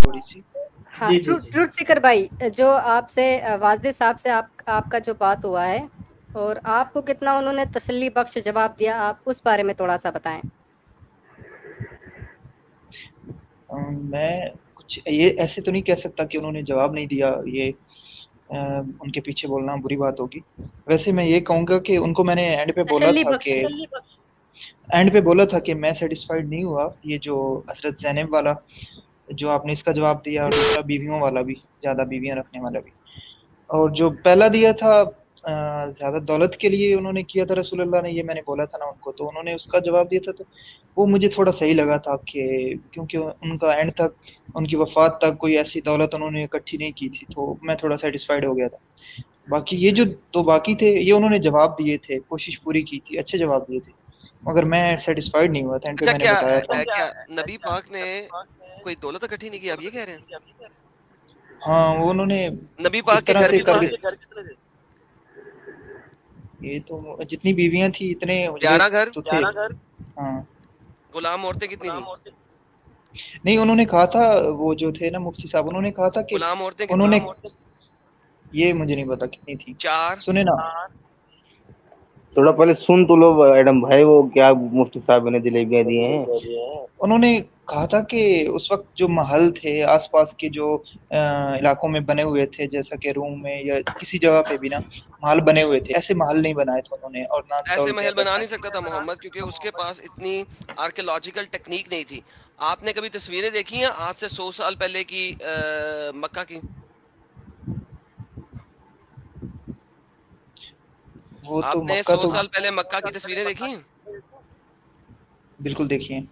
थोड़ी सी। हाँ, ट्रुथ सीकर भाई, जो आपसे वाजदे साहब से आपका जो बात हुआ है और आपको कितना उन्होंने तसल्ली बख्श जवाब दिया, आप उस बारे में थोड़ा सा बताएं। मैं कुछ ये ऐसे तो नहीं कह सकता कि उन्होंने जवाब नहीं दिया, ये उनके पीछे बोलना बुरी बात होगी। वैसे मैं ये कहूँगा कि उनको मैंने तसल्ली बख्श। एंड पे बोला था कि मैं सेटिस्फाइड नहीं हुआ, ये जो हजरत ज़ैनब वाला जो आपने इसका जवाब दिया, और दूसरा बीवियों वाला भी, ज़्यादा बीवियां रखने वाला भी। और जो पहला दिया था ज़्यादा दौलत के लिए उन्होंने किया था रसूलुल्लाह ने, ये मैंने बोला था ना उनको, तो उन्होंने उसका जवाब दिया था, तो वो मुझे थोड़ा सही लगा था कि क्योंकि उनका एंड तक, उनकी वफात तक कोई ऐसी दौलत उन्होंने इकट्ठी नहीं की थी, तो मैं थोड़ा सेटिस्फाइड हो गया था। बाकी ये जो दो बाकी थे, ये उन्होंने जवाब दिए थे, कोशिश पूरी की थी, अच्छे जवाब दिए थे, मगर मैं सेटिस्फाइड नहीं हुआ था। एंड पे अच्छा, मैंने क्या बताया था। क्या नबी पाक ने कोई दौलत इकट्ठी नहीं की, आप ये कह रहे हैं? हाँ, वो उन्होंने नबी पाक इस के तरह घर से कितने कर, थे? ये तो जितनी बीवियां थी इतने उजरे 11 घर। तो थे। हाँ, गुलाम औरतें कितनी थी? नहीं उन्होंने कहा था, वो जो थे ना मुफ्ती साहब, उन्होंने कहा था कि गुलाम औरतें कितनी उन्होंने, थी? ये मुझे नहीं पता कितनी थी, 4। सुने ना। थोड़ा पहले सुन तो लो एडम भाई, वो क्या मुफ्ती साहब ने जलेबियां दिए हैं। उन्होंने कहा था कि उस वक्त जो महल थे आसपास के जो इलाकों में बने हुए थे, जैसा कि रूम में या किसी जगह पे भी ना महल बने हुए थे, ऐसे महल नहीं बनाए थे उन्होंने, और ना ऐसे महल दौलतें बना बनाई नहीं थी। सकता था मोहम्मद, क्योंकि उसके पास इतनी आर्कियोलॉजिकल टेक्निक नहीं थी। आपने कभी तस्वीरें देखी हैं आज से 100 साल पहले की मक्का की? वो तो आपने मक्का 100 तो साल पहले मक्का की तस्वीरें देखी हैं? बिल्कुल देखिए।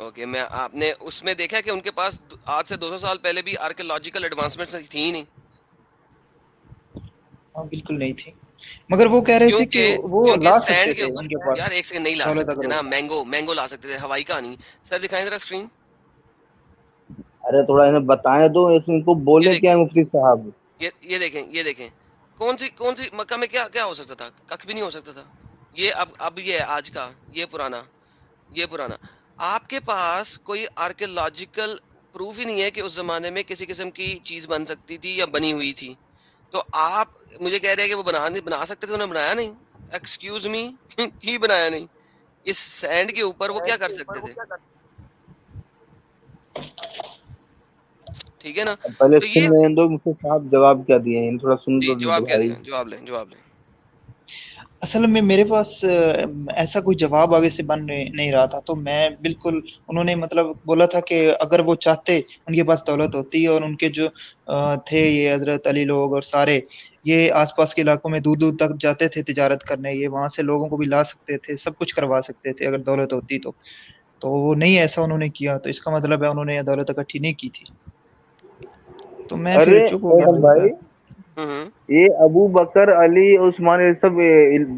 ओके, मैं आपने उसमें देखा कि उनके पास आज से 200 साल पहले भी आर्कियोलॉजिकल एडवांसमेंट्स थी ही नहीं। हाँ, बिल्कुल नहीं थी, मगर वो कह रहे थे कि क्योंकि वो क्योंकि ला सैंड सकते के थे ऊपर, उनके पास यार एक सेकंड, नहीं ला दौलत सकते थे अगर ना, होती। मैंगो ला सकते थे, हवाई कहानी। सर दिखाएं जरा स्क्रीन। अरे थोड़ा इन्हें बताएं दो, इनको ये बोले क्या देखें, है मुफ्ती साहब। ये देखें कौन सी मक्का में क्या क्या हो सकता था? कख भी नहीं हो सकता था। ये अब ये है आज का, ये पुराना आपके पास कोई आर्कियोलॉजिकल प्रूफ ही नहीं है कि उस जमाने में किसी किस्म की चीज बन सकती थी या बनी हुई थी। तो आप मुझे कह रहे हैं कि वो बना सकते थे, उन्होंने बनाया नहीं? एक्सक्यूज मी ही बनाया नहीं? इस सैंड के ऊपर वो क्या कर सकते थे? ठीक है ना? अब पहले तो सुन ये, लेने दो मुफ्ती साहब जवाब क्या दिए हैं, थोड़ा सुन जी लो जवाब क्या भाई। दिया, जवाब लें। असल में मेरे पास ऐसा कोई जवाब आगे से बन नहीं रहा था, तो मैं बिल्कुल, उन्होंने मतलब बोला था कि अगर वो चाहते, उनके पास दौलत होती, और उनके जो थे ये हजरत अली लोग और सारे, ये आसपास के इलाकों में दूर दूर तक जाते थे तिजारत करने, ये वहां से लोगों को भी ला सकते थे, सब कुछ करवा सकते थे अगर दौलत होती तो वो नहीं, ऐसा उन्होंने किया, तो इसका मतलब है उन्होंने ये दौलत इकट्ठी नहीं की थी। तो मैं फिर अरे चुप हो गया एडम भाई भाई, साहब। हम्म। ये अबू बकर अली उस्मान ये सब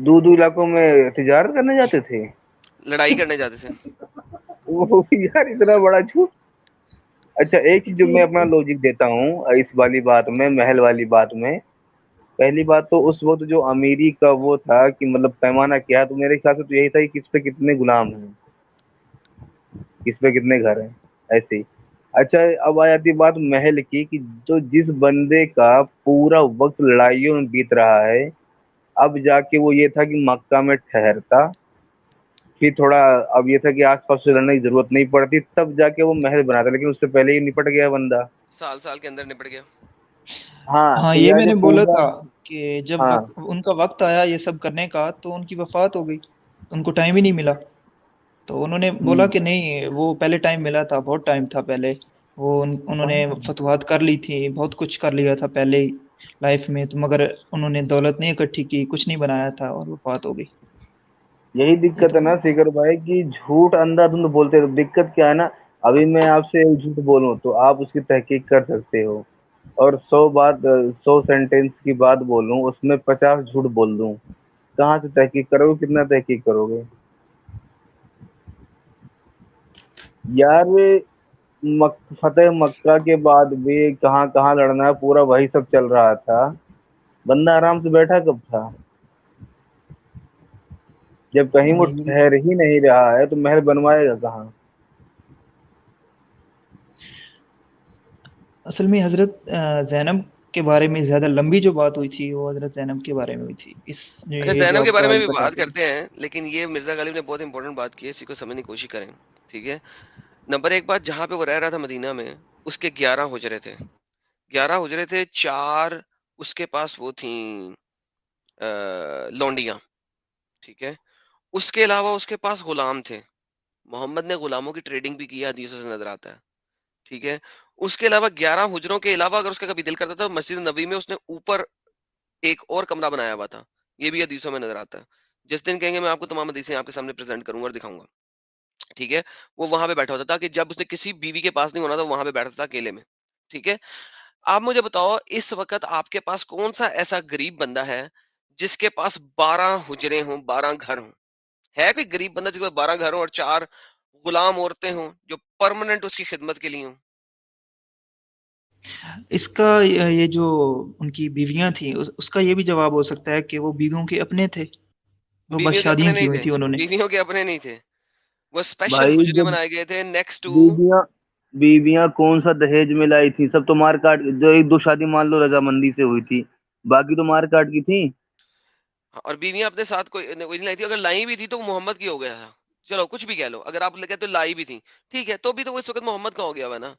दूर दूर इलाकों में तिजारत करने जाते थे। लड़ाई करने जाते थे। वो यार इतना बड़ा झूठ। अच्छा, एक चीज जो मैं अपना लॉजिक देता हूँ इस वाली बात में, महल वाली बात में। पहली बात तो उस वक्त जो अमीरी का वो था कि मतलब पैमाना क्या, तो मेरे ख्याल से तो यही था कि किस पे कितने गुलाम हैं, किस पे कितने घर हैं, ऐसे ही। अच्छा, अब आ जाती बात महल की, कि जो जिस बंदे का पूरा वक्त लड़ाइयों में बीत रहा है, अब जाके वो ये था कि मक्का में ठहरता, फिर थोड़ा अब ये था कि आसपास से लड़ने की जरूरत नहीं पड़ती, तब जाके वो महल बनाता, लेकिन उससे पहले ही निपट गया बंदा। साल के अंदर निपट गया। हाँ, हाँ, तो ये यहाँ से मैंने बोला पूरा। था कि जब हाँ। उनका वक्त आया ये सब करने का, तो उनकी वफात हो गई, उनको टाइम ही नहीं मिला। तो उन्होंने बोला हम्म। कि नहीं, वो पहले टाइम मिला था, बहुत टाइम था पहले, वो उन्होंने हाँ, फतवाहत कर ली थी, बहुत कुछ कर लिया था पहले ही लाइफ में, तो मगर उन्होंने दौलत नहीं इकट्ठी की, कुछ नहीं बनाया था, और वफात हो गई। यही ये दिक्कत तो है ना शिखर भाई, कि झूठ अंधाधुंध बोलते हैं, तो दिक्कत क्या है ना। अभी मैं आपसे एक झूठ बोलूं तो आप उसकी तहकीक कर सकते हो, और 100 सेंटेंस की बात बोलूं उसमें 50 झूठ बोल दूं, कहाँ से तहकीक करोगे, कितना तहकीक करोगे यार। फतेह मक्का के बाद भी कहाँ कहाँ लड़ना है, पूरा वही सब चल रहा था। बंदा आराम से बैठा कब था, जब कहीं वो ये ठहर ही नहीं रहा है तो महल बनवाएगा कहाँ। اصل میں حضرت زینب کے بارے میں زیادہ لمبی جو بات ہوئی تھی وہ حضرت زینب کے بارے میں ہوئی تھی. اچھا یہ جو زینب کے آپ بارے کا میں ابھی بھی بتا بات رہے کرتے ہیں، لیکن یہ مرزا غالب نے بہت امپورٹنٹ بات کی ہے، اسی کو سمجھنے کی کوشش کریں. ٹھیک ہے، نمبر ایک بات، جہاں پہ وہ رہ رہا تھا مدینہ میں، اس کے 11 حجرے تھے. 11 حجرے تھے، 4 اس کے پاس وہ تھیں لونڈیاں. ٹھیک ہے، اس کے علاوہ اس کے پاس غلام تھے. محمد نے غلاموں کی ٹریڈنگ بھی کی ہے، حدیثوں سے نظر آتا ہے. ٹھیک ہے، اس کے علاوہ 11 حجروں کے علاوہ اگر اس کا کبھی دل کرتا تھا، مسجد نبی میں اس نے اوپر ایک اور کمرہ بنایا ہوا تھا. یہ بھی حدیثوں میں نظر آتا ہے. جس دن کہیں گے میں آپ کو تمام حدیثیں آپ کے سامنے پریزنٹ کروں گا اور دکھاؤں گا. ٹھیک ہے، وہ وہاں پہ بیٹھا ہوتا تھا کہ جب اس نے کسی بیوی کے پاس نہیں ہونا تھا، وہاں پہ بیٹھتا تھا اکیلے میں. ٹھیک ہے، آپ مجھے بتاؤ اس وقت آپ کے پاس کون سا ایسا غریب بندہ ہے جس کے پاس 12 حجرے ہوں، 12 گھر ہوں؟ ہے کوئی غریب بندہ جس کے پاس 12 گھر ہوں اور 4 غلام عورتیں ہوں جو پرماننٹ اس کی خدمت کے لیے ہوں؟ اس کا یہ جو ان کی بیویاں تھیں اس کا یہ بھی جواب ہو سکتا ہے کہ وہ بیویوں کے اپنے تھے، وہ بس بیویوں کے اپنے شادیاں کی نہیں ہوئی تھے، تھی انہوں نے. بیویوں کے اپنے نہیں تھے، وہ اسپیشل بھائی حجرے جب بنائے گئے تھے نیکسٹ ٹو. بیویاں کون سا دہیج میں لائی تھی؟ سب تو مار کاٹ، جو ایک دو شادی مان لو رضامندی سے ہوئی تھی، باقی تو مار کاٹ کی تھی. اور بیویاں اپنے ساتھ کوئی نہیں لائی تھی، اگر لائی بھی تھی تو وہ محمد کی ہو گیا تھا. چلو کچھ بھی کہہ لو، اگر آپ کہتے تو لائی بھی تھی، ٹھیک ہے، تو بھی تو وہ اس وقت محمد کا ہو گیا ہوا نا.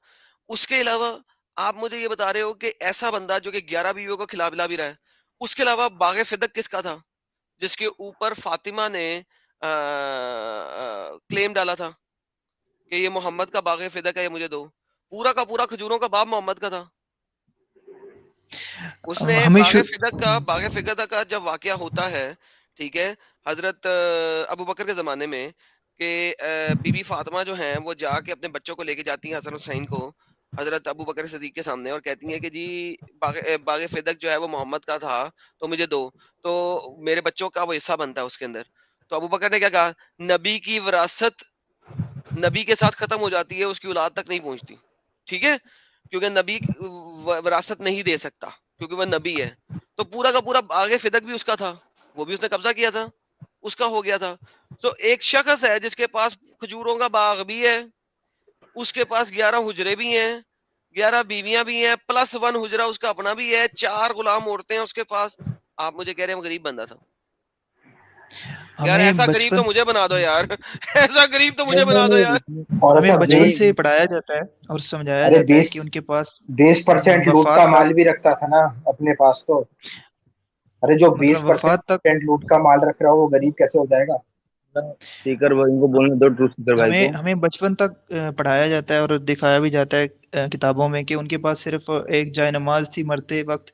اس کے علاوہ آپ مجھے یہ بتا رہے ہو کہ ایسا بندہ جو کہ 11 بیویوں کو کھلا پلا بھی رہا ہے، اس کے علاوہ باغ فدق کس کا تھا جس کے اوپر فاطمہ نے کلیم ڈالا تھا کہ یہ محمد کا باغ فدق ہے، یہ مجھے دو. پورا کا پورا کھجوروں کا باغ محمد کا تھا. اس نے ہمیں باغ فدق کا جب واقعہ ہوتا ہے، ٹھیک ہے، حضرت ابو بکر کے زمانے میں، کہ بی بی فاطمہ جو ہیں وہ جا کے اپنے بچوں کو لے کے جاتی ہیں حسن حسین کو حضرت ابو بکر صدیق کے سامنے اور کہتی ہیں کہ جی باغ فدق جو ہے وہ محمد کا تھا تو مجھے دو، تو میرے بچوں کا وہ حصہ بنتا ہے اس کے اندر. تو ابو بکر نے کیا کہا، نبی کی وراثت نبی کے ساتھ ختم ہو جاتی ہے، اس کی اولاد تک نہیں پہنچتی. ٹھیک ہے، کیونکہ نبی وراثت نہیں دے سکتا کیونکہ وہ نبی ہے. تو پورا کا پورا باغ فدق بھی اس کا تھا، وہ بھی اس نے قبضہ کیا تھا، اس کا ہو گیا تھا. تو ایک شخص ہے جس کے پاس کھجوروں کا باغ بھی ہے، اس کے پاس 11 حجرے بھی ہیں، 11 بیویاں بھی ہیں، پلس 1 حجرہ اس کا اپنا بھی ہے، 4 غلام عورتیں ہیں اس کے پاس. آپ مجھے کہہ رہے ہیں وہ غریب بندہ تھا؟ یار ہمیں ایسا غریب تو مجھے بنا دو یار. ایسا غریب تو مجھے بنا دو یار. اور ہمیں اچھا بچپن سے پڑھایا جاتا ہے اور سمجھایا ارے جاتا ہے کہ ان کے پاس 20% لوٹ کا وفات مال تک بھی رکھتا تھا نا اپنے پاس. تو ارے جو مطلب وفات تک 20% لوٹ کا مال رکھ رہا ہو وہ غریب کیسے ہو جائے گا؟ سیکر بھائی کو بولنے دو، ٹروت سیکر بھائی کو. ہمیں بچپن تک پڑھایا جاتا ہے اور دکھایا بھی جاتا ہے کتابوں میں کہ ان کے پاس صرف ایک جائے نماز تھی مرتے وقت،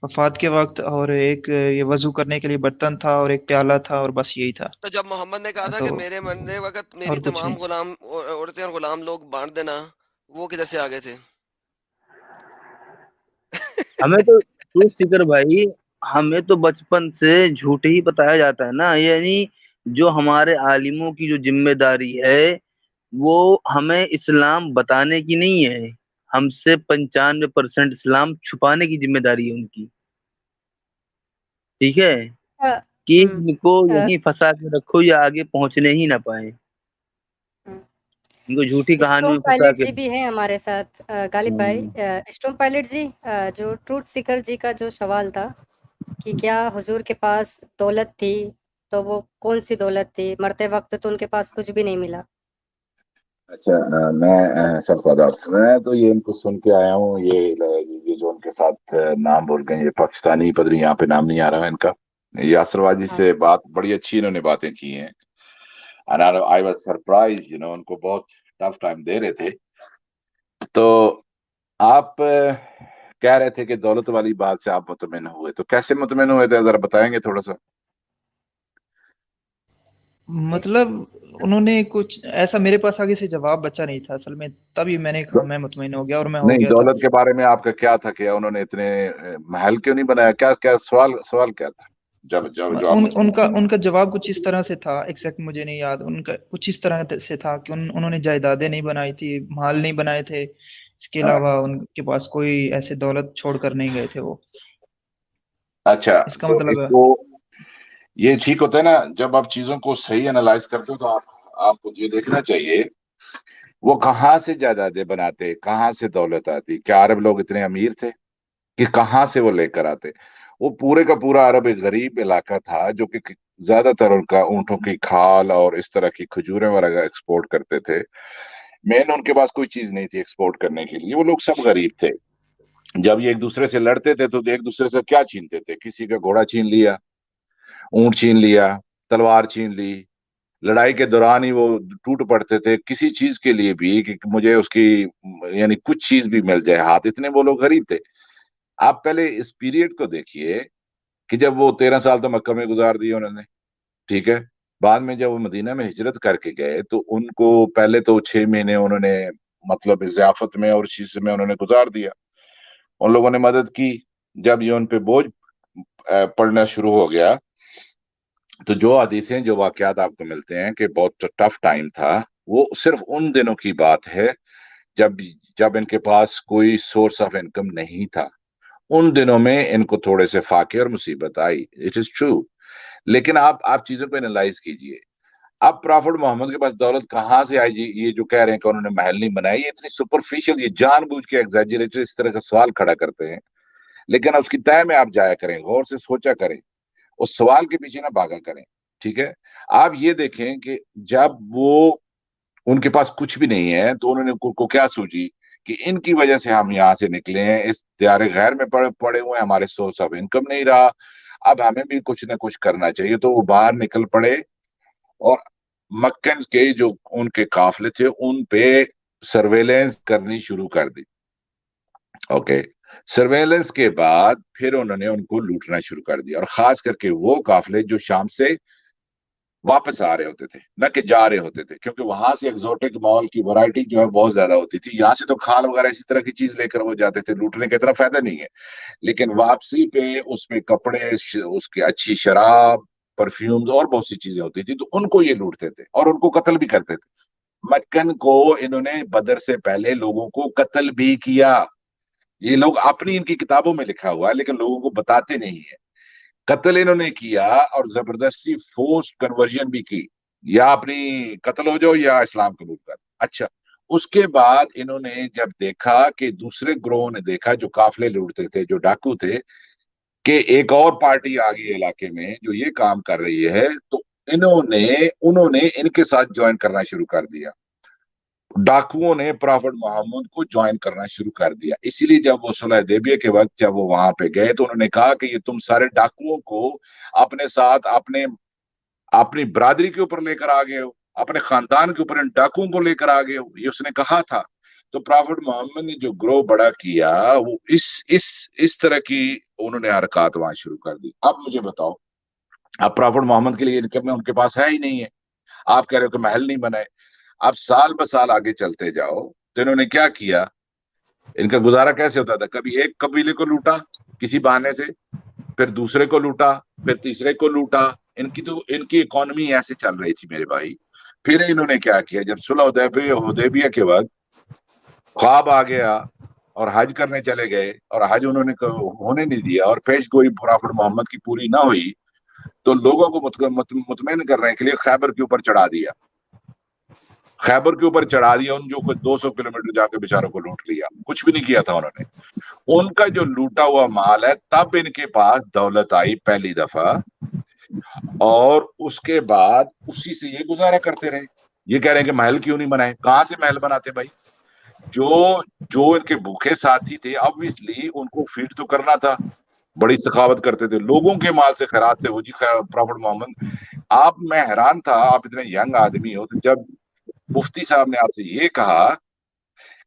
وفات کے وقت، اور ایک یہ وضو کرنے کے لیے برتن تھا اور ایک پیالہ تھا، اور بس یہی تھا. تو جب محمد نے کہا تھا تو کہ میرے مرنے وقت اور میری کچھ تمام نہیں. غلام عورتیں اور غلام لوگ بانٹ دینا، وہ کدھر سے آگے تھے؟ ہمیں تو ٹروت سیکر بھائی، ہمیں تو بچپن سے جھوٹ ہی بتایا جاتا ہے نا. یعنی جو ہمارے عالموں کی جو ذمہ داری ہے وہ ہمیں اسلام بتانے کی نہیں ہے، ہم سے 95% اسلام چھپانے کی ذمہ داری ہے ان کی. ٹھیک ہے، کہ ان کو یہیں پھنسا کے رکھو یا آگے پہنچنے ہی نہ پائیں، ان کو جھوٹی کہانیوں اسٹروم میں پھنسا پائلٹ کے. جی بھی ہیں ہمارے ساتھ غالب بھائی. اسٹروم پائلٹ جی، جو ٹروت سیکر جی کا جو سوال تھا کہ کیا حضور کے پاس دولت تھی، تو وہ کون سی دولت تھی؟ مرتے وقت تو ان کے پاس کچھ بھی نہیں ملا. اچھا میں سب کو آداب. میں تو یہ ان کو سن کے آیا ہوں، یہ جو ان کے ساتھ نام بول گئے، یہ پاکستانی پدری، یہاں پہ نام نہیں آ رہا ہے ان کا. یاسر واجی سے بات بڑی اچھی انہوں نے باتیں کی ہیں. And I was surprised, ان کو بہت ٹف ٹائم دے رہے تھے. تو آپ کہہ رہے تھے کہ دولت والی بات سے آپ مطمئن ہوئے، تو کیسے مطمئن ہوئے تھے ذرا بتائیں گے تھوڑا سا؟ مطلب انہوں نے کچھ ایسا میرے پاس آگے سے جواب بچا نہیں تھا اصل میں، تبھی میں نے کہا میں مطمئن ہو گیا، اور میں ہو نہیں، گیا تھا. دولت کے بارے میں آپ کا کیا تھا کہ انہوں نے اتنے محل کیوں نہیں بنایا؟ کیا کیا سوال کیا تھا جب جو آپ ان کا جواب کچھ اس طرح سے تھا، ایگزیکٹ مجھے نہیں یاد، ان کا کچھ اس طرح سے تھا کہ انہوں نے جائیدادیں نہیں بنائی تھی، محل نہیں بنائے تھے، اس کے علاوہ ان کے پاس کوئی ایسے دولت چھوڑ کر نہیں گئے تھے وہ. اچھا، اس کا تو مطلب اس کو یہ ٹھیک ہوتا ہے نا جب آپ چیزوں کو صحیح انالائز کرتے ہو، تو آپ کو یہ دیکھنا چاہیے वो कहाँ से जायदादें बनाते, कहाँ से दौलत आती? क्या अरब लोग इतने अमीर थे कि कहाँ से वो लेकर आते? वो पूरे का पूरा अरब एक गरीब इलाका था जो कि ज्यादातर उनका ऊंटों की खाल और इस तरह की खजूरें वगैरह एक्सपोर्ट करते थे। मेन उनके पास कोई चीज नहीं थी एक्सपोर्ट करने के लिए, वो लोग सब गरीब थे। जब ये एक दूसरे से लड़ते थे तो एक दूसरे से क्या छीनते थे? किसी का घोड़ा छीन लिया, ऊंट छीन लिया, तलवार छीन ली। लड़ाई के दौरान ही वो टूट पड़ते थे किसी चीज के लिए भी, कि मुझे उसकी यानी कुछ चीज भी मिल जाए हाथ, इतने वो लोग गरीब थे। आप पहले इस पीरियड को देखिए कि जब वो 13 साल तो मक्का में गुजार दिए उन्होंने, ठीक है। बाद में जब वो मदीना में हिजरत करके गए तो उनको पहले तो 6 महीने उन्होंने मतलब जियाफत में और चीज में उन्होंने गुजार दिया। उन लोगों ने मदद की। जब ये उन पे बोझ पड़ना शुरू हो गया तो जो हदीसें जो वाकयात आपको मिलते हैं कि बहुत टफ टाइम था, वो सिर्फ उन दिनों की बात है जब जब इनके पास कोई सोर्स ऑफ इनकम नहीं था। उन दिनों में इनको थोड़े से फाके और मुसीबत आई, इट इज ट्रू। लेकिन आप चीजों को एनालाइज कीजिए। अब प्रॉफिट मोहम्मद के पास दौलत कहाँ से आई जी? ये जो कह रहे हैं कि उन्होंने महल नहीं बनाए, ये इतनी सुपरफिशियल, ये जानबूझ के एग्जैजरेटेड इस तरह का सवाल खड़ा करते हैं। लेकिन उसकी तय में आप जाया करें, गौर से सोचा करें, उस सवाल के पीछे ना भागा करें, ठीक है। आप ये देखें कि जब वो उनके पास कुछ भी नहीं है तो उन्होंने को क्या सूझी कि इनकी वजह से हम यहाँ से निकले हैं, इस दियारे गैर में पड़े हुए हैं, हमारे सोर्स ऑफ इनकम नहीं रहा, अब हमें भी कुछ ना कुछ करना चाहिए। तो वो बाहर निकल पड़े और मक्कन के जो उनके काफिले थे उन पे सर्वेलेंस करनी शुरू कर दी। ओके, सर्वेलेंस के बाद फिर उन्होंने उनको लूटना शुरू कर दिया, और खास करके वो काफिले जो शाम से वापस आ रहे होते थे, न कि जा रहे होते थे, क्योंकि वहां से एक्सोटिक माल की वैरायटी जो है बहुत ज्यादा होती थी। यहाँ से तो खाल वगैरह इसी तरह की चीज लेकर वो जाते थे, लूटने का इतना फायदा नहीं है। लेकिन वापसी पे उसमें कपड़े, उसकी अच्छी शराब, परफ्यूम्स और बहुत सी चीजें होती थी, तो उनको ये लूटते थे और उनको कत्ल भी करते थे। मक्कन को इन्होंने बदर से पहले लोगों को कत्ल भी किया। ये लोग अपनी इनकी किताबों में लिखा हुआ है लेकिन लोगों को बताते नहीं है। कत्ल इन्होंने किया और जबरदस्ती फोर्स कन्वर्जन भी की, या अपनी कत्ल हो जाओ या इस्लाम कबूल कर। अच्छा, उसके बाद इन्होंने जब देखा कि दूसरे ग्रोह ने देखा जो काफिले लूटते थे, जो डाकू थे, कि एक और पार्टी आ गई इलाके में जो ये काम कर रही है, तो इन्होंने उन्होंने इनके साथ ज्वाइन करना शुरू कर दिया। डाकुओं ने प्रॉफिट मोहम्मद को ज्वाइन करना शुरू कर दिया। इसीलिए जब वो सुलह हुदैबिया के वक्त जब वो वहां पे गए तो उन्होंने कहा कि ये तुम सारे डाकुओं को अपने साथ अपने अपनी बरादरी के ऊपर लेकर आ गए हो, अपने खानदान के ऊपर इन डाकुओं को लेकर आ गए हो, ये उसने कहा था। तो प्रॉफिट मोहम्मद ने जो ग्रोह बड़ा किया वो इस तरह की उन्होंने हरकत वहां शुरू कर दी। अब मुझे बताओ, अब प्रॉफिट मोहम्मद के लिए इनकम में उनके पास है ही नहीं है। आप कह रहे हो कि महल नहीं बनाए। अब साल ब साल आगे चलते जाओ तो इन्होंने क्या किया, इनका गुजारा कैसे होता था? कभी एक कबीले को लूटा किसी बहाने से, फिर दूसरे को लूटा, फिर तीसरे को लूटा। इनकी इकोनॉमी ऐसे चल रही थी मेरे भाई। फिर इन्होंने क्या किया, जब सुलह हुदैबिया के वक्त ख्वाब आ गया और हज करने चले गए और हज उन्होंने होने नहीं दिया और पेश गोई प्रॉफिट मोहम्मद की पूरी ना हुई, तो लोगों को मुतमईन करने के लिए खैबर के ऊपर चढ़ा दिया। खैबर के ऊपर चढ़ा दिया, उन जो 200 किलोमीटर जाकर बेचारों को लूट लिया। कुछ भी नहीं किया था उन्होंने। उनका जो लूटा हुआ माल है, तब इनके पास दौलत आई पहली दफा, और उसके बाद उसी से ये गुजारा करते रहे। ये कह रहे हैं कि महल क्यों नहीं बनाए? कहां से महल बनाते भाई? जो जो इनके भूखे साथी थे, ऑब्वियसली उनको फीड तो करना था। बड़ी सखावत करते थे, लोगों के माल से खैरात से हो जी प्रॉफिट मोहम्मद। आप, मैं हैरान था, आप इतने यंग आदमी हो, तो जब मुफ्ती साहब ने आपसे ये कहा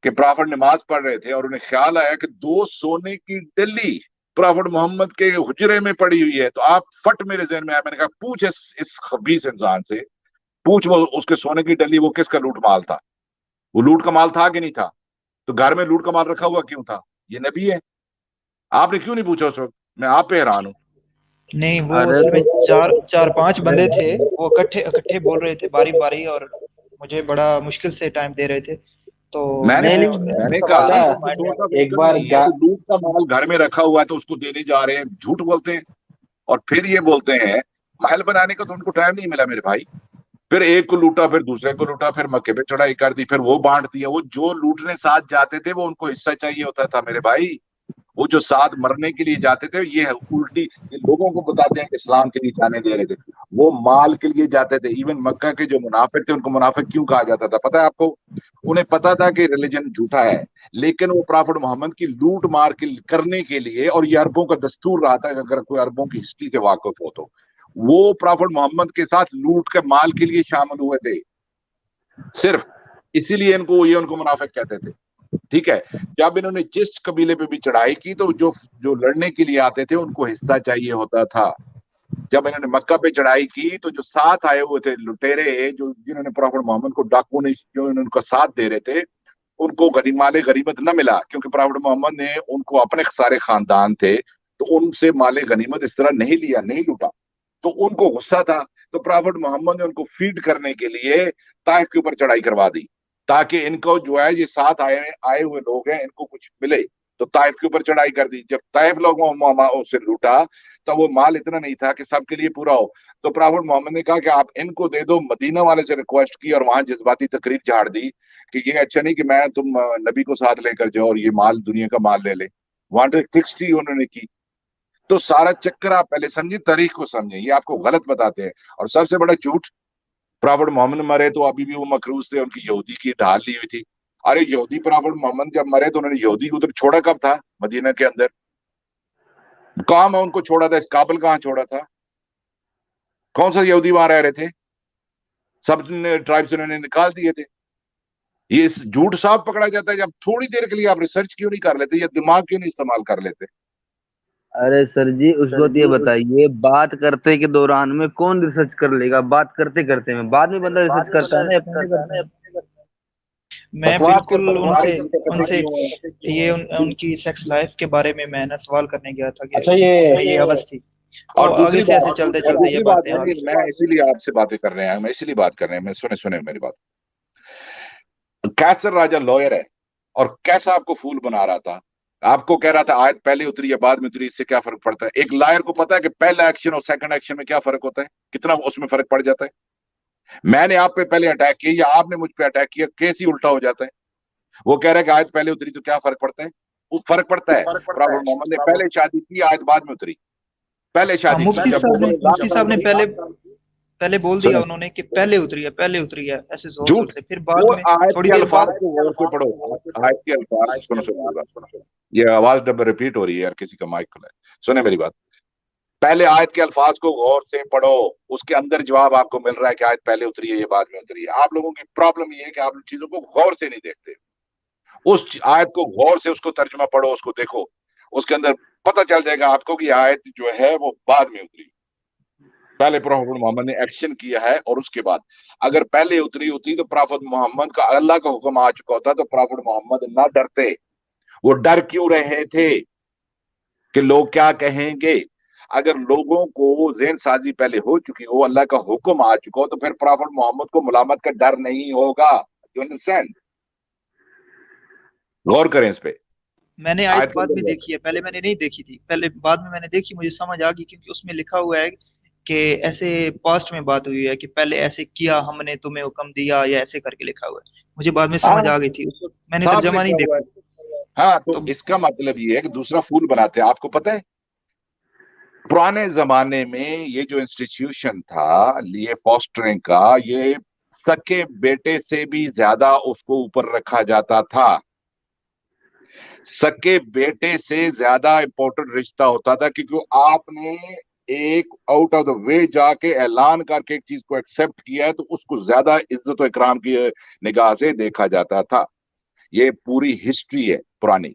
कि प्रॉफिट नमाज पढ़ रहे थे और उन्हें ख्याल आया कि 2 सोने की डली प्रॉफिट मोहम्मद के हुजरे में पड़ी हुई है, तो आप फट मेरे जहन में आया। मैंने कहा पूछ इस खबीस इंसान से, पूछ वो उसके सोने की डली वो किसका लूट माल था? वो लूट का माल था कि नहीं था? तो घर में लूट का माल रखा हुआ क्यों था? ये नबी है। आपने क्यों नहीं पूछा उस वक्त? मैं आप पे हैरान हूं। नहीं, वो असल में चार पांच बंदे थे, वो इकट्ठे बोल रहे थे बारी बारी, और मुझे बड़ा मुश्किल से टाइम दे रहे थे। तो मैंने कहा एक बार लूट का माल घर में रखा हुआ है तो उसको देने जा रहे हैं, झूठ बोलते हैं। और फिर ये बोलते हैं महल बनाने का तो उनको टाइम नहीं मिला मेरे भाई। फिर एक को लूटा, फिर दूसरे को लूटा, फिर मक्के पे चढ़ाई कर दी, फिर वो बांट दिया। वो जो लूटने साथ जाते थे वो उनको हिस्सा चाहिए होता था मेरे भाई। वो जो साथ मरने के लिए जाते थे, ये उल्टी, ये लोगों को बताते हैं कि इस्लाम के लिए जाने दे रहे थे, वो माल के लिए जाते थे। इवन मक्का के जो मुनाफिक थे उनको मुनाफिक क्यों कहा जाता था पता है आपको? उन्हें पता था कि रिलीजन झूठा है, लेकिन वो प्रॉफिट मोहम्मद की लूट मार करने के लिए, और ये अरबों का दस्तूर रहा था, अगर कोई अरबों की हिस्ट्री से वाकिफ हो तो वो प्रॉफिट मोहम्मद के साथ लूट के माल के लिए शामिल हुए थे, सिर्फ इसीलिए इनको ये उनको मुनाफिक कहते थे। ठीक है, जब इन्होंने जिस कबीले पे भी चढ़ाई की तो जो जो लड़ने के लिए आते थे उनको हिस्सा चाहिए होता था। जब इन्होंने मक्का पे चढ़ाई की तो जो साथ आए हुए थे लुटेरे, जो जिन्होंने प्रॉफिट मोहम्मद को डाकू ने जो उनका साथ दे रहे थे, उनको माले गनीमत न मिला, क्योंकि प्रॉफिट मोहम्मद ने उनको अपने सारे खानदान थे तो उनसे माले गनीमत इस तरह नहीं लिया, नहीं लूटा, तो उनको गुस्सा था। तो प्रॉफिट मोहम्मद ने उनको फीड करने के लिए ताइफ के ऊपर चढ़ाई करवा दी, ताकि इनको जो है ये साथ आए आए हुए लोग हैं इनको कुछ मिले। तो ताइफ के ऊपर चढ़ाई कर दी। जब ताइफ लोगों से लूटा तो वो माल इतना नहीं था कि सबके लिए पूरा हो। तो प्रॉफिट मोहम्मद ने कहा कि आप इनको दे दो। मदीना वाले से रिक्वेस्ट की और वहां जज्बाती तकरीर झाड़ दी कि ये अच्छा नहीं कि मैं तुम नबी को साथ लेकर जाओ और ये माल दुनिया का माल ले ले। वहां तो ट्रिक्स उन्होंने की। तो सारा चक्कर आप पहले समझिए, तारीख को समझें, ये आपको गलत बताते हैं। और सबसे बड़ा झूठ, प्रॉफिट मोहम्मद मरे तो अभी भी वो मकरूज थे, उनकी यहूदी की ढाल ली हुई थी। अरे यहूदी, प्रॉफिट मोहम्मद जब मरे तो उन्होंने यहूदी को उधर छोड़ा कब था? मदीना के अंदर। कहाँ में उनको छोड़ा था? इस काबल कहाँ छोड़ा था? कौन सा यहूदी वहां रह रहे थे? सब ट्राइब्स उन्होंने निकाल दिए थे। ये झूठ साफ पकड़ा जाता है। जब थोड़ी देर के लिए आप रिसर्च क्यों नहीं कर लेते या दिमाग क्यों नहीं इस्तेमाल कर लेते? अरे सर जी, उसको तो ये बताइए, बात करते के दौरान में कौन रिसर्च कर लेगा? बात करते करते में बाद में बंदा रिसर्च करता है ना, पहले करता है। मैं बकवास कर बिल्कुल बकवास उनसे ये उनकी सेक्स लाइफ के बारे में मैं ना सवाल करने गया था कि अच्छा ये अवस्थ थी। और और दूसरी आगे से ऐसे बात, चलते और चलते ये दूसरी बात बातें है आगे। कि मैं इसीलिए आपसे बातें कर रहे हैं, मैं इसीलिए बात कर रहे हैं, मैं सुने सुने मेरी बात। कैसर राजा लॉयर है और कैसा आपको फूल बना रहा था। आपको कह रहा था आयत पहले उतरी या बाद में उतरी, इससे क्या फर्क पड़ता है? एक लायर को पता है कि पहला एक्शन और सेकंड एक्शन में क्या फर्क होता है, कितना उसमें फर्क पड़ जाता है। मैंने आप पे पहले अटैक किया या आपने मुझ पे अटैक किया, केस ही उल्टा हो जाता है। वो कह रहा है कि आयत पहले उतरी तो क्या फर्क पड़ता है? वो फर्क पड़ता है। प्रॉफिट मोहम्मद ने पहले शादी की, आयत बाद में उतरी। पहले हाँ, शादी की जब मुफ्ती साहब ने पहले बोल दिया सुने, उन्होंने कि पहले उतरी है ऐसे जोर झूठ। जोर से, फिर बाद वो में आयत थोड़ी के देर अल्फाज बाद को गौर से पढ़ो। आयत के अल्फाज सुनो, सुनो मेरी बात सुनो, सुनो। ये आवाज डबल रिपीट हो रही है यार, किसी का माइक खुला है। सुने मेरी बात, पहले आयत के अल्फाज को गौर से पढ़ो, उसके अंदर जवाब आपको मिल रहा है कि आयत पहले उतरी है ये बाद में उतरी है। आप लोगों की प्रॉब्लम ये है कि आप चीजों को गौर से नहीं देखते। उस आयत को गौर से उसको तर्जुमा पढ़ो, उसको देखो, उसके अंदर पता चल जाएगा आपको कि आयत जो है वो बाद में उतरी। पहले प्रॉफिट मोहम्मद ने एक्शन किया है और उसके बाद अगर पहले उतरी होती तो प्रॉफिट मोहम्मद का अल्लाह का हुक्म आ चुका होता तो प्रॉफिट मोहम्मद ना डरते। वो डर क्यों रहे थे कि लोग क्या कहेंगे? अगर लोगों को ज़हन साजी पहले हो चुकी हो, अल्लाह का हुक्म आ चुका हो, तो फिर प्रॉफिट मोहम्मद को मुलामत का डर नहीं होगा। You understand? गौर करें इस पे। मैंने आयत आयत के बाद अंदर में गौर देखी है, पहले मैंने नहीं देखी थी। पहले बाद में मैंने देखी, मुझे समझ आ गई, क्योंकि उसमें लिखा हुआ है कि ऐसे पास्ट में बात हुई है कि पहले ऐसे किया हमने, तुम्हें हुक्म दिया, या ऐसे करके लिखा हुआ है। मुझे बाद में करें। समझ हाँ, आ गई थी, उस वक्त मैंने साफ तर्जमा नहीं लिखा हुआ है। देखा। हाँ, तो तो इसका मतलब ये है कि दूसरा फूल बनाते हैं। आपको पता है पुराने जमाने में ये जो इंस्टीट्यूशन था, ये फॉस्टरिंग का, ये सके बेटे से भी ज्यादा उसको ऊपर रखा जाता था। सके बेटे से ज्यादा इंपॉर्टेंट रिश्ता होता था, क्योंकि आपने एक आउट ऑफ द वे जाके ऐलान करके एक चीज को एक्सेप्ट किया है तो उसको ज्यादा इज्जत और इकराम की निगाह से देखा जाता था। ये पूरी हिस्ट्री है पुरानी।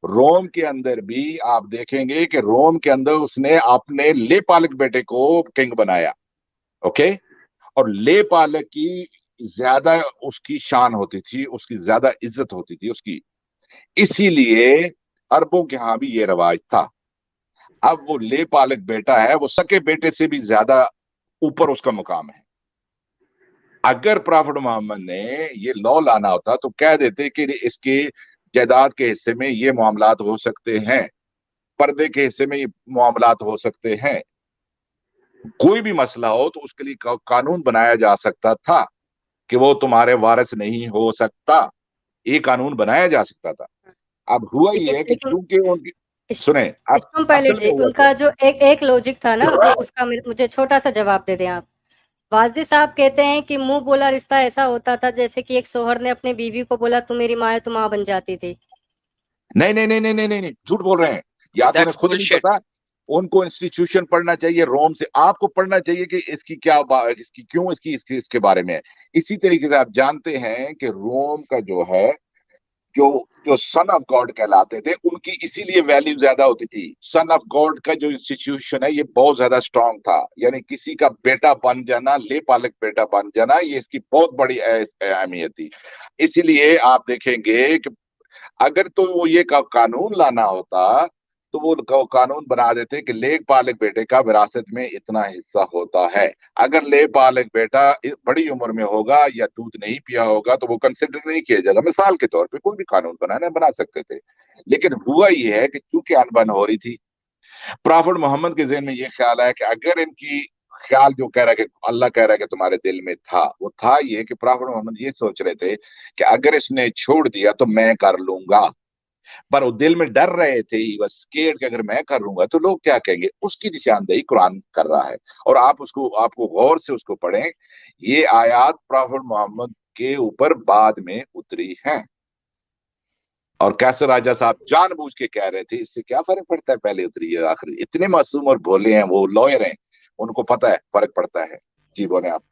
रोम के अंदर भी आप देखेंगे कि रोम के अंदर उसने अपने ले पालक बेटे को किंग बनाया। ओके, और ले पालक की ज्यादा उसकी शान होती थी, उसकी ज्यादा इज्जत होती थी उसकी। इसीलिए अरबों के यहां भी ये रवाज था। अब वो ले पालक बेटा है, वो सके बेटे से भी ज्यादा ऊपर उसका मुकाम है। अगर प्रॉफिट मोहम्मद ने ये लॉ लाना होता तो कह देते कि इसके जायदाद के हिस्से में ये मामलात हो सकते हैं, पर्दे के हिस्से में ये मामलात हो सकते हैं। कोई भी मसला हो तो उसके लिए कानून बनाया जा सकता था कि वो तुम्हारे वारिस नहीं हो सकता, ये कानून बनाया जा सकता था। अब हुआ ये लेकिन है कि लेकिन चूंकि उनकी, इस सुने, अब स्टोम पायलट असल में जी, हुआ उनका जो एक एक लॉजिक था ना, वो उसका मुझे छोटा सा जवाब दे दें आप। वाजदी साहब कहते हैं कि मुंह बोला रिश्ता ऐसा होता था जैसे कि एक शोहर ने अपनी बीवी को बोला तू मेरी माँ है, तो माँ बन जाती थी। नहीं नहीं नहीं नहीं नहीं नहीं, झूठ बोल रहे हैं, या तो उन्हें दैट्स खुद नहीं बुलशिट। पता। उनको इंस्टीट्यूशन पढ़ना चाहिए रोम से, आपको पढ़ना चाहिए कि इसकी क्या इसकी क्यों इसके बारे में है। इसी तरीके से आप जानते हैं कि रोम का जो है, जो जो सन ऑफ गॉड कहलाते थे, उनकी इसीलिए वैल्यू ज्यादा होती थी। सन ऑफ गॉड का जो इंस्टीट्यूशन है ये बहुत ज्यादा स्ट्रांग था, यानी किसी का बेटा बन जाना, ले पालक बेटा बन जाना, ये इसकी बहुत बड़ी अहमियत थी। इसीलिए आप देखेंगे कि अगर तो वो ये कानून लाना होता तो वो कानून बना देते कि लेख पालक बेटे का विरासत में इतना हिस्सा होता है। अगर ले पालक बेटा बड़ी उम्र में होगा या दूध नहीं पिया होगा तो वो कंसिडर नहीं किया जाएगा। मिसाल के तौर पे कोई भी कानून बना सकते थे, लेकिन हुआ ये है कि चूंकि अनबन हो रही थी, प्रॉफिट मोहम्मद के जहन में ये ख्याल है कि अगर इनकी ख्याल जो कह रहा है कि अल्लाह कह रहा है कि तुम्हारे दिल में था, वो था ये कि प्रॉफिट मोहम्मद ये सोच रहे थे कि अगर इसने छोड़ दिया तो मैं कर लूंगा, पर वो दिल में डर रहे थे, बस स्केर्ड कि अगर मैं कर लूंगा तो लोग क्या कहेंगे। उसकी निशानदेही कुरान कर रहा है, और आपको गौर से उसको पढ़ें। ये आयात प्रॉफिट मोहम्मद के ऊपर बाद में उतरी हैं, और कैसर राजा साहब जानबूझ के कह रहे थे, इससे क्या फर्क पड़ता है पहले उतरी है आखिरी। इतने मासूम और भोले हैं, वो लॉयर हैं, उनको पता है फर्क पड़ता है। जी बोले आप।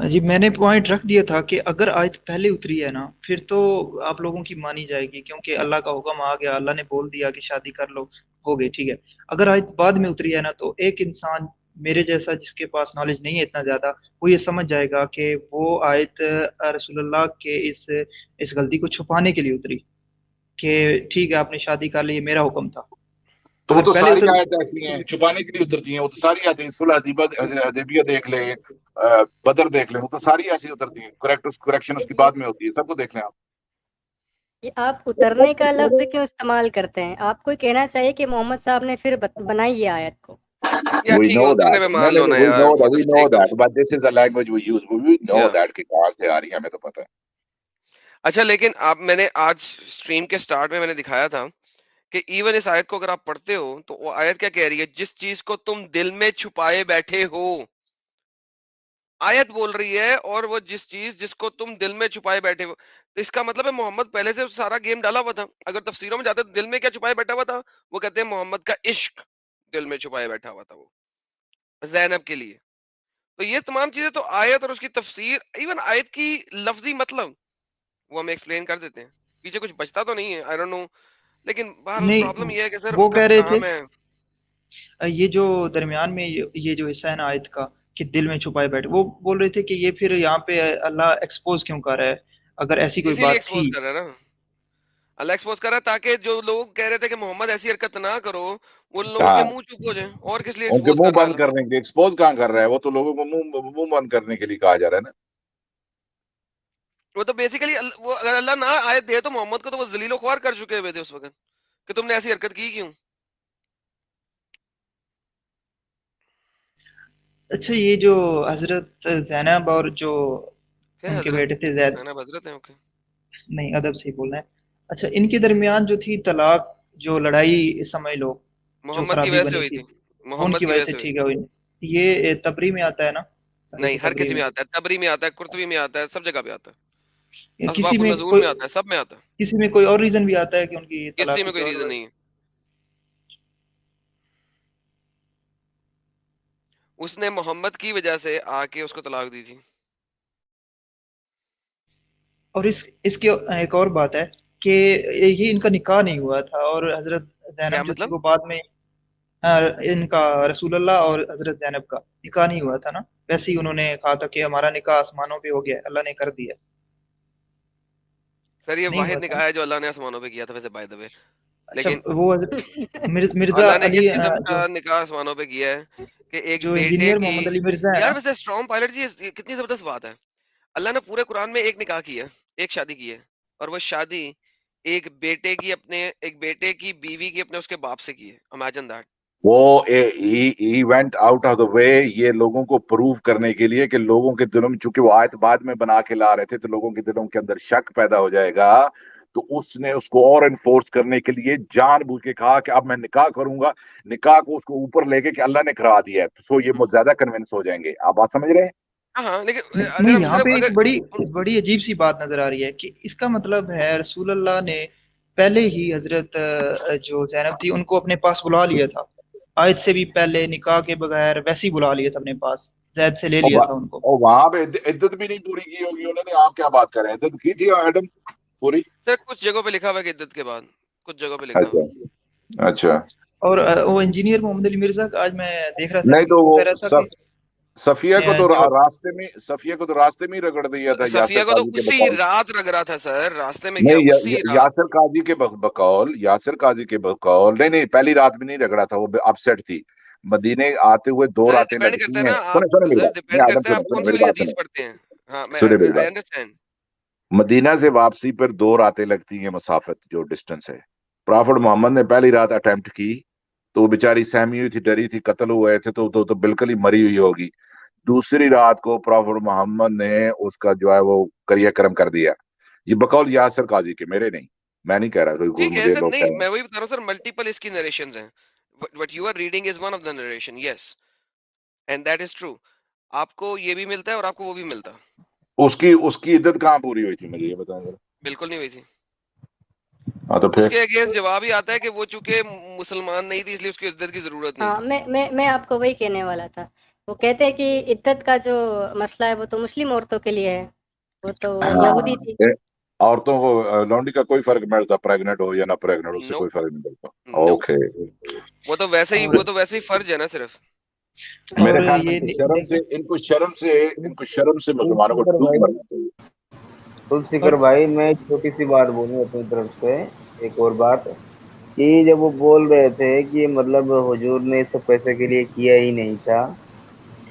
जी मैंने पॉइंट रख दिया था कि अगर आयत पहले उतरी है ना, फिर तो आप लोगों की मानी जाएगी, क्योंकि अल्लाह का हुक्म आ गया, अल्लाह ने बोल दिया कि शादी कर लो, हो गई, ठीक है। अगर आयत बाद में उतरी है ना, तो एक इंसान मेरे जैसा जिसके पास नॉलेज नहीं है इतना ज्यादा, वो ये समझ जाएगा कि वो आयत रसूलुल्लाह के इस गलती को छुपाने के लिए उतरी, कि ठीक है आपने शादी कर ली, ये मेरा हुक्म था। तो वो अगर तो पहले सारी उतर आयतें ऐसी हैं छुपाने के लिए उतरती हैं, वो तो सारी आयतें, सुलह हदीबिया देख ले, बदर देख ले, वो तो सारी ऐसी उतरती हैं। करेक्शन उसकी ये बाद में होती है, सबको देख लें आप। ये आप उतरने का लफ्ज क्यों इस्तेमाल करते हैं? आपको ही कहना चाहिए कि मोहम्मद साहब ने फिर बनाई ये आयत को। या We ठीक है, know उतरने that. पे No, मान no, लो no. ना We यार, know for that. The We know sake that. Of But this is the language we use. We know या। that कि कहाँ से आ रही है, हमें तो पता है। अच्छा, लेकिन आप, मैंने आज स्ट्रीम के स्टार्ट में मैंने दिखाया था कि इवन इस आयत को अगर आप पढ़ते हो तो वो आयत क्या कह रही है, जिस चीज को तुम दिल में छुपाए बैठे हो, आयत बोल रही है, और वो जिसको तुम दिल में छुपाए बैठे हो, तो इसका मतलब है मोहम्मद पहले से सारा गेम डाला हुआ था। अगर तफसीरों में जाते तो दिल में क्या छुपाए बैठा हुआ था, वो कहते हैं मोहम्मद का इश्क दिल में छुपाए बैठा हुआ था, वो जैनब के लिए। तो ये तमाम चीजें तो आयत और उसकी तफसीर, इवन आयत की लफ्जी मतलब, वो हमें एक्सप्लेन कर देते हैं। पीछे कुछ बचता तो नहीं है, आई डोंट नो। लेकिन बहरहाल प्रॉब्लम नहीं, ये है कि सर वो उनका कह रहे थे काम है। ये जो दरमियान में ये जो हिस्सा है ना आयत का, कि दिल में छुपाए बैठे, वो बोल रहे थे कि ये फिर यहाँ पे अल्लाह एक्सपोज क्यों कर रहा है, अगर ऐसी कोई इसीलिए बात थी। एक्सपोज कर रहा है ना, अल्लाह एक्सपोज कर रहा है, ताकि जो लोग कह रहे थे कि मोहम्मद ऐसी हरकत ना करो, उन लोगों के हाँ, मुंह चुप हो जाए। और किस लिए उनके एक्सपोज मुंह कर रहा बंद है अल्लाह? करने के लिए। एक्सपोज कहाँ कर रहा है, वो तो लोगों को मुंह बंद करने के लिए कहा जा रहा है ना। वो तो बेसिकली वो अगर अल्लाह ना आयत दे तो मोहम्मद को तो वो जलीलो ख्वार कर चुके हुए थे उस वक्त, कि तुमने ऐसी हरकत की क्यों। अच्छा, ये जो हजरत जैनब और जो फिर उनके हजरत बेटे थे जैद, ना हजरत है, ओके। नहीं अदब से ही बोलना है। अच्छा, इनके दरमियान जो थी तलाक, जो लड़ाई समझ लो, जो मोहम्मद की खराबी वजह से बनी हुई थी, थी, वो मोहम्मद उनकी की वजह वजह से, से हुई ठीक थी। है। ये तबरी में आता है ना, नहीं, तारीख हर तबरी किसी में में। आता है, तबरी में आता है, कुर्तुबी में आता है, सब जगह पे आता है, या असबाकुन नजूल में आता है, सब में आता है। किसी में कोई और रीजन भी आता है कि उनकी तलाक किसी में किसी कोई और रीजन वजह नहीं है। उसने मोहम्मद की वजह से आके उसको तलाक दी थी। और इसकी एक और बात है कि ये इनका निकाह नहीं हुआ था, और हजरत क्या जैनब जो थी मतलब? वो बाद में, इनका रसूलुल्लाह और हजरत जैनब का निकाह नहीं हुआ था ना। वैसे ही उन्होंने कहा था कि हमारा निकाह आसमानों पे हो गया है, अल्लाह ने कर दिया। सर ये नहीं हुआ वाहिद था ना। निकाह है जो अल्लाह ने आसमानों पे किया था, वैसे बाय द वे। अच्छा, लेकिन वो मिर्जा अल्लाह ने अली, इस किस्म का निकाह आसमानों पे किया है कि एक जो बेटे इंजीनियर की। मोहम्मद अली मिर्जा है यार ना। वैसे स्ट्रॉन्ग पायलट जी, ये कितनी जबरदस्त बात है। अल्लाह ने पूरे कुरान में एक निकाह किया, एक शादी की है, और वो शादी एक बेटे की बीवी की अपने उसके बाप से की है। Imagine that. وہ he went out of the way یہ لوگوں کو پروف کرنے کے لیے کہ لوگوں کے دلوں میں، چونکہ وہ آیت بعد میں بنا کے لا رہے تھے تو لوگوں کے دلوں کے اندر شک پیدا ہو جائے گا، تو اس نے اس کو اور انفورس کرنے کے لیے جان بوجھ کے کہا کہ اب میں نکاح کروں گا، نکاح کو اس کو اوپر لے کے کہ اللہ نے کرا دیا ہے، سو یہ زیادہ کنونس ہو جائیں گے. آپ بات سمجھ رہے ہیں؟ ہاں لیکن اگر نہیں، ہم یہاں صرف پہ ایک اگر بڑی عجیب سی بات نظر آ رہی ہے کہ اس کا مطلب ہے رسول اللہ نے پہلے ہی حضرت جو زینب تھی ان کو اپنے پاس بلا لیا تھا، آیت سے بھی پہلے نکاح کے بغیر ویسے ہی بلا لیا تھا اپنے پاس، زید سے لے لیا تھا ان کو. اور وہاں پہ عدت بھی نہیں پوری کی ہوگی انہوں نے. آپ کیا بات کر رہے ہیں؟ عدت کی تھی ایڈم پوری؟ سر کچھ جگہوں پہ لکھا ہوا ہے کہ عدت کے بعد، کچھ جگہوں پہ لکھا ہوا ہے. اچھا اچھا. اور وہ انجینئر محمد علی مرزا آج میں دیکھ رہا تھا نہیں کہ تو وہ وہ کہہ رہا تھا کہ صفیہ کو تو جو راستے میں ہی رگڑ دیا تھا صفیہ یاسر کو تو قاضی کے اسی بقول. رات رگ رہا تھا سر، راستے میں کیا، نہیں اسی رات. یاسر قاضی کے بقول، یاسر قاضی کے بقول نہیں پہلی رات میں نہیں رگڑا تھا، وہ اپسیٹ تھی. مدینے آتے ہوئے 2 سر راتیں ڈیپینڈ کرتا لگتی ہے ہیں. نا آپ، سنیں میری سر بات، ڈیپینڈ آدم کرتا ہے آپ کون سی میری والی بات حدیث سنیں، پڑھتے ہیں. ہاں میں سنیں میری آئی بات. انڈرسٹینڈ. مدینہ سے واپسی پر 2 راتیں لگتی ہیں مسافت جو ڈسٹنس ہے. پرافٹ محمد نے پہلی رات اٹیمپٹ کی تو وہ بیچاری سہمی ہوئی تھی، ڈری تھی، قتل ہوئے تھے تو بالکل ہی مری ہوئی ہوگی. دوسری رات کو پرافٹ محمد نے اس کا جو ہے وہ کریا کرم کر دیا. یہ بقول یاسر قاضی کے، میرے نہیں، میں نہیں کہہ رہا کوئی ٹھیک ہے مجھے سر، لوگ نہیں کہہ رہے میں وہی بتا رہا ہوں سر، ملٹیپل اس کی نریشنز ہیں. What you are reading is one of the narration, yes and that is true. آپ کو یہ بھی ملتا ہے اور آپ کو وہ بھی ملتا ہے. ہیں. اس کی عدت کہاں پوری ہوئی تھی مجھے یہ بتائیں ذرا. بالکل نہیں ہوئی تھی. ہاں تو اس پھر کے اگینسٹ جواب ہی آتا ہے کہ وہ چونکہ مسلمان نہیں تھی اس لیے اس کی عزت کی ضرورت نہیں ہاں تھی. میں آپ کو وہی کہنے والا تھا. وہ کہتے ہیں کہ عدت کا جو مسئلہ ہے وہ تو مسلم عورتوں کے لیے ہے، وہ تو یہودی تھی. عورتوں کو لونڈی کا کوئی فرق نہیں پڑتا، پریگنٹ ہو یا نہ پریگنٹ، اس سے نو کوئی فرق نہیں پڑتا. نو، اوکے. وہ تو ویسے ہی اور وہ تو ویسے ہی فرض ہے نا صرف. میرے اور خیال میں یہ ان کو شرم سے مسلمانوں کو ذوالفقار ڈوب بھائی، مرنا چاہیے. ذوالفقار بھائی میں ایک چھوٹی سی بات بولوں اپنی طرف سے. ایک اور بات کہ جب وہ بول رہے تھے کہ مطلب حضور نے اس سب پیسے کے لیے کیا ہی نہیں تھا،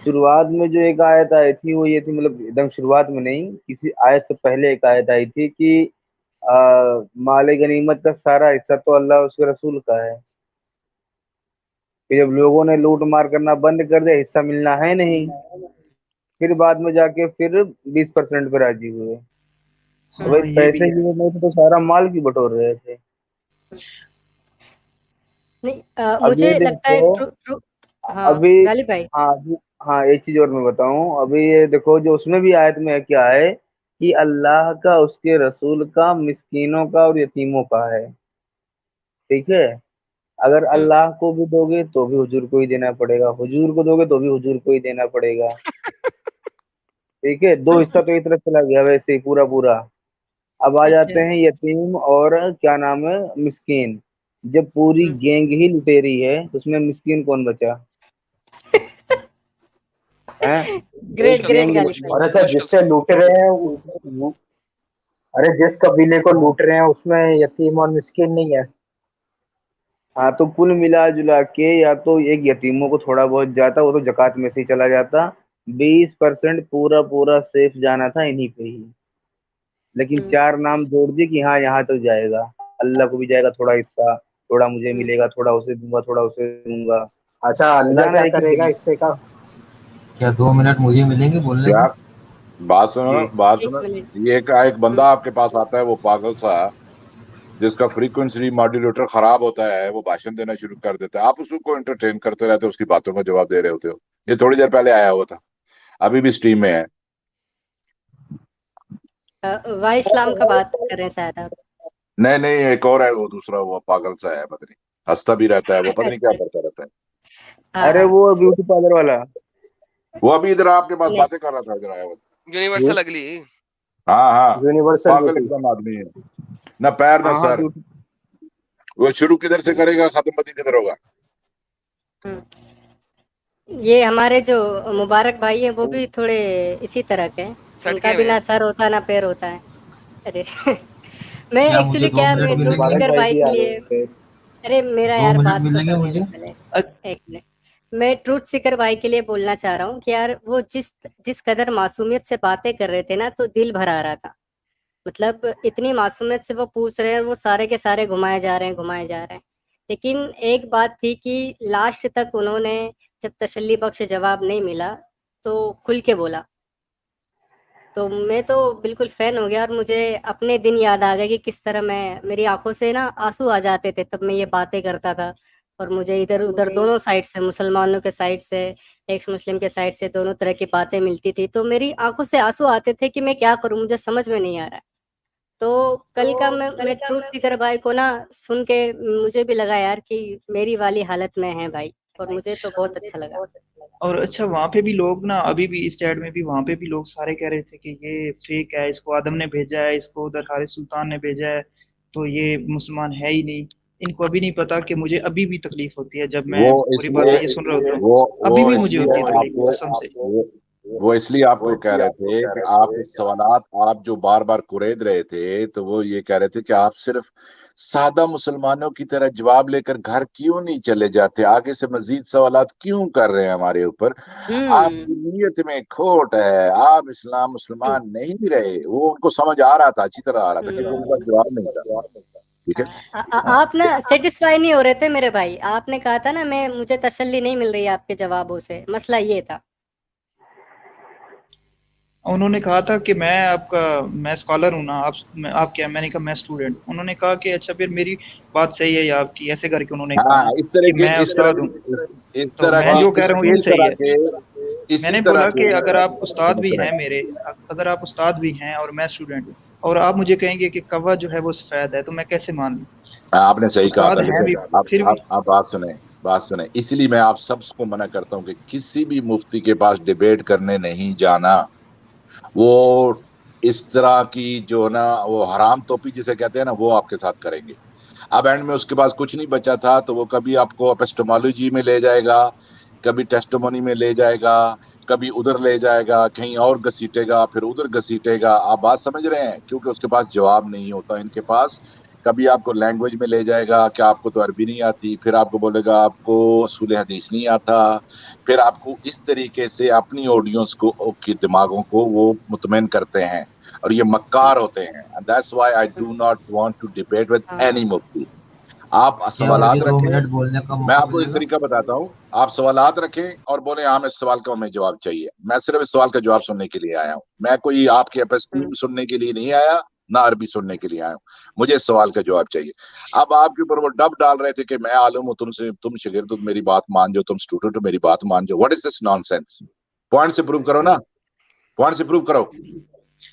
شروعات میں جو ایک آیت آئی تھی وہ یہ تھی، مطلب ایک دم شروعات میں نہیں، کسی آیت سے پہلے ایک آیت آئی تھی کہ مال غنیمت کا سارا حصہ تو اللہ اور اس کے رسول کا ہے. کہ جب لوگوں نے لوٹ مار کرنا بند کر دیا، حصہ ملنا ہے نہیں، پھر بعد میں جا کے پھر 20% پہ راضی ہوئے. تو بھائی ہاں یہ بھی پیسے ہے. کی نہیں تھے تو سارا مال کی بٹور رہے تھے. نہیں اب یہ مجھے لگتا ہے دیکھو، ٹرو ہاں ابھی غالب بھائی. ہاں ایک چیز اور میں بتاؤں. ابھی یہ دیکھو جو اس میں بھی آیت میں کیا ہے کہ اللہ کا، اس کے رسول کا، مسکینوں کا اور یتیموں کا ہے. ٹھیک ہے، اگر اللہ کو بھی دو گے تو بھی حضور کو ہی دینا پڑے گا، حضور کو دو گے تو بھی حضور کو ہی دینا پڑے گا. ٹھیک ہے، 2 حصہ تو ایک طرف چلا گیا ویسے ہی پورا پورا. اب آ اچھا جاتے ہیں یتیم اور کیا نام ہے مسکین. جب پوری گینگ ہی لٹیری ہے تو اس میں مسکین کون بچا ہے؟ ایک گریٹ گینگ غالب مشکل بھائی. اور اچھا مشکل جس سے سوال. لوٹ رہے ہیں ارے جس قبیلے کو لوٹ رہے ہیں اس میں یتیم اور مسکین نہیں ہے. ہاں تو کل ملا جلا کے یا تو ایک یتیموں کو تھوڑا بہت جاتا، وہ تو زکوٰۃ میں سے ہی چلا جاتا. 20% پورا پورا سیف جانا تھا انہی پہ ہی. لیکن 4 نام جوڑ دی کہ ہاں یہاں تک جائے گا، اللہ کو بھی جائے گا تھوڑا حصہ، تھوڑا مجھے ملے گا، تھوڑا اسے دوں گا، تھوڑا اسے دوں گا. اچھا اللہ جانا کیا ایک ہی کرے گا جگہ. اس سے کا؟ کیا 2 منٹ مجھے ملیں گے بولنے کو؟ یار بات سنو، جی بات ایک سنو. منٹ. یہ ایک بندہ آپ کے پاس آتا ہے، وہ پاگل سا، جس کا فریکوینسی ماڈیولیٹر خراب ہوتا ہے، وہ بھاشن دینا شروع کر دیتا ہے. آپ اس کو انٹرٹین کرتے رہتے، اس کی باتوں کا جواب دے رہے ہوتے ہو. یہ تھوڑی دیر پہلے آیا ہوا تھا، ابھی بھی اسٹریم میں ہے. وائی اسلام کا بات کر رہے ہیں شاید آپ. نہیں ایک اور ہے، وہ دوسرا، وہ پاگل سا ہے، پتہ نہیں ہنستا بھی رہتا ہے، وہ پتہ نہیں کیا اچھا کرتا رہتا ہے. ارے وہ بیوٹی پارلر والا. وہ ابھی ادھر آپ کے پاس نہیں باتیں کر رہا تھا، ادھر آیا ہوا تھا. یونیورسل اگلی. ہاں یونیورسل پاگل بیوٹی. ایک دم آدمی ہے، نہ پیر نہ ہاں سر. بیوٹی. وہ شروع کدھر سے کرے گا، ختم پتی کدھر ہوگا. یہ ہمارے جو مبارک بھائی ہیں وہ بھی تھوڑے اسی طرح کے ہیں. ان کا سٹکے بھی میں نہ سر ہوتا نہ پیر ہوتا ہے. ارے میں کیا مجھے ایکچولی 2 کیا منٹ میں ٹروتھ ملیں گے؟ مبارک سیکر بھائی بھائی کی کے آ لیے، گئے. ارے میرا 2 یار منٹ بات تو ملیں گے کرنے مجھے؟ دو پہلے. ایک منٹ. میں ٹروتھ سیکر بھائی کے لیے بولنا چاہ رہا ہوں کہ یار وہ جس قدر معصومیت سے باتیں کر رہے تھے نا تو دل بھر آ رہا تھا. مطلب اتنی معصومیت سے وہ پوچھ رہے ہیں، وہ سارے کے سارے گھمائے جا رہے ہیں. لیکن ایک بات تھی کہ لاسٹ تک انہوں نے جب تسلی بخش جواب نہیں ملا تو کھل کے بولا، تو میں تو بالکل فین ہو گیا، اور مجھے اپنے دن یاد آ گئے کہ کس طرح میری آنکھوں سے نا آنسو آ جاتے تھے تب میں یہ باتیں کرتا تھا، اور مجھے ادھر ادھر دونوں سائڈ سے، مسلمانوں کے سائڈ سے، ایکس مسلم کے سائڈ سے، دونوں طرح کی باتیں ملتی تھی، تو میری آنکھوں سے آنسو آتے تھے کہ میں کیا کروں، مجھے سمجھ میں نہیں آ رہا ہے۔ تو کل کا میں ٹروتھ سیکر بھائی کو نا سن کے مجھے بھی لگا یار کہ میری والی حالت میں ہے بھائی، اور مجھے تو بہت اچھا لگا۔ اور اچھا وہاں پہ بھی لوگ نا ابھی بھی اس چیٹ میں بھی وہاں پہ بھی لوگ سارے کہہ رہے تھے کہ یہ فیک ہے، اس کو آدم نے بھیجا ہے، اس کو ادھر حارث سلطان نے بھیجا ہے، تو یہ مسلمان ہے ہی نہیں۔ ان کو ابھی نہیں پتا کہ مجھے ابھی بھی تکلیف ہوتی ہے جب میں وہ اس پوری لیے باتیں یہ سن رہا ہوتا ہوں، ابھی بھی اس مجھے لیے ہوتی ہے آپ تکلیف کو قسم سے۔ وہ اس لیے آپ کو کہہ رہے تھے کہ آپ سوالات آپ جو بار بار قرید رہے تھے، تو وہ یہ کہہ رہے تھے کہ آپ صرف سادہ مسلمانوں کی طرح جواب لے کر گھر کیوں نہیں چلے جاتے، آگے سے مزید سوالات کیوں کر رہے ہیں ہمارے اوپر، آپ کی نیت میں کھوٹ ہے، آپ اسلام مسلمان نہیں رہے۔ وہ ان کو سمجھ آ رہا تھا، اچھی طرح آ رہا تھا، کیونکہ ان کا جواب نہیں تھا۔ ٹھیک ہے، آپ نا سیٹسفائی نہیں ہو رہے تھے میرے بھائی، آپ نے کہا تھا نا مجھے تسلی نہیں مل رہی آپ کے جوابوں سے، مسئلہ یہ تھا۔ انہوں نے کہا تھا کہ میں اسکالر ہوں نا، آپ کیا؟ میں نے کہا میں اسٹوڈنٹ۔ انہوں نے کہا کہ اچھا پھر میری بات صحیح ہے یا آپ کی، ایسے کر کے انہوں نے کہا ہاں، ہے اس طرح کہ کے میں استاد ہوں، تو میں جو کہہ رہا ہوں یہ صحیح ہے۔ میں اسی نے طرح بولا کے کہ اگر آپ استاد بھی مسئلے ہیں میرے، اگر آپ استاد بھی ہیں اور میں اسٹوڈنٹ ہوں، اور آپ مجھے کہیں گے کہ کوا جو ہے وہ سفید ہے، تو میں کیسے مان لوں؟ آپ نے صحیح کہا استاد تھا۔ ہیں لیکن بھی پھر بھی۔ آپ بات سنیں، اسی لیے میں آپ سب کو منع کرتا ہوں کہ کسی بھی مفتی کے پاس ڈیبیٹ کرنے نہیں جانا۔ وہ اس طرح کی جو نا وہ حرام توپی جسے کہتے ہیں نا، وہ آپ کے ساتھ کریں گے۔ اب اینڈ میں اس کے پاس کچھ نہیں بچا تھا تو وہ کبھی آپ کو اپسٹمالوجی میں لے جائے گا، کبھی ٹیسٹمونی میں لے جائے گا، کبھی ادھر لے جائے گا، کہیں اور گھسیٹے گا، پھر ادھر گھسیٹے گا۔ آپ بات سمجھ رہے ہیں؟ کیونکہ اس کے پاس جواب نہیں ہوتا ان کے پاس۔ کبھی آپ کو لینگویج میں لے جائے گا کہ آپ کو تو عربی نہیں آتی، پھر آپ کو بولے گا آپ کو اصول حدیث نہیں آتا، پھر آپ کو اس طریقے سے اپنی آڈینس کو کی دماغوں کو وہ مطمئن کرتے ہیں، اور یہ مکار ہوتے ہیں۔ That's why I do not want to debate with any mufti۔ آپ کیا مجھے سوالات 2 رکھیں، منٹ بولنے کا میں موقع آپ کو ملے ایک گا؟ طریقہ بتاتا ہوں، آپ سوالات رکھیں اور بولیں ہاں اس سوال کا ہمیں جواب چاہیے۔ میں صرف اس سوال کا جواب سننے کے لیے آیا ہوں، میں کوئی آپ کی اپیسٹیم سننے کے لیے نہیں آیا، نہ عربی سننے کے لیے آیا ہوں۔ مجھے اس سوال کا جواب چاہیے۔ اب آپ کے اوپر وہ ڈب ڈال رہے تھے کہ میں عالم ہوں، تم شاگرد ہو، میری بات مان جاؤ، تم اسٹوڈنٹ ہو، میری بات مان جاؤ۔ What is this naan sense? Point سے پروو کرو نا، پوائنٹ سے پروو کرو۔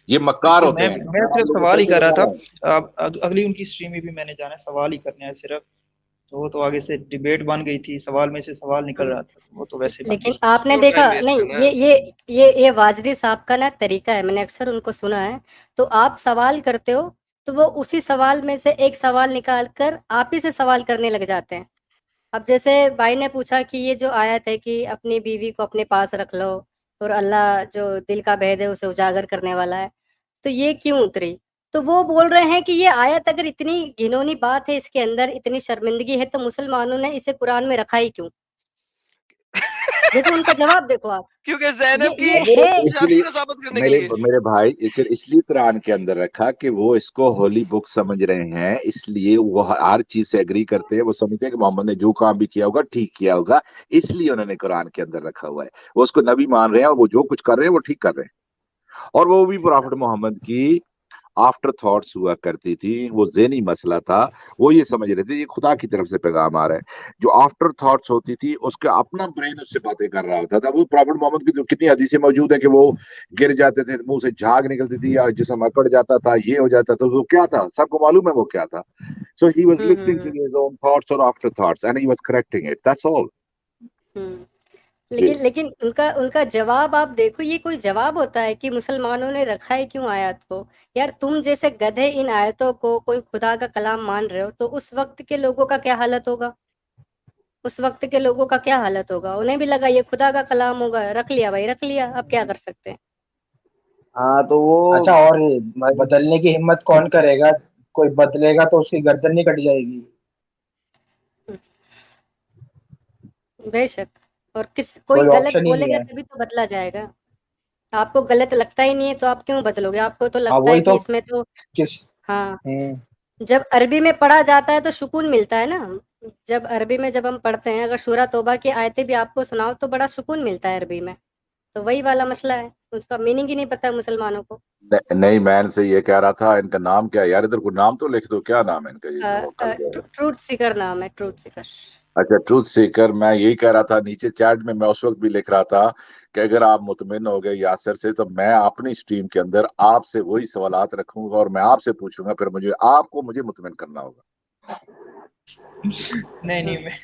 یہ مکار ہوتے ہیں۔ میں صرف سوال ہی کر رہا تھا، اگلی ان کی اسٹریم میں بھی میں نے جانا ہے، سوال ہی کرنے ہیں صرف، تو وہ تو آگے سے ڈیبیٹ بن گئی تھی، سوال میں سے سوال نکل رہا تھا، وہ تو ویسے بن لیکن گئی۔ آپ نے کیوں دیکھا ٹائم ویسٹ نہیں، کرنا ہے؟ یہ واجدی صاحب کا نا طریقہ ہے، میں نے اکثر ان کو سنا ہے، تو آپ سوال کرتے ہو تو وہ اسی سوال میں سے ایک سوال نکال کر آپ ہی سے سوال کرنے لگ جاتے ہیں۔ اب جیسے بھائی نے پوچھا کہ یہ جو آیت ہے کہ اپنی بیوی کو اپنے پاس رکھ لو اور اللہ جو دل کا بھید ہے اسے اجاگر کرنے والا ہے، تو یہ کیوں اتری؟ تو وہ بول رہے ہیں کہ یہ آیت اگر اتنی گھنونی بات ہے، اس کے اندر اتنی شرمندگی ہے، تو مسلمانوں نے اسے قرآن میں رکھا ہی کیوں؟ دیکھو ان کا جواب دیکھو آپ، کیونکہ زینب کی یہ ہے اسی شادی لیے کو ثابت کرنے کے لیے۔ میرے بھائی اس لیے قرآن کے اندر رکھا کہ وہ اس کو ہولی بک سمجھ رہے ہیں، اس لیے وہ ہر چیز سے ایگری کرتے ہیں، وہ سمجھتے ہیں کہ محمد نے جو کام بھی کیا ہوگا ٹھیک کیا ہوگا، اس لیے انہوں نے قرآن کے اندر رکھا ہوا ہے۔ وہ اس کو نبی مان رہے ہیں، اور وہ جو کچھ کر رہے ہیں وہ ٹھیک کر رہے ہیں، اور وہ بھی پرافٹ محمد کی آفٹر تھاٹس ہوا کرتی تھی، وہ ذہنی مسئلہ تھا، وہ یہ سمجھ رہے تھے یہ خدا کی طرف سے پیغام آ رہا ہے۔ جو آفٹر تھاٹس ہوتی تھی اس کا اپنا برین اس سے باتیں کر رہا ہوتا تھا۔ وہ پرافٹ محمد کی جو کتنی حدیثیں موجود ہیں کہ وہ گر جاتے تھے، منہ سے جھاگ نکلتی تھی، یا جسم اکڑ جاتا تھا، یہ ہو جاتا تھا، وہ کیا تھا سب کو معلوم ہے وہ کیا تھا۔ So he was listening to his own thoughts or after thoughts and he was correcting it, that's all۔ لیکن ان کا جواب آپ دیکھو، یہ کوئی جواب ہوتا ہے کہ مسلمانوں نے رکھا ہے کیوں آیات کو؟ یار تم جیسے گدھے ان آیتوں کو کوئی خدا کا کلام مان رہے ہو، تو اس وقت کے لوگوں کا کیا حالت ہوگا؟ اس وقت کے لوگوں کا کیا حالت ہوگا؟ انہیں بھی لگا یہ خدا کا کلام ہوگا، رکھ لیا بھائی، رکھ لیا، اب کیا کر سکتے ہیں؟ ہاں تو وہ اچھا، اور بدلنے کی ہمت کون کرے گا؟ کوئی بدلے گا تو اس کی گردن نہیں کٹ جائے گی؟ بے شک، اور کوئی غلط آپشن ہی بولے نہیں گا ہے۔ تبھی تو بدلا جائے گا۔ آپ کو غلط لگتا ہی نہیں ہے تو آپ کیوں بدلو گے؟ آپ کو تو لگتا ہے وہی کہ تو اس میں تو کس ہاں، جب عربی میں پڑھا جاتا ہے تو سکون ملتا ہے نا، جب عربی میں جب ہم پڑھتے ہیں، اگر سورہ توبہ کی آیتیں بھی آپ کو سناؤ تو بڑا سکون ملتا ہے عربی میں. تو وہی والا مسئلہ ہے، اس کا میننگ ہی نہیں پتہ مسلمانوں کو. نہیں، میں ان سے یہ کہہ رہا تھا ان کا نام کیا ہے یار، ادھر کوئی نام تو لکھ دو، کیا نام ہے ان کا یہ جو کل گئے؟ ٹروتھ سیکر نام ہے، ٹروتھ سیکر. اچھا، ٹروتھ سیکر. میں یہی کہہ رہا تھا نیچے چیٹ میں اس وقت بھی لکھ رہا تھا کہ اگر آپ مطمئن ہو گئے یاسر سے تو میں اپنی اسٹریم کے اندر آپ سے وہی سوالات رکھوں گا اور میں آپ سے پوچھوں گا، پھر آپ کو مجھے مطمئن کرنا ہوگا. نہیں میں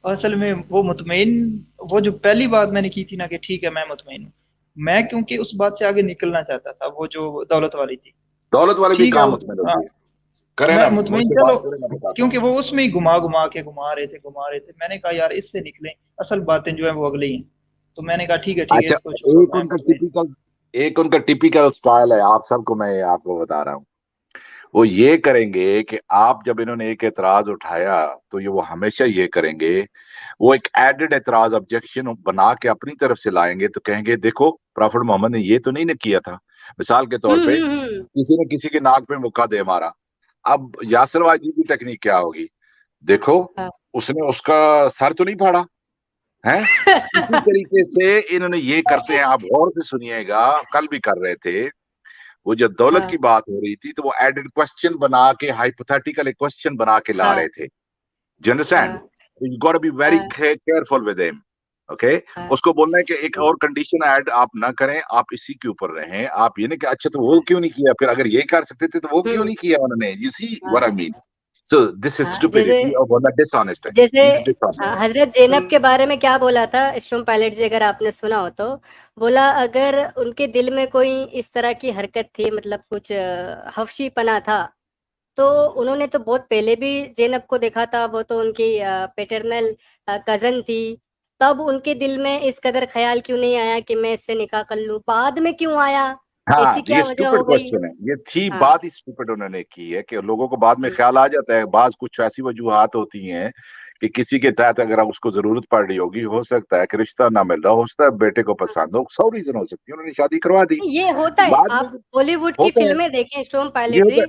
اصل میں وہ مطمئن، وہ جو پہلی بات میں نے کی تھی نا کہ ٹھیک ہے میں مطمئن ہوں، میں کیونکہ اس بات سے آگے نکلنا چاہتا تھا، وہ جو دولت والی تھی. دولت والے بھی ٹھیک ہے کہاں مطمئن ہوتی ہے، کریں میں نا مجھ مطمئن، سے چلو، بات کریں نا، بتاتا ہوں. کیونکہ وہ اس میں ہی گھما رہے تھے. میں نے کہا یار اس سے نکلیں، اصل باتیں جو ہیں وہ اگلی ہیں. تو میں نے کہا ٹھیک ہے اچھا، اس کو چھوڑو، میں مطمئن. ایک ان کا ٹیپیکل سٹائل ہے، آپ سب کو میں آپ کو بتا رہا ہوں. وہ یہ کریں گے کہ آپ جب انہوں نے ایک اعتراض اٹھایا تو وہ ہمیشہ یہ کریں گے، وہ ایک ایڈڈ اعتراض آبجیکشن بنا کے اپنی طرف سے لائیں گے، تو کہیں گے دیکھو پروفٹ محمد نے یہ تو نہیں کیا تھا. مثال کے طور پہ کسی نے کسی کے ناک پہ مکہ دے مارا. اب یاسر واجی کی ٹیکنیک کیا ہوگی؟ دیکھو اس نے اس کا سر تو نہیں پھاڑا ہے. اسی طریقے سے انہوں نے یہ کرتے ہیں، آپ غور سے سنیے گا، کل بھی کر رہے تھے. وہ جب دولت کی بات ہو رہی تھی تو وہ ایڈڈ کوسچن بنا کے ہائپوتھیٹیکل ایک کوسچن بنا کے لا رہے تھے. Do you understand? You got to be very careful with him. Okay, اس کو بولنا ہے کہ ایک اور کنڈیشن ایڈ آپ نہ کریں، آپ اسی کے اوپر رہیں. آپ یہ نہیں کہ اچھا تو وہ کیوں نہیں کیا، پھر اگر یہ کر سکتے تھے تو وہ کیوں نہیں کیا انہوں نے. یو سی واٹ آئی مین؟ سو دس از اسٹوپڈیٹی اور ورنہ ڈس آنےسٹ ہے. جیسے حضرت زینب کے بارے میں کیا بولا تھا اسٹروم پائلٹ جی، اگر آپ نے سنا ہو تو بولا اگر ان کے دل میں کوئی اس طرح کی حرکت تھی، مطلب کچھ حفشی پنا تھا، تو انہوں نے تو بہت پہلے بھی زینب کو دیکھا تھا، وہ تو ان کی پیٹرنل کزن تھی. تب ان کے دل میں اس قدر خیال کیوں نہیں آیا کہ میں اس سے نکاح کر لوں؟ بعد میں کیوں آیا؟ ہاں، ایسی یہ کیا وجہ اسٹوپڈ ہو گئی؟ کوسچن ہے. یہ تھی بات ہی اسٹوپڈ انہوں نے کی ہے کہ لوگوں کو بعد میں خیال آ جاتا ہے. بعض کچھ ایسی وجوہات ہوتی ہیں کہ کسی کے تحت اگر اس کو ضرورت پڑ رہی ہوگی، ہو سکتا ہے کہ رشتہ نہ مل رہا، ہو سکتا ہے بیٹے کو پسند ہو، 100 ریزن ہو سکتی ہے، انہوں نے شادی کروا دی. یہ ہوتا ہے، بعد میں آپ ہالی ووڈ کی ہوتا ہے، فلمیں دیکھیں اسٹروم یہ پائلٹ ہوتا جی،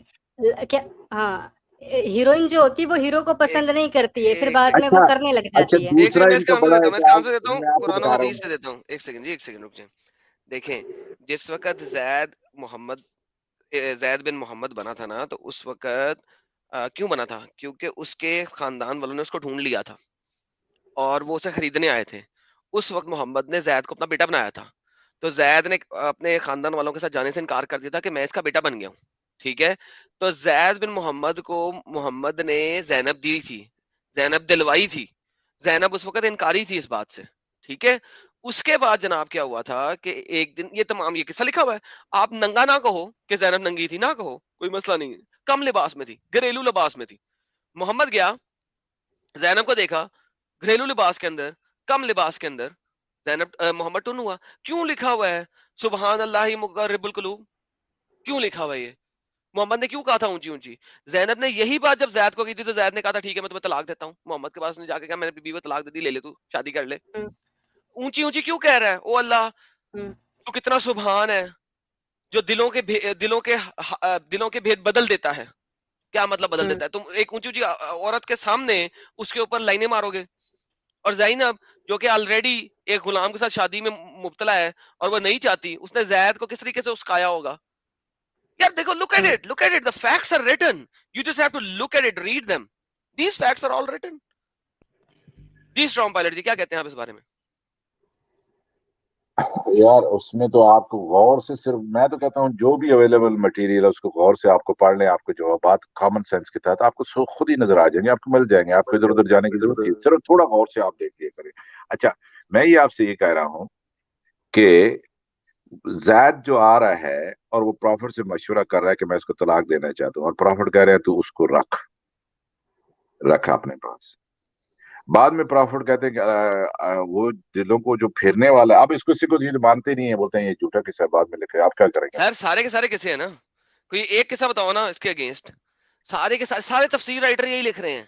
ہے. کیا ہاں ہیروئن جو ہوتی ہے وہ ہیرو کو پسند نہیں کرتی ہے، پھر بعد میں وہ اچھا کرنے لگ اچھا، جاتی ہے. ایک دوسرا سیکنڈ میں ان اس کا کا آنسر بڑا دیتا ہوں، میں اس کا آنسر دیتا اعتراض ہوں، میں آپ کو قرآن و بتا رہا حدیث ہوں. سے دیتا ہوں. ایک سیکنڈ رک جائیں. دیکھیں، جس وقت زید بن محمد بنا تھا نا، تو اس وقت کیوں بنا تھا؟ کیونکہ اس کے خاندان والوں نے اس کو ڈھونڈ لیا تھا اور وہ اسے خریدنے آئے تھے. اس وقت محمد نے زید کو اپنا بیٹا بنایا تھا، تو زید نے اپنے خاندان والوں کے ساتھ جانے سے انکار کر دیا تھا کہ میں اس کا بیٹا بن گیا ہوں. ٹھیک ہے، تو زید بن محمد کو محمد نے زینب دی تھی، زینب دلوائی تھی. زینب اس وقت انکاری تھی اس بات سے. ٹھیک ہے، اس کے بعد جناب کیا ہوا تھا کہ ایک دن، یہ تمام یہ قصہ لکھا ہوا ہے، آپ ننگا نہ کہو کہ زینب ننگی تھی، نہ کہو، کوئی مسئلہ نہیں ہے، کم لباس میں تھی، گھریلو لباس میں تھی. محمد گیا، زینب کو دیکھا گھریلو لباس کے اندر، کم لباس کے اندر. زینب محمد ٹن ہوا. کیوں لکھا ہوا ہے سبحان اللہ مقرب القلوب؟ کیوں لکھا ہوا ہے یہ؟ محمد نے کیوں کہا تھا اونچی اونچی؟ زینب نے یہی بات جب زید کو کی تھی تو زید نے کہا تھا ٹھیک ہے میں تمہیں طلاق دیتا ہوں. محمد کے پاس نے جا کے کہا میں نے بیوی کو طلاق دے دی، لے لے تو شادی کر لے. اونچی اونچی کیوں کہہ رہا ہے؟ او اللہ تو کتنا سبحان ہے جو دلوں کے بھید بدل دیتا ہے. کیا مطلب بدل دیتا ہے؟ تم ایک اونچی اونچی عورت کے سامنے اس کے اوپر لائنیں مارو گے، اور زینب جو کہ آلریڈی ایک غلام کے ساتھ شادی میں مبتلا ہے اور وہ نہیں چاہتی، اس نے زید کو کس طریقے سے اسکایا ہوگا؟ یار دیکھو، look at it, the facts are written, you just have to look at it, read them, these facts are all written. جی اسٹرام پائلٹ جی کیا کہتے ہیں آپ اس بارے میں؟ یار اس میں تو آپ کو غور سے، صرف میں تو کہتا ہوں جو بھی اویلیبل مٹیریل ہے اس کو غور سے آپ کو پڑھ لیں. آپ کو جوابات کامن سینس کے تحت آپ کو خود ہی نظر آ جائیں گے، آپ کو مل جائیں گے. آپ کو ادھر ادھر جانے کی ضرورت نہیں، صرف تھوڑا غور سے آپ دیکھ لیا کریں. اچھا، میں یہ آپ سے یہ کہہ رہا ہوں کہ زید جو آ رہا ہے اور وہ پروفٹ سے مشورہ کر رہا ہے کہ میں اس کو طلاق دینا چاہتا ہوں، اور پروفٹ کہہ رہے ہیں تو اس کو رکھ اپنے پاس. بعد میں پروفٹ کہتے ہیں کہ وہ دلوں کو جو پھیرنے والا ہے، اب اس کو کسی کو مانتے نہیں ہیں، بولتے ہیں یہ جھوٹا قصہ ہے، بعد میں لکھے. آپ کیا کریں گے؟ سر سارے کے سارے قصے ہیں نا، کوئی ایک قصہ بتاؤ نا اس کے اگینسٹ. سارے کے سارے تفسیر رائٹر یہی لکھ رہے ہیں،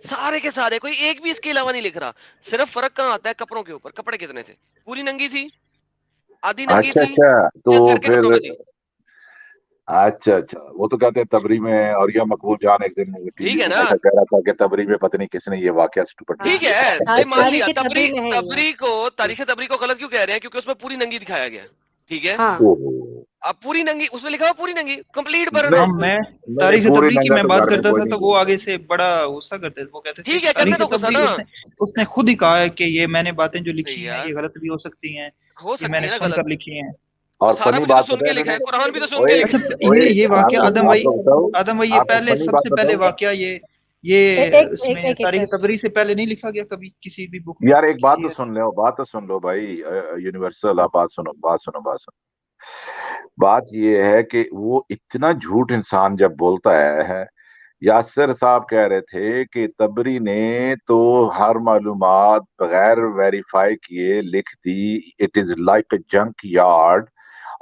سارے کے سارے، کوئی ایک بھی اس کے علاوہ نہیں لکھ رہا. صرف فرق کہاں آتا ہے؟ کپڑوں کے اوپر. کپڑے کتنے تھے؟ پوری ننگی تھی، آدھی ننگی تھی، اچھا یا تو گھر کے پھر کپڑوں میں تھی؟ अच्छा अच्छा, वो तो कहते हैं तबरी में, और या मकबूल जान एक दिन ठीक टीवी है में ना, बैठा कह रहा था कि तबरी में पता नहीं किसने ये वाकया स्टूपिड हाँ ठीक लिख है, दिया। ये मान लिया तारीख तबरी, तबरी में है ये। तबरी को तारीख तबरी को गलत क्यों कह रहे हैं, क्योंकि उसमें पूरी नंगी दिखाया गया, ठीक है, हाँ ओहो, अब पूरी नंगी उसमें लिखा हुआ, पूरी नंगी कंप्लीट नहीं बरना, हाँ, बिल्कुल मैं नहीं नहीं, तारीख पूरी तबरी की नंगा मैं तो बात घर में करता कोई था नहीं तो वो बोलता। आगे से बड़ा गुस्सा करते थे, वो कहते थे ठीक है, तारीख करने दो गुस्सा तबरी, ना, उसने खुद ही कहा है कि ये मैंने बातें जो लिखी हैं यार ये गलत भी हो सकती हैं, हो ये सकती मैंने है ना गलत, सुनकर लिखी हैं। और और सारा फनी कुछ तो बात सुन पता है के लिखा है, इन्होंने, कुरान भी तो सुन ओए के अच्छा, लिखा है। ओए, ये वाकया आपको आदम भाई, आपको बताऊं, आदम भाई, ये आपको पहले फनी बात सबसे पहले बताऊं वाकया ये एक एक इसमें एक एक तारीख तबरी से पहले नहीं लिखा गया कभी किसी भी बुक में, यार, एक बात किसी तो सुन लो, बात तो सुन लो भाई, यूनिवर्सल, आप बात सुनो, बात सुनो, बात सुनो। बात ये है कि वो इतना झूठ इंसान जब बोलता है, यासिर साहब कह रहे थे कि तबरी ने तो हर मालूमात बगैर वेरीफाई किए लिख दी, it is like a junkyard,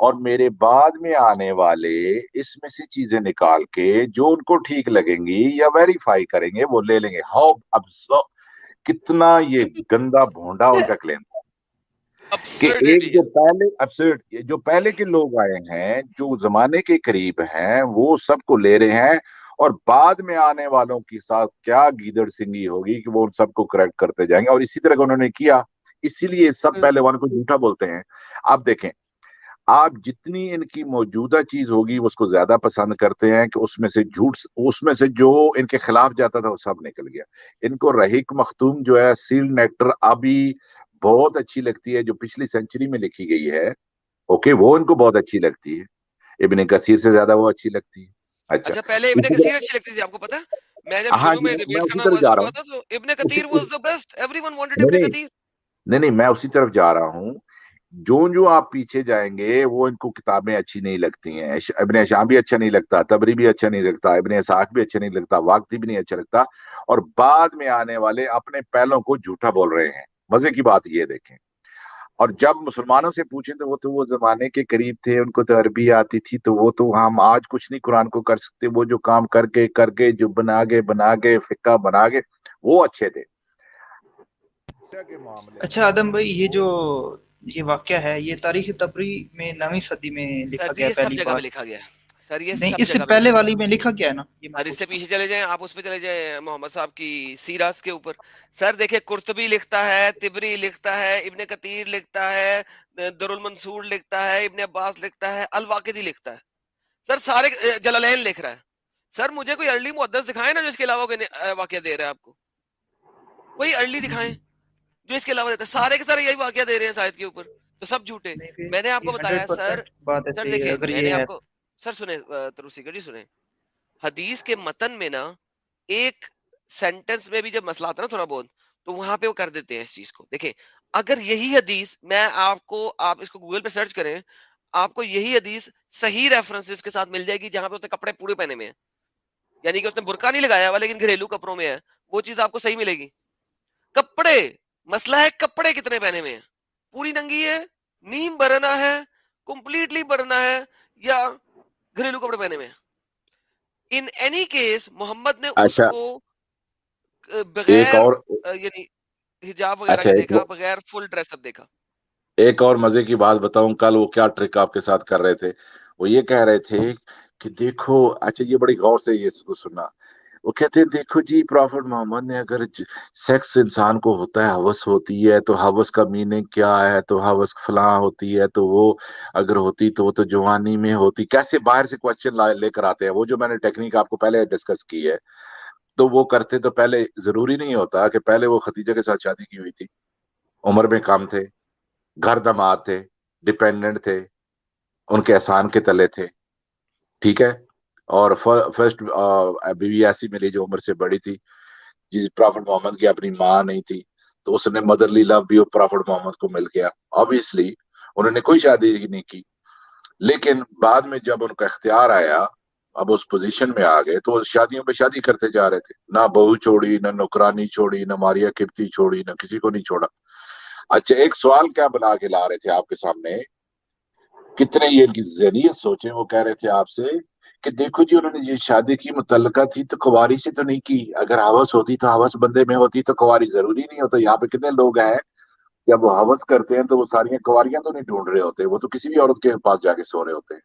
और मेरे बाद में आने वाले इसमें से चीजें निकाल के जो उनको ठीक लगेंगी या वेरीफाई करेंगे वो ले लेंगे। हाउ अब कितना ये गंदा भोंडा उनका क्लेम कि एक अब्सर्डिटी जो है, पहले absurd, ये जो पहले के लोग आए हैं जो जमाने के करीब हैं वो सबको ले रहे हैं, और बाद में आने वालों के साथ क्या गीदड़ सिंगी होगी कि वो उन सबको करेक्ट करते जाएंगे, और इसी तरह का उन्होंने किया, इसीलिए सब पहले वालों को झूठा बोलते हैं। आप देखें, आप जितनी इनकी मौजूदा चीज होगी वो उसको ज्यादा पसंद करते हैं कि उसमें से झूठ, उसमें से जो इनके खिलाफ जाता था वो सब निकल गया। इनको रहीक मखतूम जो है सील नेक्टर अभी बहुत अच्छी लगती है, जो पिछली सेंचुरी में लिखी गई है, ओके, वो इनको बहुत अच्छी लगती है, इब्ने कसीर से ज्यादा वो अच्छी लगती है। अच्छा, अच्छा पहले इब्ने इसी कसीर तरह, अच्छी लगती थी आपको पता है, मैं जब हाँ शुरू जी, में मैं डिबेट उसी करना तरफ हुआ जा शुरू रहा हुआ हूँ। था तो इब्ने उसी कतीर was the best, everyone wanted नहीं इब्ने नहीं कतीर। नहीं नहीं, मैं उसी तरफ जा रहा हूँ। जो जो आप पीछे जाएंगे वो इनको किताबें अच्छी नहीं लगती हैं, इब्ने हिशाम भी अच्छा नहीं लगता, तबरी भी अच्छा नहीं लगता, इब्ने इसाक भी अच्छा नहीं लगता, वाक़दी भी नहीं अच्छा लगता, और बाद में आने वाले अपने पहलों को झूठा बोल रहे हैं। मजे की बात ये देखें, और जब मुसलमानों से पूछें तो वो जमाने के करीब थे, उनको तो अरबी आती थी, तो वो तो हम आज कुछ नहीं कुरान को कर सकते, वो जो काम करके करके जो बना के फिक्का बना के वो अच्छे थे। के मामले अच्छा में आदम भाई, वो, ये वाकया है ये तारीख तबरी में 9वीं सदी में लिखा सर जी गया ये सब पहली जगह पे बार, लिखा गया है, सर ये नहीं सब इससे जगह पे पहले लिखा गया वाली में लिखा गया है ना, ये है। मैं और इससे पूछ रहा पीछे चले जाएं, आप उस पे चले जाएं मोहम्मद साहब की सीराज के ऊपर, सर देखिए कुर्तुबी लिखता है, तिबरी लिखता है, इब्ने कतीर लिखता है, दुरुल मंसूर लिखता है, इब्ने अब्बास लिखता है, अल वाकिदी लिखता है, सर सारे जलालैन लिख रहा है। सर मुझे कोई अर्ली मुहद्दिस दिखाए ना जो इसके अलावा कोई वाकया दे रहा है आपको, कोई अर्ली दिखाएं हम्म, जो इसके अलावा देता है, सारे के सारे यही वाकया दे रहे हैं शायद के ऊपर, तो सब झूठे। नहीं फिर मैंने ये आपको बताया सर, 100% बात सर ऐसे ही है देखें अगर मैंने ये है। आपको, सर सुने तरुसीकर जी सुने, हदीस के मतन में ना एक सेंटेंस में भी जब मसला आता है ना थोड़ा बहुत, तो वहां पे वो कर देते हैं इस चीज को। देखें अगर यही हदीस मैं आपको, आप इसको गूगल पे सर्च करें, आपको यही हदीस सही रेफरेंसेस के साथ मिल जाएगी जहां पे उसने कपड़े पूरे पहने में है, यानी कि उसने बुरका नहीं लगाया हुआ लेकिन घरेलू कपड़ों में है, वो चीज आपको सही मिलेगी। कपड़े, मसला है कपड़े कितने पहने में है, पूरी नंगी है, नीम भरना है, कंप्लीटली भरना है, या घरेलू कपड़े पहने में है। इन एनी केस मोहम्मद ने अच्छा, उसको एक बगैर और, यानी हिजाब वगैरह अच्छा के एक देखा, बगैर फुल ड्रेसअप देखा। एक और मजे की बात बताऊं, कल वो क्या ट्रिक आपके साथ कर रहे थे, वो ये कह रहे थे कि देखो, अच्छा ये बड़ी गौर से ये इसको सुनना, वो कहते हैं देखो जी, प्रॉफिट मोहम्मद ने अगर सेक्स इंसान को होता है, हवस होती है, तो हवस का मीनिंग क्या है, तो हवस फलां होती है, तो वो अगर होती तो वो तो जवानी में होती, कैसे बाहर से क्वेश्चन लेकर आते हैं, वो जो मैंने टेक्निक आपको पहले डिस्कस की है, तो वो करते तो पहले जरूरी नहीं होता कि पहले वो खदीजा के साथ शादी की हुई थी, उम्र में कम थे, घर दमाद थे, डिपेंडेंट थे, उनके एहसान के तले थे, ठीक है, और फर्स्ट बीवी ऐसी मिली जो उम्र से बड़ी थी, जिस प्रॉफिट मोहम्मद की अपनी माँ नहीं थी, तो उसने मदरली लव भी प्रॉफिट मोहम्मद को मिल गया, ऑब्वियसली उन्होंने कोई शादी नहीं की, लेकिन बाद में जब उनका इख्तियार आया, अब उस पोजीशन में आ गए, तो वो शादियों पे शादी करते जा रहे थे, ना बहू छोड़ी, ना नौकरानी छोड़ी, ना मारिया किप्ती छोड़ी, ना किसी को नहीं छोड़ा। अच्छा, एक सवाल क्या बना के ला रहे थे आपके सामने, कितने ये इनकी जहनियत सोचे, वो कह रहे थे आपसे कि देखो जी, उन्होंने ये शादी की मुतल्लका थी तो कुंवारी से तो नहीं की, अगर हवस होती तो हवस बंदे में होती तो कुंवारी जरूरी नहीं होता। यहाँ पे कितने लोग हैं, जब वो हवस करते हैं तो वो सारी कुंवारियां तो नहीं ढूंढ रहे होते, वो तो किसी भी औरत के पास जाके सो रहे होते हैं।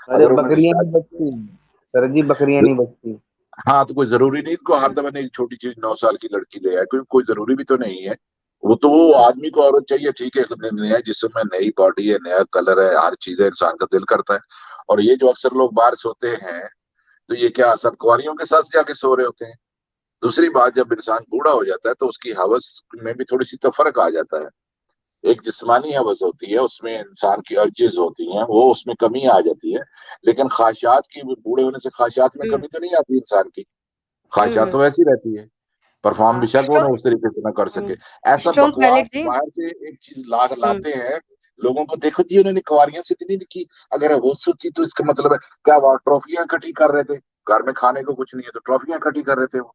अरे अगर उन्होंने बकरियां शादी, नहीं बचती सर जी, बकरियां नहीं बचती। हाँ तो कोई जरूरी नहीं को हर दफा एक छोटी चीज 9 साल की लड़की ले आए, कोई जरूरी भी तो नहीं है। वो तो वो आदमी को औरत चाहिए, ठीक है, नया जिस्म है, नई बॉडी है, नया कलर है, हर चीज है, इंसान का दिल करता है। और ये जो अक्सर लोग बाहर सोते हैं, तो ये क्या सब कुंवारियों के साथ जाके सो रहे होते हैं? दूसरी बात, जब इंसान बूढ़ा हो जाता है तो उसकी हवस में भी थोड़ी सी तो फर्क आ जाता है। एक जिस्मानी हवस होती है, उसमें इंसान की अर्जेस होती हैं, वो उसमें कमी आ जाती है। लेकिन ख्वाहिशात की, बूढ़े होने से ख्वाहिशात में कमी तो नहीं आती इंसान की, ख्वाहिशात तो वैसी रहती है। परफॉर्म बेशक वो ना स्ट्रॉन्ग उस तरीके से ना कर सके। ऐसा स्ट्रॉन्ग पायलट बकवास जी। बाहर से एक चीज लाते हैं, लोगों को देखो जी उन्होंने कुंवारियों से नहीं लिखी, अगर वो सोची तो इसका मतलब है क्या? वो ट्रॉफियां इकट्ठी कर रहे थे, घर में खाने को कुछ नहीं है तो ट्रॉफियां इकट्ठी कर रहे थे, वो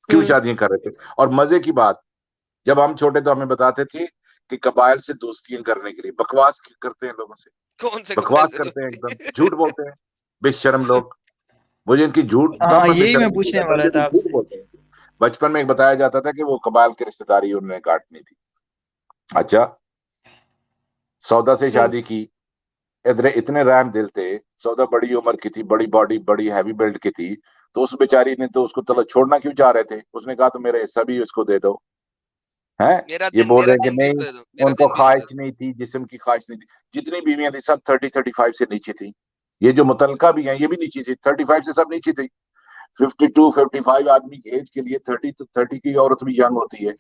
क्यों शादियां कर रहे थे? और मजे की बात, जब हम छोटे तो हमें बताते थे कि कबाइल से दोस्तियां करने के लिए बकवास करते हैं, लोगों से कौन से कबाइल बकवास से करते हैं, एकदम दोस्ती? झूठ बोलते हैं, बेशर्म लोग। मुझे इनकी झूठ, तब हाँ, मैं यही मैं बेशर्मी की पूछने करता हूँ वाला जब था ये झूठ आपसे। बोलते हैं। बचपन में एक बताया जाता था कि वो कबाइल की रिश्तेदारी उन्होंने काटनी थी। अच्छा, सौदा से शादी की, इतने इतने रैम दिल थे, सौदा बड़ी उम्र की थी, बड़ी बॉडी, बड़ी हैवी बिल्ड की थी, तो उस बेचारी ने तो उसको तलब छोड़ना क्यों चाह रहे थे? उसने कहा तो मेरा हिस्सा भी उसको दे दो। हैं? ये बोल मेरा रहे हैं कि दिन भी उसको नहीं, दे दो, मेरा उनको दिन भी उसको दे ख्वाहिश दो। नहीं थी, जिस्म की ख्वाहिश नहीं थी। जितनी बीवियां थी सब 30-35 से नीचे थी। ये जो मुतलका भी हैं ये भी नीचे थी, 35 से सब नीचे थी। 52-55 आदमी की एज के लिए 30 की औरत भी यंग होती है,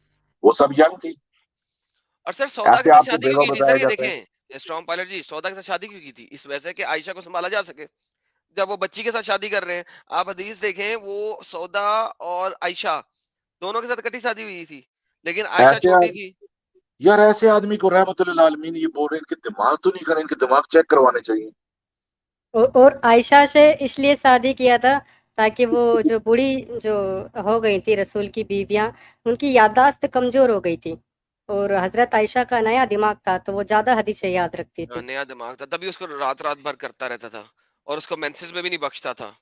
वो सब यंग थी। और सर सौदा के ऐसे साथ आपको शादी क्यों बेवा की थी बताया सर? ये जाता है। देखें, स्ट्रॉन्ग पायलट जी, सौदा के साथ शादी क्यों की थी? इस वजह से कि आयशा को संभाला जा सके। जब वो बच्ची के साथ शादी कर रहे हैं, आप हदीस देखें, वो सौदा और आयशा दोनों के साथ इकट्ठी शादी हुई थी, लेकिन आयशा ऐसे छोटी थी। यार ऐसे आदमी को रहमतुल्लिल आलमीन ये बोल रहे हैं, इनके दिमाग तो नहीं खराब, इनके दिमाग चेक करवाने चाहिए। और आयशा से इसलिए शादी किया था ताकि वो जो बूढ़ी जो हो गई थी रसूल की बीवियां, उनकी याददाश्त कमजोर हो गई थी, और हजरत आयशा का नया दिमाग था तो वो ज्यादा हदीसें याद रखती थी। नया दिमाग था, तभी उसको रात रात भर करता रहता था, और उसको मेंसेस में भी नहीं बख्शता था।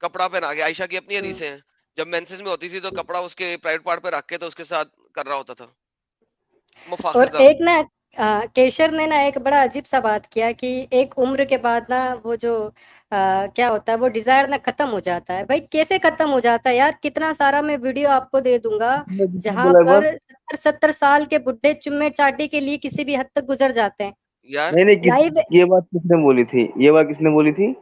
कपड़ा पहना के, आयशा की अपनी हम्म। हदीसें हैं, जब मेंसेस में होती थी तो कपड़ा उसके प्राइवेट पार्ट पे रख के तो उसके साथ कर रहा होता था, और मुफाखिजा। एक ना केशर ने ना एक बड़ा अजीब सा बात किया कि एक उम्र के बाद ना वो जो क्या होता है, वो डिजायर ना खत्म हो जाता है। भाई कैसे खत्म हो जाता है यार? कितना सारा मैं वीडियो आपको दे दूंगा किसने जहां बोला ये बात? पर 70-70 साल के बुढ़े चुम्मे चाटी के लिए किसी भी हद तक गुजर जाते हैं। यार नहीं नहीं, लाइव, ये बात किसने बोली थी? ये बात किसने बोली थी?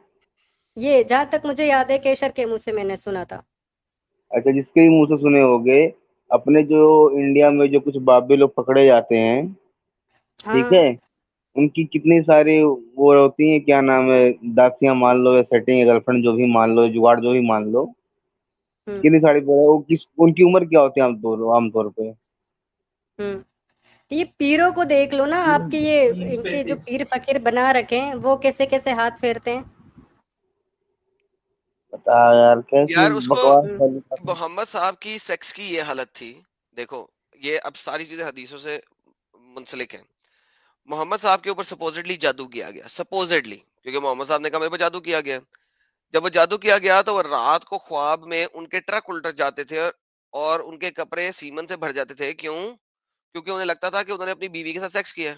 ये जहां तक मुझे याद है केशर के मुंह से मैंने सुना था। अच्छा, जिसके भी मुंह से सुने होंगे। अपने जो इंडिया में जो कुछ बाबे लोग पकड़े जाते हैं, ठीक है, हाँ। उनकी कितनी सारी वो होती है, क्या नाम है, दासियां मान लो या सेटिंग गर्लफ्रेंड जो भी मान लो, जुगाड़ जो भी मान लो, हम्म। कितनी सारी वो किस उनकी उम्र क्या होती है आमतौर पे? हम्म। ये पीरों को देख लो ना, आपके ये इनके जो पीर फकीर बना रखे हैं वो कैसे कैसे हाथ फेरते हैं। बता यार, कैसी यार उसको, बकवास हम्म। वाली बात है। मोहम्मद साहब की सेक्स की ये हालत थी। देखो, ये अब सारी चीजें हदीसों से मुंसलिक हैं। मोहम्मद साहब के ऊपर सपोजिटली जादू किया गया, सपोजिटली, क्योंकि मोहम्मद साहब ने कहा मेरे पर जादू किया गया। जब वो जादू किया गया तो वो रात को ख्वाब में उनके ट्रक उल्ट जाते थे, और उनके कपड़े सीमन से भर जाते थे। क्यों? क्योंकि उन्हें लगता था कि उन्होंने अपनी बीवी के साथ सेक्स किया है।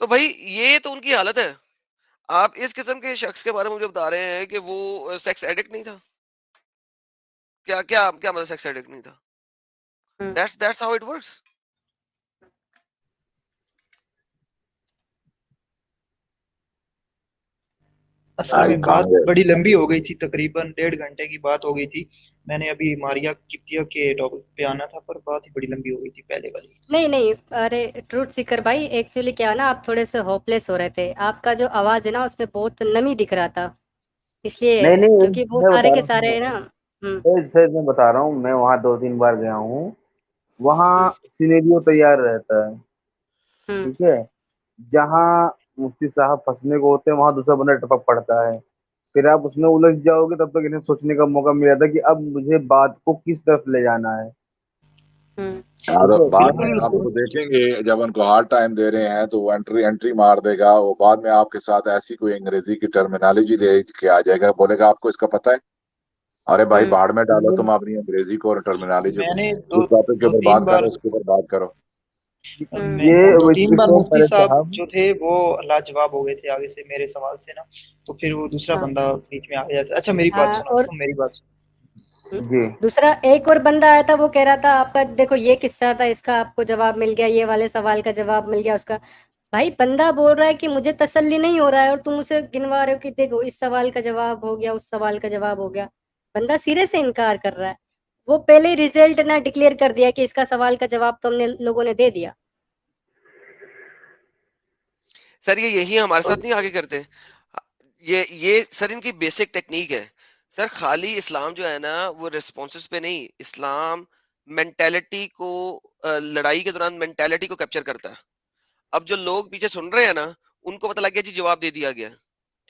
तो भाई ये तो उनकी हालत है। आप इस किस्म के शख्स के बारे में मुझे बता रहे हैं कि वो सेक्स एडिक्ट नहीं था? क्या क्या क्या मतलब सेक्स एडिक्ट नहीं था? Hmm. That's how it works. असल आई में बात कांगे। बड़ी लंबी हो गई थी, तकरीबन 1.5 घंटे की बात हो गई थी। मैंने अभी मारिया किप्तिया के टॉपिक पे आना था, पर बात ही बड़ी लंबी हो गई थी पहले वाली। नहीं नहीं, अरे ट्रूथ सीकर भाई, एक्चुअली क्या ना, आप थोड़े से होपलेस हो रहे थे। आपका जो आवाज है ना उसमें बहुत नमी दिख रहा था, इसलिए, नहीं नहीं, क्योंकि वो मैं सारे बता के रहा सारे हूँ, ना। फैज मैं बता रहा हूँ, मैं वहाँ 2-3 बार गया हूँ। वहाँ हम्म। सिनेरियो तैयार रहता है, हम्म। ठीक है। जहाँ मुफ्ती साहब फंसने को होते हैं वहां दूसरा बंदा टपक पड़ता है। फिर आप उसमें उलझ जाओगे, तब तक इन्हें सोचने का मौका मिल जाता है कि अब मुझे बात को किस तरफ ले जाना है। हम्म। हाँ ठीक तो है, बाद में बिल्कुल। आप तो देखेंगे जब उनको हार्ड टाइम दे रहे हैं तो वो एंट्री एंट्री मार देगा, वो बाद में आपके साथ ऐसी कोई अंग्रेजी की टर्मिनोलॉजी ले के आ जाएगा, बोलेगा आपको इसका पता है? अरे भाई हम्म। बाढ़ में डालो तुम अपनी अंग्रेजी को और टर्मिनोलॉजी को, मैंने जिस दो टॉपिक के दो ऊपर तीन बात कर रहे बार हो उसके ऊपर बात करो। मैं ये दो तीन बार इसको मुफ्ती मेरे साहब साहब जो थे वो लाजवाब हो गए थे आगे से मेरे सवाल से ना, तो फिर वो दूसरा हाँ बंदा बीच में आ गया था। अच्छा मेरी बात हाँ, सुनो, और तुम मेरी बात सुनो। जी दूसरा एक और बंदा आया था, वो कह रहा था आपका देखो ये किस्सा था, इसका आपको जवाब मिल गया, ये वाले सवाल का जवाब मिल गया उसका। भाई बंदा बोल रहा है कि मुझे तसल्ली नहीं हो रहा है, और तुम उसे गिनवा रहे हो कि देखो इस सवाल का जवाब हो गया, उस सवाल का जवाब हो गया। बंदा सिरे से इनकार कर रहा है। वो पहले ही रिजल्ट ना डिक्लेयर कर दिया कि इसका सवाल का जवाब तो हमने लोगों ने दे दिया। सर ये यही हमारे साथ नहीं आगे करते। ये सर इनकी बेसिक टेक्निक है। सर खाली इस्लाम जो है ना वो रिस्पॉन्सेस पे नहीं, इस्लाम मेंटेलिटी को लड़ाई के दौरान मेंटेलिटी को कैप्चर करता है। अब जो लोग पीछे सुन रहे हैं ना उनको पता लग गया जी जवाब दे दिया गया,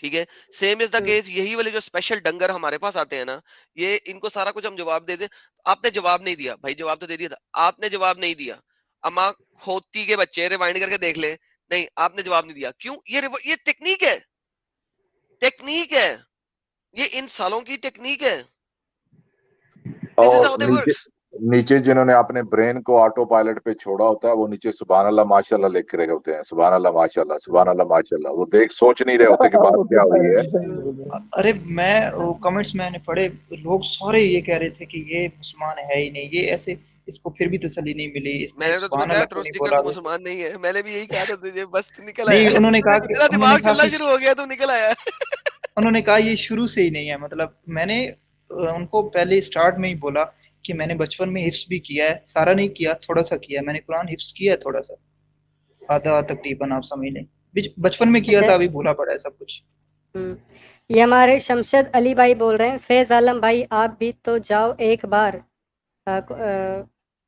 ठीक है। सेम इज द केस, यही वाले जो स्पेशल डंगर हमारे पास आते हैं ना, ये इनको सारा कुछ हम जवाब दे दे। आपने जवाब नहीं दिया भाई, जवाब तो दे दिया था, आपने जवाब नहीं दिया। अम्मा खोती के बच्चे रिवाइंड करके देख ले, नहीं आपने जवाब नहीं दिया, क्यों? ये टेक्निक है, टेक्निक है, ये इन सालों की टेक्निक है। दिस इज और हाउ दे नीचे वर्क्स। नीचे जिन्होंने अपने ब्रेन को ऑटो पायलट पे छोड़ा होता है वो नीचे सुभान अल्लाह माशाल्लाह लिख रहे होते हैं, सुभान अल्लाह माशाल्लाह, सुभान अल्लाह माशाल्लाह। वो देख सोच नहीं रहे होते कि बात क्या हुई है। अरे मैं वो कमेंट्स मैंने पढ़े, लोग सारे ये कह रहे थे कि ये मुसलमान है ही नहीं, ये ऐसे, इसको फिर भी तसल्ली नहीं मिली, इसने मैंने तो तुम्हें सुभान कहा अल्लाह क्यों थ्रो नहीं स्टिकर बोला। तो मुसलमान नहीं है, मैंने भी यही कहा था तुझे, बस निकल नहीं आया। उन्होंने कहा कि तेरा दिमाग चलना शुरू हो गया तो निकल आया। उन्होंने कहा ये शुरू से ही नहीं है। मतलब मैंने उनको पहले स्टार्ट में ही बोला कि मैंने बचपन में हिफ्स भी किया है, सारा नहीं किया, थोड़ा सा किया है, मैंने कुरान हिफ्स किया है थोड़ा सा, आधा तकरीबन, आप समझ लें। बचपन में किया अच्छा, था, अभी भूला पड़ा है सब कुछ। ये हमारे शमशद अली भाई बोल रहे हैं, फैज आलम भाई आप भी तो जाओ एक बार,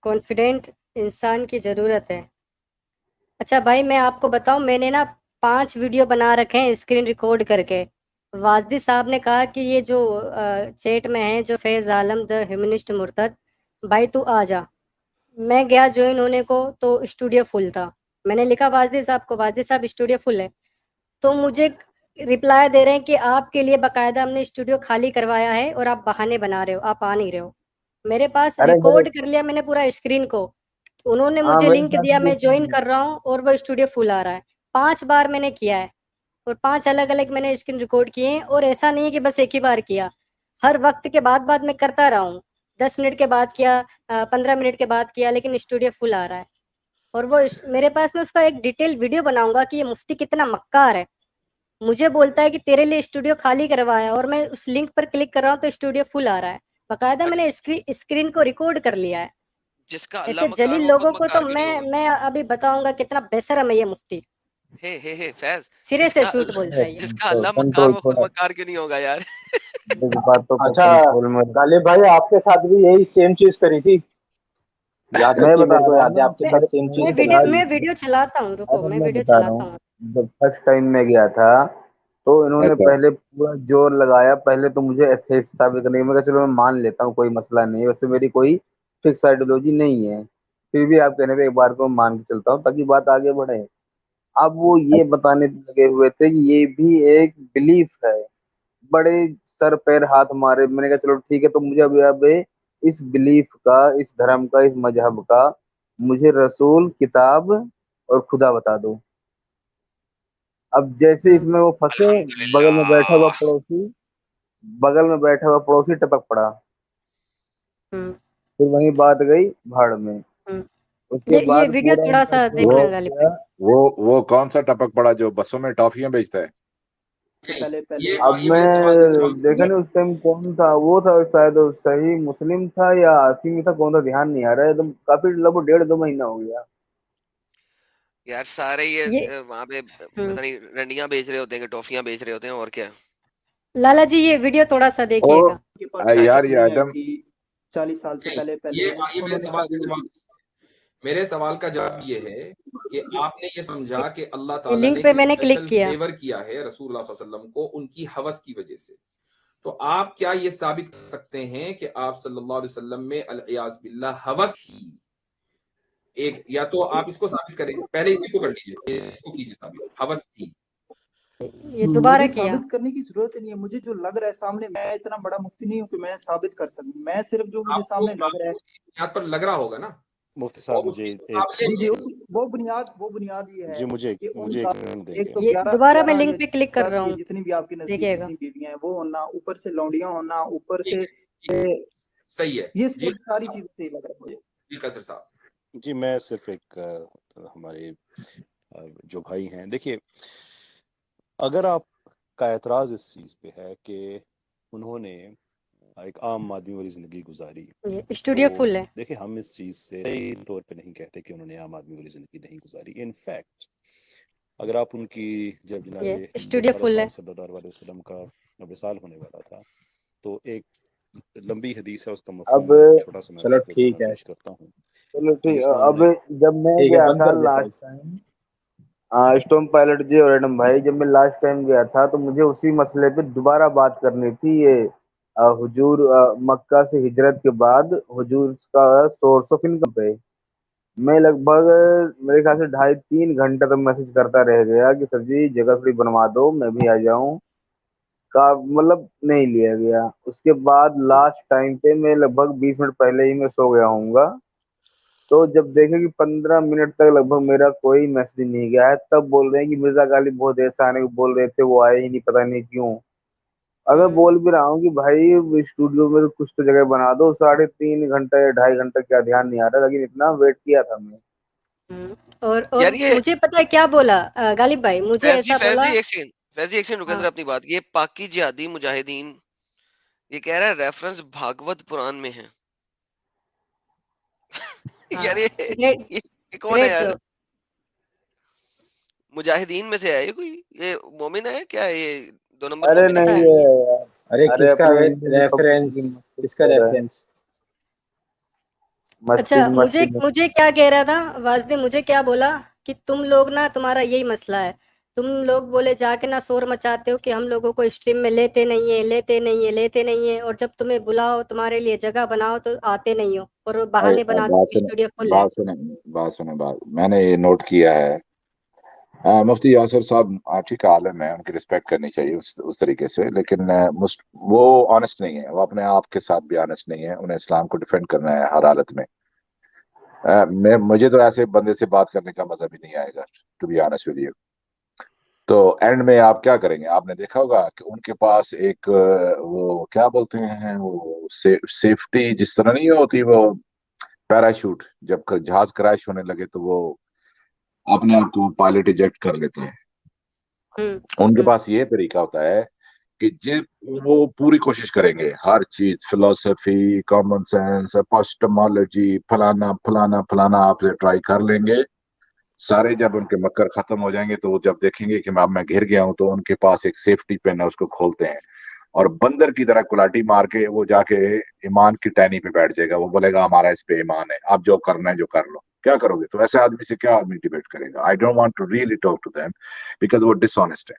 कॉन्फिडेंट इंसान की ज़रूरत है। अच्छा भाई मैं आपको बताऊं, मैंने ना 5 वीडियो बना रखे हैं स्क्रीन रिकॉर्ड करके। वाजदी साहब ने कहा कि ये जो चैट में है जो फैज आलम द ह्यूमनिस्ट मुर्तद, भाई तू आ जा। मैं गया ज्वाइन होने को तो स्टूडियो फुल था। मैंने लिखा वाजदी साहब को, वाजदी साहब स्टूडियो फुल है। तो मुझे रिप्लाई दे रहे हैं कि आपके लिए बकायदा हमने स्टूडियो खाली करवाया है और आप बहाने बना रहे हो, आप आ नहीं रहे हो। मेरे पास अरे रिकॉर्ड कर लिया मैंने पूरा स्क्रीन को, उन्होंने हाँ मुझे मेरे लिंक साथ दिया, भी मैं ज्वाइन कर रहा हूँ और वो स्टूडियो फुल आ रहा है। 5 बार मैंने किया है और 5 अलग अलग मैंने स्क्रीन रिकॉर्ड किए हैं। और ऐसा नहीं है कि बस एक ही बार किया, हर वक्त के बाद में करता रहा हूँ। 10 मिनट के बाद किया, 15 मिनट के बाद किया, लेकिन स्टूडियो फुल आ रहा है। और वो मेरे पास में उसका एक डिटेल वीडियो बनाऊंगा कि ये मुफ्ती कितना मक्कार है। मुझे बोलता है कि तेरे लिए स्टूडियो खाली करवाया और मैं उस लिंक पर क्लिक कर रहा हूँ तो स्टूडियो फुल आ रहा है। बकायदा मैंने स्क्रीन को रिकॉर्ड कर लिया है। जिसका अल्लाह ऐसे मक्कार जलील वो खुद लोगों को तो मक्कार क्यों नहीं होगा? मैं अभी बताऊंगा कितना बेशरम है ये मुफ्ती, हे फैज, सिरे से झूठ बोलता है ये। जिसका अल्लाह मक्कार कंट्रोल वो खुद थोड़ा मक्कार क्यों नहीं होगा यार? इस बातों को अच्छा कंट्रोल में गालिब भाई आपके साथ भी यही सेम चीज करी थी, याद मैं रखिए, बता मेरे को रहा हूँ याद है ना, आपके मैं साथ सेम चीज करी थी। मैं वीडियो चलाता हूँ, रुको अरे मैं मैं वीडियो बता रहा चलाता हूँ, हूँ। जब फर्स्ट टाइम मैं गया था तो इन्होंने अच्छा पहले पूरा जोर लगाया। पहले तो मुझे एथेइस्ट साबित करने, मैं कहा चलो मैं मान लेता हूँ, कोई मसला नहीं है, वैसे मेरी कोई फिक्स आइडियोलॉजी नहीं है, फिर भी आप कहने पे एक बार को मान के चलता हूँ ताकि बात आगे बढ़े। अब वो ये बताने पे लगे हुए थे कि ये भी एक बिलीफ है, बड़े सर पैर हाथ मारे। मैंने कहा चलो ठीक है, तो मुझे अब इस बिलीफ का, इस धर्म का, इस मजहब का मुझे रसूल, किताब और खुदा बता दो। अब जैसे इसमें वो फंसे, बगल में बैठा हुआ अल्हम्दुलिल्लाह। पड़ोसी बगल में बैठा हुआ पड़ोसी टपक पड़ा। हम्म, फिर वही बात गई भाड़ में। हम्म। उसके ये बाद वीडियो पूरा थोड़ा उनका सा वो देखना प्रोसेस गालिब किया। भाई। वो कौन सा टपक पड़ा जो बसों में टॉफियां बेचता है? से पहले पहले अब मैं देखा ये नहीं उस टाइम कौन था, वो था शायद सही मुस्लिम था या आसिमी था, कौन था ध्यान नहीं आ रहा है एकदम, काफी लगभग 1.5-2 महीना हो गया। यार सारे ये ये वहां पे हम्म, पता नहीं रंडियां बेच रहे होते हैं कि टॉफियां बेच रहे होते हैं, और क्या। लाला जी ये वीडियो थोड़ा सा देखिएगा। के पास अच्छा यार ये किताबें हैं आइटम कि 40 साल से पहले पहले उन्होंने साबित की। मेरे सवाल का जवाब ये है कि आपने ये समझा कि अल्लाह ये ताला लिंक ने पे एक मैंने क्लिक स्पेशल किया। फेवर किया है रसूलुल्लाह सल्लल्लाहु अलैहि वसल्लम को उनकी हवस की वजह से। तो आप क्या ये साबित कर सकते हैं कि आप सल्लल्लाहु अलैहि वसल्लम में अल-इयाज़ बिल्लाह हवस थी? एक या तो आप इसको साबित करें, पहले इसी को कर लीजिए, इसको कीजिए साबित, हवस थी। ये दोबारा मुझे किया। साबित करने की जरूरत नहीं है, मुझे जो लग रहा है सामने, मैं इतना बड़ा मुफ्ती नहीं हूँ कि मैं साबित कर सकूं। मैं सिर्फ जो मुझे आपको सामने लग रहा है। बुनियाद पर लग रहा होगा ना, मुफ्ती साहब और मुझे उसके एक जी जी, मुकाबले उस वो बुनियाद ये है जी मुझे कि मुझे उनका एक एक देंगे तो ये 11 दोबारा मैं 11 लिंक या पे क्लिक कर 10 रहा ये हूँ, जितनी भी आपके नजदीक देखिएगा। जितनी बीवियां हैं वो होना, ऊपर से लौंडियां होना, ऊपर ठीक से है, ठीक, सही है ये जी सारी चीजें सही लग रहा है मुझे। जी कसर साहब। जी। मैं सिर्फ एक हमारे जो भाई हैं, देखिए अगर आपका एतराज इस चीज पे है कि उन्होंने एक आम आदमी वाली जिंदगी गुजारी, ये स्टूडियो तो फुल है। देखिए हम इस चीज से सही तौर पे नहीं कहते कि उन्होंने आम आदमी वाली जिंदगी नहीं गुजारी। इनफैक्ट अगर आप उनकी जब ये जनाब स्टूडियो फुल है। सल्लल्लाहु अलैहि वसल्लम का विसाल होने वाला था, तो एक लंबी हदीस है, उसका अब मफहूम छोटा सा मैं चलो आपको ठीक है, पेश करता हूँ चलो कि ठीक, जिसमें अब उन्होंने जब मैं ठीक है, गया बंद था कर देता हूँ। लास्ट टाइम, स्टोम पायलट जी और एडम भाई, जब मैं लास्ट टाइम गया था तो मुझे उसी मसले पे दोबारा बात करनी थी। ये हुजूर मक्का से हिजरत के बाद हुजूर का सोर्स ऑफ इनकम पे मैं लगभग मेरे ख्याल से 2.5-3 घंटे तक मैसेज करता रह गया कि सर जी जगह थोड़ी बनवा दो, मैं भी आ जाऊं का, मतलब नहीं लिया गया। उसके बाद लास्ट टाइम पे मैं लगभग 20 मिनट पहले ही मैं सो गया हूँगा, तो जब देखे कि 15 मिनट तक लगभग मेरा कोई मैसेज नहीं गया है, तब बोल रहे हैं कि मिर्जा गालिब बहुत देर से आने को बोल रहे थे, वो आए ही नहीं, पता नहीं क्यों। अगर बोल भी रहा हूँ कि भाई स्टूडियो में तो कुछ तो जगह बना दो, 3.5 घंटे या 2.5 घंटे क्या ध्यान नहीं आ रहा, लेकिन इतना वेट किया था मैं। और यार ये मुझे पता है क्या बोला गालिब भाई, मुझे ऐसा बोला। फैज जी एक सेकंड रुके हाँ जरा अपनी बात। ये पाकी जिहादी मुजाहिदीन ये कह रहा है रेफरेंस भागवत पुराण में है। यार हाँ, ग्रेट ये कौन है ग्रेट यार? जॉब। मुजाहिदीन में से है ये कोई? ये मोमिन है क्या? ये 2 नंबर अरे मोमिन है नहीं क्या? है। है, अरे अरे किसका अपनी हिंदी से रेफरेंस, की मस्ती किसका कर रहा है, रेफरेंस? अच्छा, मुझे मस्ती। मुझे क्या कह रहा था वाजदे, मुझे क्या बोला कि तुम लोग ना, तुम्हारा यही मसला है, तुम लोग बोले जाके ना शोर मचाते हो कि हम लोगों को स्ट्रीम में लेते नहीं है, लेते नहीं है, लेते नहीं है, और जब तुम्हें बुलाओ, तुम्हारे लिए जगह बनाओ तो आते नहीं हो, और वो बहाने बनाते हो कि स्टूडियो फुल है। बात मैंने ये नोट किया है। मुफ्ती यासर साहब ठीक आलम है, उनकी रिस्पेक्ट करनी चाहिए उस तरीके से, लेकिन वो ऑनेस्ट नहीं है, वो अपने आप के साथ भी ऑनेस्ट नहीं है। उन्हें इस्लाम को डिफेंड करना है हर हालत में। मुझे तो ऐसे बंदे से बात करने का मजा भी नहीं आएगा, to be honest with you. तो एंड में आप क्या करेंगे? आपने देखा होगा कि उनके पास एक वो क्या बोलते हैं, वो सेफ्टी जिस तरह नहीं होती, वो पैराशूट, जब जहाज क्रैश होने लगे तो वो अपने आप को पायलट इजेक्ट कर लेते हैं। उनके पास ये तरीका होता है कि जब वो पूरी कोशिश करेंगे, हर चीज, फिलोसफी, कॉमन सेंस, एपिस्टेमोलॉजी, फलाना फलाना फलाना आपसे ट्राई कर लेंगे सारे। जब उनके मक्कर खत्म हो जाएंगे तो वो जब देखेंगे कि मैं घिर गया हूं, तो उनके पास एक सेफ्टी पिन है, उसको खोलते हैं और बंदर की तरह कुलाटी मार के वो जाके ईमान की टहनी पे बैठ जाएगा। वो बोलेगा हमारा इस पे ईमान है, आप जो करना है जो कर लो। क्या करोगे? तो ऐसे आदमी से क्या आदमी डिबेट करेगा? I don't want to really talk to them because वो डिसऑनेस्ट है।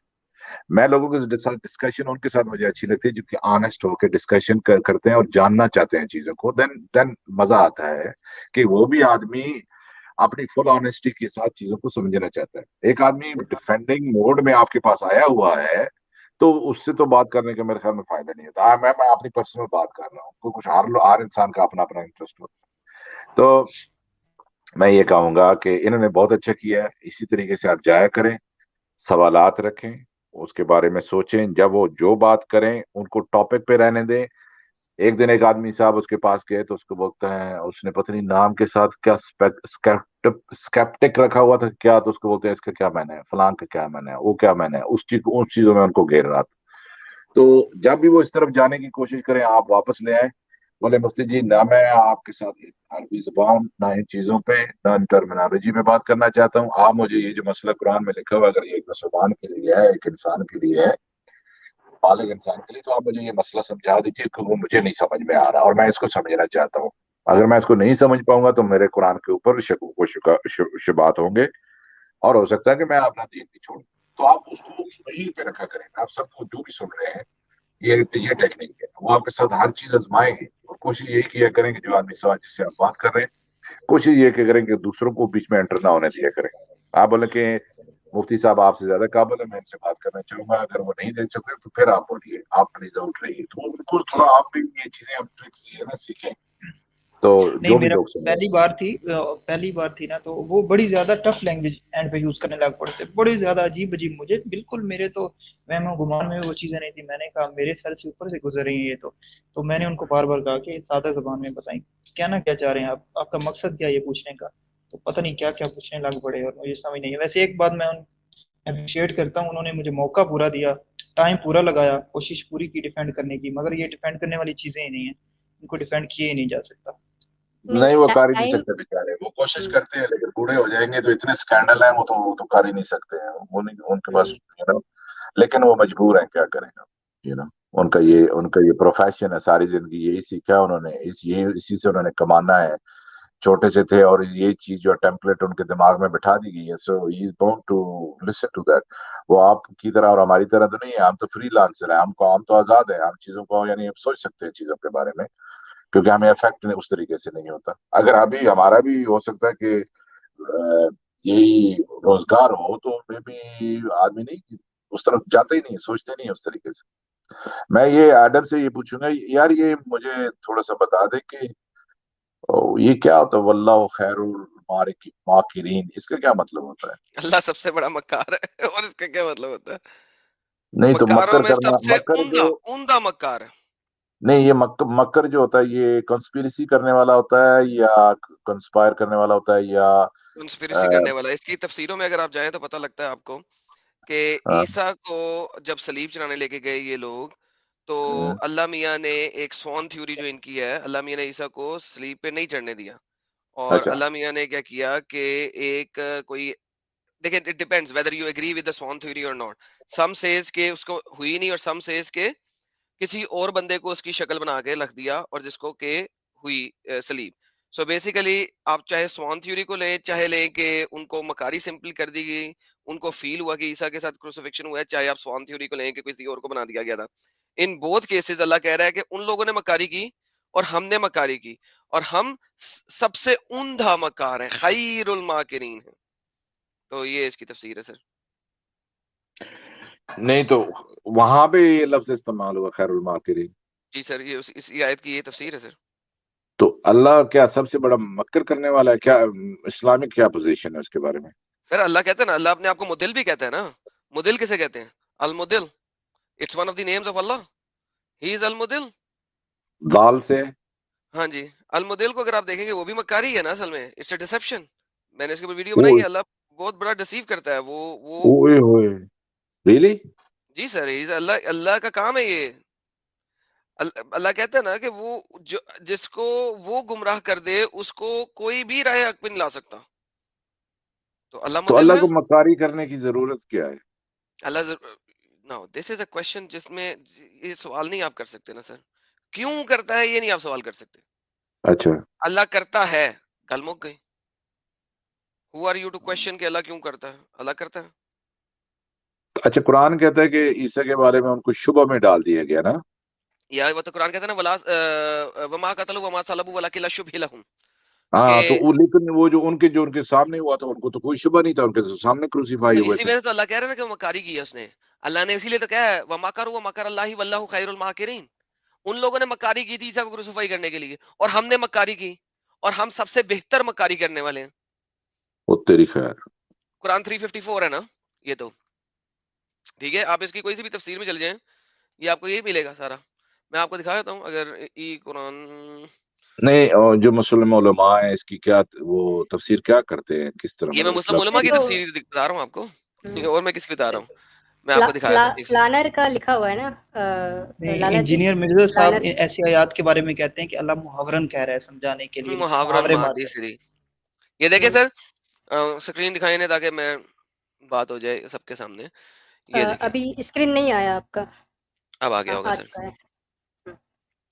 मैं लोगों के साथ डिस्कशन उनके साथ मुझे अच्छी लगती है जो कि ऑनेस्ट होकर डिस्कशन करते हैं और जानना चाहते हैं चीजों को। देन मजा आता है कि वो भी आदमी अपनी फुल ऑनेस्टी के साथ चीजों को समझना चाहता है। एक आदमी डिफेंडिंग मोड में आपके पास आया हुआ है तो उससे तो बात करने का मेरे ख्याल में फायदा नहीं होता। मैं अपनी पर्सनल बात कर रहा हूँ, कुछ हर इंसान का अपना अपना इंटरेस्ट होता है। तो मैं ये कहूंगा कि इन्होंने बहुत अच्छा किया है, इसी तरीके से आप जाया करें, सवालात रखें, उसके बारे में सोचें, जब वो जो बात करें उनको टॉपिक पे रहने दें। एक दिन एक आदमी साहब उसके पास गए तो उसको बोलता है, उसने पता नहीं नाम के साथ क्या स्केप्टिक रखा हुआ था क्या, तो उसको बोलते हैं इसका क्या मैंने है, फलां का क्या मैंने है, वो क्या मैंने है, उस चीजों में उनको घेर रहा था। तो जब भी वो इस तरफ जाने की कोशिश करें आप वापस ले आए, बोले मुफ्ती जी ना मैं आपके साथ अरबी जुबान ना इन चीजों पे ना इन टर्मिनोलॉजी में बात करना चाहता हूँ। आप मुझे ये जो मसला कुरान में लिखा हुआ, अगर ये एक मुसलमान के लिए है, एक इंसान के लिए है, बालिग इंसान के लिए, तो आप मुझे ये मसला समझा दीजिए कि वो मुझे नहीं समझ में आ रहा और मैं इसको समझना चाहता हूँ। अगर मैं इसको नहीं समझ पाऊंगा तो मेरे कुरान के ऊपर शुबात होंगे और हो सकता है कि मैं अपना दीन भी छोड़ूं। तो आप उसको वहीं पे रखा करें। आप सबको जो भी सुन रहे हैं, ये टेक्निक है, वो आपके साथ हर चीज आजमाएंगे और कोशिश यही किया करेंगे, जो आदमी सवाल जिससे आप बात कर रहे हैं, कोशिश ये करें कि दूसरों को बीच में एंटर ना होने दिया करें। आप बोले कि मुफ्ती साहब आपसे ज्यादा काबिल है, मैं इनसे बात करना चाहूंगा, अगर वो नहीं दे सकते तो फिर आप बोलिए, आप प्लीज आउट रहिए। तो उनको थोड़ा आप भी ये चीजें, आप ट्रिक्स ये ना सीखें تو نہیں जो भी मेरा लोग सुन रहे पहली बार थी ना, तो वो बड़ी ज्यादा टफ लैंग्वेज एंड पे यूज करने लग पड़े थे, बड़ी ज्यादा अजीब अजीब, मुझे बिल्कुल मेरे तो वहम गुमान में वो चीजें नहीं थी। मैंने कहा मेरे सर से ऊपर से गुजर रही है ये तो मैंने उनको बार बार कहा कि सादा जबान में बताएं, कहना क्या चाह रहे हैं आप, आपका मकसद क्या है ये पूछने का। तो पता नहीं क्या क्या पूछने लग पड़े और मुझे समझ नहीं है। वैसे एक बात मैं अप्रिशिएट करता हूँ, उन्होंने मुझे मौका पूरा दिया, टाइम पूरा लगाया, कोशिश पूरी की डिफेंड करने की, मगर ये डिफेंड करने वाली चीजें ही नहीं है, इनको डिफेंड किए ही नहीं जा सकता। नहीं, वो कर ही नहीं टाइम सकते बेचारे, वो कोशिश करते हैं लेकिन बूढ़े हो जाएंगे तो इतने स्कैंडल हैं, वो तो कर ही नहीं सकते हैं, वो नहीं, उनके पास लेकिन वो मजबूर हैं, क्या करेंगे, उनका ये प्रोफेशन है, सारी जिंदगी यही सीखा है उन्होंने, इसी से उन्होंने कमाना है, छोटे से थे और ये चीज जो टेम्पलेट उनके दिमाग में बिठा दी गई है, so he is bound to listen to that. वो आपकी तरह और हमारी तरह तो नहीं है, हम तो फ्रीलांसर हैं, हम तो आजाद हैं, हम चीजों को यानी हम सोच सकते हैं चीजों के बारे में, क्योंकि हमें इफेक्ट उस तरीके से नहीं होता। अगर अभी हमारा भी हो सकता है कि यही रोजगार हो तो मे भी आदमी नहीं उस तरफ जाता ही नहीं, सोचते नहीं उस तरीके से। मैं ये एडम से ये पूछूंगा यार, ये मुझे थोड़ा सा बता दे कि ये क्या होता है वल्लाहु खैरुल माकिरीन, इसका क्या मतलब होता है? अल्लाह सबसे बड़ा मक्कार है और इसका क्या मतलब होता है? नहीं तो मक्कारों मक्कर में करना, सबसे मक्कर जो उम्दा मक्कार। नहीं, ये मक्कर जो होता है ये कंस्पिरेसी करने वाला होता है या कंस्पायर करने वाला होता है या कंस्पिरेसी करने वाला। इसकी तफसीरों में अगर आप जाएं तो पता लगता है आपको कि ईसा को जब सलीब चढ़ाने लेके गए ये लोग, तो अल्लाह मियाँ ने एक स्वान थ्योरी जो इनकी है, अल्लाह मियाँ ने ईसा को सलीब पे नहीं चढ़ने दिया, और अच्छा अल्लाह मियाँ ने क्या किया कि एक कोई, देखिए it depends whether you agree with the swan theory और नॉट। सम सेज के उसको हुई नहीं, और सम सेज के किसी और बंदे को उसकी शक्ल बना के रख दिया और जिसको के हुई सलीब। सो बेसिकली आप चाहे स्वान थ्योरी को लें, चाहे लें कि उनको मकारी सिंपल कर दी गई, उनको फील हुआ कि ईसा के साथ क्रूसिफिक्शन हुआ है, चाहे आप स्वान थ्योरी को लें कि किसी और को बना दिया गया था। इन बोथ केसेस अल्लाह कह रहा है कि उन लोगों ने मकारी की और हमने मकारी की, और हम सबसे उम्दा मकार हैं, खैरुल माकिरीन है। तो ये इसकी तफसीर है सर। नहीं तो वहां पे ये लफ्ज इस्तेमाल हुआ खैरुल माकिरीन, जी सर, ये इस आयत की ये तफसीर है सर। तो अल्लाह क्या सबसे बड़ा मक्कर करने वाला है क्या? इस्लामिक क्या पोजीशन है उसके बारे में? सर अल्लाह कहते हैं ना, अल्लाह अपने आप को मुदिल भी कहता है ना। मुदिल किसे कहते हैं? अल मुदिल, it's one of the names of Allah, he is अल मुदिल। दाल से हाँ जी, अल मुदिल को अगर आप देखेंगे वो भी मक्कारी है ना, असल में इट्स अ डिसेप्शन। मैंने इसके ऊपर वीडियो बनाई है, अल्लाह बहुत बड़ा डिसीव करता है वो ओए होए, रियली? जी सर, अल्लाह का काम है ये। अल्लाह कहता है ना कि वो जो जिसको वो गुमराह कर दे उसको कोई भी राह हक पे नहीं ला सकता। तो अल्लाह तो मुदिल अल्लाह है। को मकारी करने की जरूरत क्या है? Allah now this is a question जिसमें ये सवाल नहीं आप कर सकते ना सर। क्यों करता है ये नहीं आप सवाल कर सकते। अच्छा, अल्लाह करता है, गल मुक गई। Who are you to question कि अल्लाह क्यों करता है? अल्लाह करता है। अच्छा, कुरान कहता है कि ईसा के बारे में उनको शुबह में डाल दिया गया ना? या वो तो कुरान कहता है ना, वला वमा कतलु वमा सलबु वलाकिन शुबिह लहुम, हाँ, कि तो वो लेकिन वो जो उनके सामने हुआ था उनको तो कोई शुबह नहीं था, उनके तो सामने क्रूसीफाई तो हुए इसी थे। वजह से तो अल्लाह कह रहा है ना कि वो मकारी की है उसने। अल्लाह ने इसीलिए तो कहा है वमा करू व मकर अल्लाहि वल्लाहु खैरुल माकिरीन। उन लोगों ने मकारी की थी ईसा को क्रूसीफाई करने के लिए, और हमने मकारी की, और हम सबसे बेहतर मकारी करने वाले हैं। वो तेरी खैर। कुरान 354 है ना ये तो, ठीक है। आप इसकी कोई सी भी तफसीर में चल जाएं, ये आपको यही मिलेगा सारा। मैं आपको दिखा देता हूँ, अगर ई कुरान। नहीं, और जो मुस्लिम उलमा है इसकी क्या वो तफसीर क्या करते हैं, किस तरह, ये मैं मतलब इस मुस्लिम लफ्ज उलमा की तो तफसीर बता रहा हूँ आपको, और मैं किसकी बता रहा हूँ, मैं आपको दिखा देता हूँ एक प्लानर का लिखा हुआ है ना लाला जी। इंजीनियर मिर्जा साहब प्लानर ऐसी आयात के बारे में कहते हैं कि अल्लाह मुहावरन कह रहा है समझाने के लिए, मुहावरन मुहावरे मादी मारते हैं। सिरी। ये देखिए सर, स्क्रीन दिखाई नहीं ताकि मैं बात हो जाए सबके सामने। ये देखिए अभी स्क्रीन नहीं आया आपका, अब आ गया आ होगा चुका सर। है।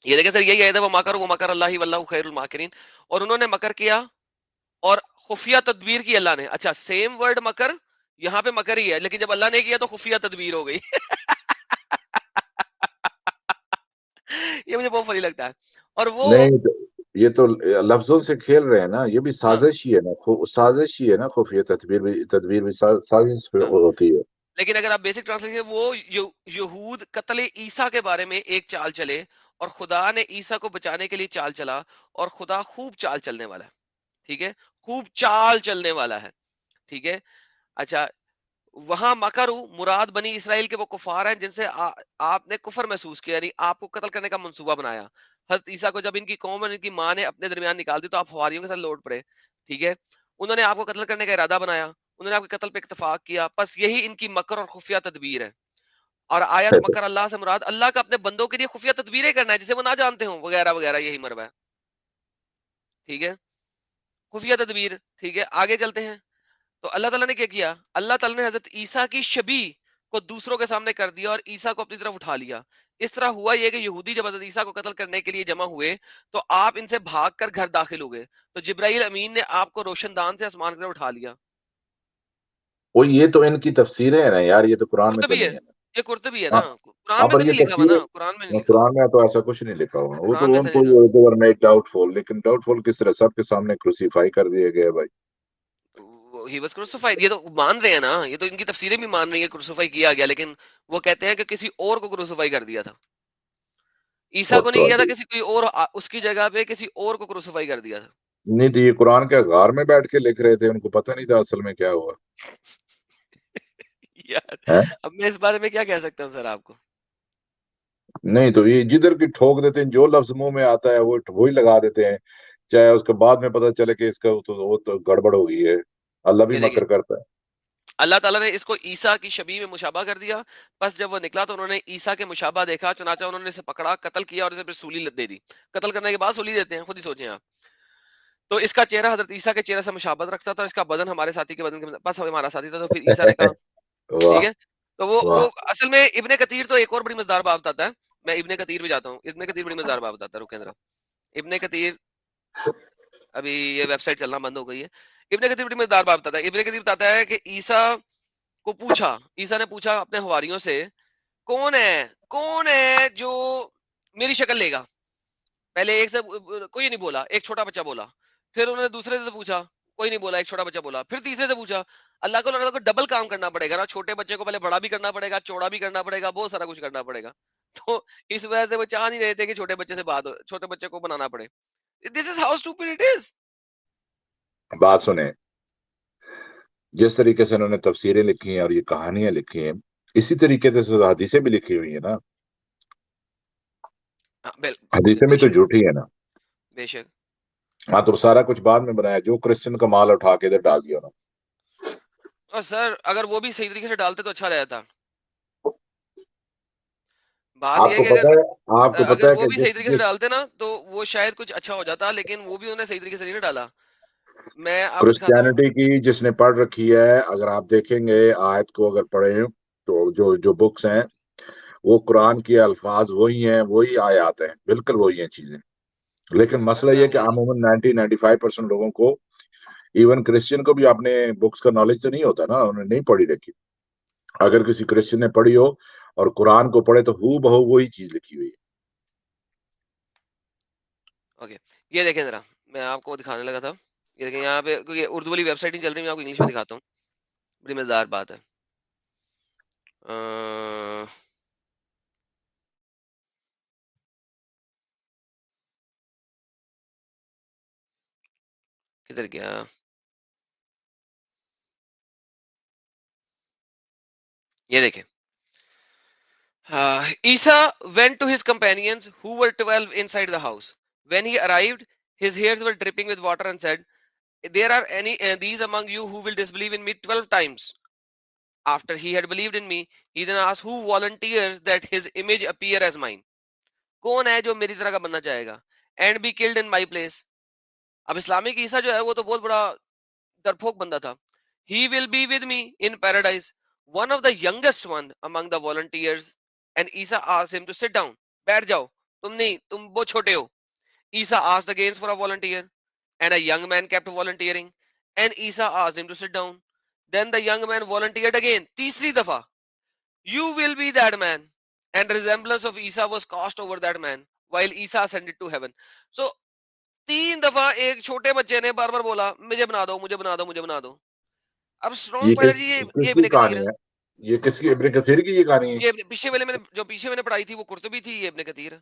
ये देखिए सर, यही आयत है वो मकर अल्लाहि वल्लाहु खैरुल माकिरीन। और उन्होंने मकर किया और खुफिया तदबीर की अल्लाह ने। अच्छा, सेम वर्ड मकर यहाँ पे मकर ही है, लेकिन जब अल्लाह ने किया तो खुफिया तदबीर हो गई। ये मुझे बहुत फनी लगता है। और वो नहीं तो ये तो लफ्जों से खेल रहे हैं ना, ये भी हाँ, साजिश ही है ना, साजिश ही है ना, खुफिया तदबीर भी साजिश हाँ। होती है। लेकिन अगर आप बेसिक ट्रांसलेशन वो यहूद कत्ल ईसा के बारे में एक चाल चले اور خدا نے عیسیٰ کو بچانے کے لیے چال چلا, اور خدا خوب چال چلنے والا ہے, ٹھیک ہے, خوب چال چلنے والا ہے, ٹھیک ہے. اچھا, وہاں مکرو مراد بنی اسرائیل کے وہ کفار ہیں جن سے آپ نے کفر محسوس کیا, یعنی آپ کو قتل کرنے کا منصوبہ بنایا. حضرت عیسیٰ کو جب ان کی قوم اور ان کی ماں نے اپنے درمیان نکال دی تو آپ حواریوں کے ساتھ لوٹ پڑے, ٹھیک ہے. انہوں نے آپ کو قتل کرنے کا ارادہ بنایا, انہوں نے آپ کے قتل پہ اتفاق کیا, بس یہی ان کی مکر اور خفیہ تدبیر ہے. اور آیت مکر اللہ سے مراد اللہ کا اپنے بندوں کے لیے خفیہ تدبیریں کرنا ہے جسے وہ نہ جانتے ہوں وغیرہ وغیرہ, یہی مربع ہے, ٹھیک ہے, خفیہ تدبیر, ٹھیک ہے. آگے چلتے ہیں. تو اللہ تعالیٰ نے کیا کیا, اللہ تعالیٰ نے حضرت عیسیٰ کی شبیہ کو دوسروں کے سامنے کر دیا اور عیسیٰ کو اپنی طرف اٹھا لیا. اس طرح ہوا یہ کہ یہودی جب حضرت عیسیٰ کو قتل کرنے کے لیے جمع ہوئے تو آپ ان سے بھاگ کر گھر داخل ہو گئے, تو جبرائیل امین نے آپ کو روشن دان سے آسمان کی طرف اٹھا لیا. وہ یہ تو ان کی تفسیریں ہیں نا یار, یہ تو قرآن میں تو قرطبی ہے, نہیں ہے. یہ قرطبی ہے ہاں نا, قرآن میں پر تو یہ نہیں لکھا ہوا نا, تفسیر قرآن میں نہیں لکھا, قرآن میں تو ایسا کچھ نہیں لکھا ہوا. وہ قرآن تو میں ان سے کو نہیں لکھا. they were made doubtful, لیکن ڈاؤٹ کس طرح سب کے سامنے کروسیفائی کر دیے گئے بھائی. He was crucified, یہ تو مان رہے ہیں نا, یہ تو ان کی تفسیریں بھی مان رہی ہیں کروسیفائی کیا گیا, لیکن وہ کہتے ہیں کہ کسی اور کو کروسیفائی کر دیا تھا. عیسیٰ کو بہت نہیں کیا تھا, عجیب. کسی کوئی اور اس کی جگہ پہ کسی اور کو کروسیفائی کر دیا تھا. نہیں تو یہ قرآن کے غار میں بیٹھ کے لکھ رہے تھے, ان کو پتہ نہیں تھا اصل میں کیا ہوا یار ہے. اب میں اس بارے میں کیا کہہ سکتا ہوں سر آپ کو. نہیں تو یہ جدھر کی ٹھوک دیتے ہیں, جو لفظ منہ میں آتا ہے وہ وہی لگا دیتے ہیں, چاہے اس کے بعد میں پتہ چلے کہ اس کا وہ تو گڑبڑ ہو گئی ہے. اللہ بھی یہ دیکھیں, مکر کرتا ہے. اللہ تعالیٰ نے اس کو عیسیٰ کی شبیہ میں مشابہ کر دیا. بس جب وہ نکلا تو انہوں نے عیسیٰ کے مشابہ دیکھا, چنانچہ انہوں نے اسے پکڑا, قتل کیا اور اسے پھر سولی دے دی. قتل کرنے کے بعد سولی دیتے ہیں, خود ہی سوچیں آپ. تو اس کا چہرہ حضرت عیسیٰ کے چہرے سے مشابہت رکھتا تھا, اس کا بدن ہمارے ساتھی کے بدن کے بس ہمارا ساتھی تھا. تو پھر عیسیٰ نے کہا, ٹھیک واہ ہے, تو وہ واہ. اصل میں ابن کثیر تو ایک اور بڑی مزدار بات بتاتا ہے. میں ابن کثیر بھی جاتا ہوں, ابن کثیر بڑی مزدار بات بتاتا ہے. رکیں ذرا, ابن کثیر ابھی یہ ویب سائٹ چلنا بند ہو گئی ہے. ابن کثیر بڑی مزدار بات بتاتا ہے. ابن کثیر بتاتا ہے کہ عیسیٰ کو پوچھا, عیسیٰ نے پوچھا اپنے حواریوں سے, کون ہے جو میری شکل لے گا. پہلے ایک سے کوئی نہیں بولا, ایک چھوٹا بچہ بولا. پھر انہوں نے دوسرے سے پوچھا, کوئی نہیں بولا, ایک چھوٹا بچہ بولا. پھر تیسرے سے پوچھا. اللہ کو لگا کو ڈبل کام کرنا پڑے گا نا, چھوٹے بچے کو پہلے بڑا بھی کرنا پڑے گا, چوڑا بھی کرنا پڑے گا, بہت سارا کچھ کرنا پڑے گا. تو اس وجہ سے وہ چاہ نہیں رہے تھے کہ چھوٹے بچے سے بات ہو, چھوٹے بچے کو بنانا پڑے. This is how stupid it is. بات سنیں, جس طریقے سے انہوں نے تفسیریں لکھی ہیں اور یہ کہانیاں لکھی ہیں, اسی طریقے سے حدیثیں بھی لکھی ہوئی ہیں نا. حدیثیں بے بھی تو شک جھوٹی ہے نا. بے شک. ہاں تو سارا کچھ بعد میں بنایا, جو کرسچن کا مال اٹھا کے ادھر ڈال دیا نا. اور سر اگر وہ بھی صحیح طریقے سے ڈالتے تو اچھا رہتا. بات یہ آپ ہے کو کہ پتا ہے آپ کو پتا اگر ہے وہ کہ بھی صحیح جس طریقے سے جس ڈالتے نا تو وہ شاید کچھ اچھا ہو جاتا, لیکن وہ بھی انہوں نے صحیح طریقے سے نہیں ڈالا. میں آپ کو دکھاتا ہوں. کرسچینٹی کی جس نے پڑھ رکھی ہے, اگر آپ دیکھیں گے آیت کو اگر پڑھیں تو جو بکس ہیں وہ قرآن کے الفاظ وہی ہیں, وہی آیات ہیں, بالکل وہی ہیں چیزیں. لیکن مسئلہ یہ کہ عموماً 90-95% لوگوں کو, ایون کرسچن کو بھی اپنے بکس کا نالج تو نہیں ہوتا نا, انہوں نے نہیں پڑھی رکھی. اگر کسی کرسچن نے پڑھی ہو اور قرآن کو پڑھے تو ہو بہو وہی چیز لکھی ہوئی ہے. اوکے, یہ دیکھیں ذرا, میں آپ کو دکھانے لگا تھا. یہ دیکھیں یہاں پہ, کیونکہ اردو والی ویب سائٹ نہیں چل رہی, میں آپ کو انگلش میں دکھاتا ہوں. بڑی مزیدار بات ہے. کدھر گیا, یہ دیکھیں. Isa went to his companions who were 12 inside the house. When he arrived, his hairs were dripping with water and said, there are any these among you who will disbelieve in me 12 times. After he had believed in me, he then asked who volunteers that his image appear as mine. کون ہے جو میری طرح کا بننا چاہے گا, and be killed in my place. اب Islamic عیسیٰ جو ہے وہ تو بہت بڑا درپھوک بندہ تھا. He will be with me in paradise. One of the youngest one among the volunteers, and Isa asked him to sit down. بیٹھ جاؤ, تم نہیں, تم بہت چھوٹے ہو. Isa asked again for a volunteer, and a young man kept volunteering, and Isa asked him to sit down. Then the young man volunteered again, تیسری دفعہ. You will be that man. And resemblance of Isa was cast over that man, while Isa ascended to heaven. So, 3 دفعہ ایک چھوٹے بچے نے بار بار بولا, مجھے بنا دو, مجھے بنا دو, مجھے بنا دو. اب اسٹرانگ یہ پائلٹ جی, یہ کس ابن کی کثیر کہانی ہے. ہے, یہ کس کی, ابن کثیر کی یہ کہانی ہے. یہ پیچھے والے میں جو پیچھے میں نے پڑھائی تھی وہ قرطبی تھی, یہ ابن کثیر ہے.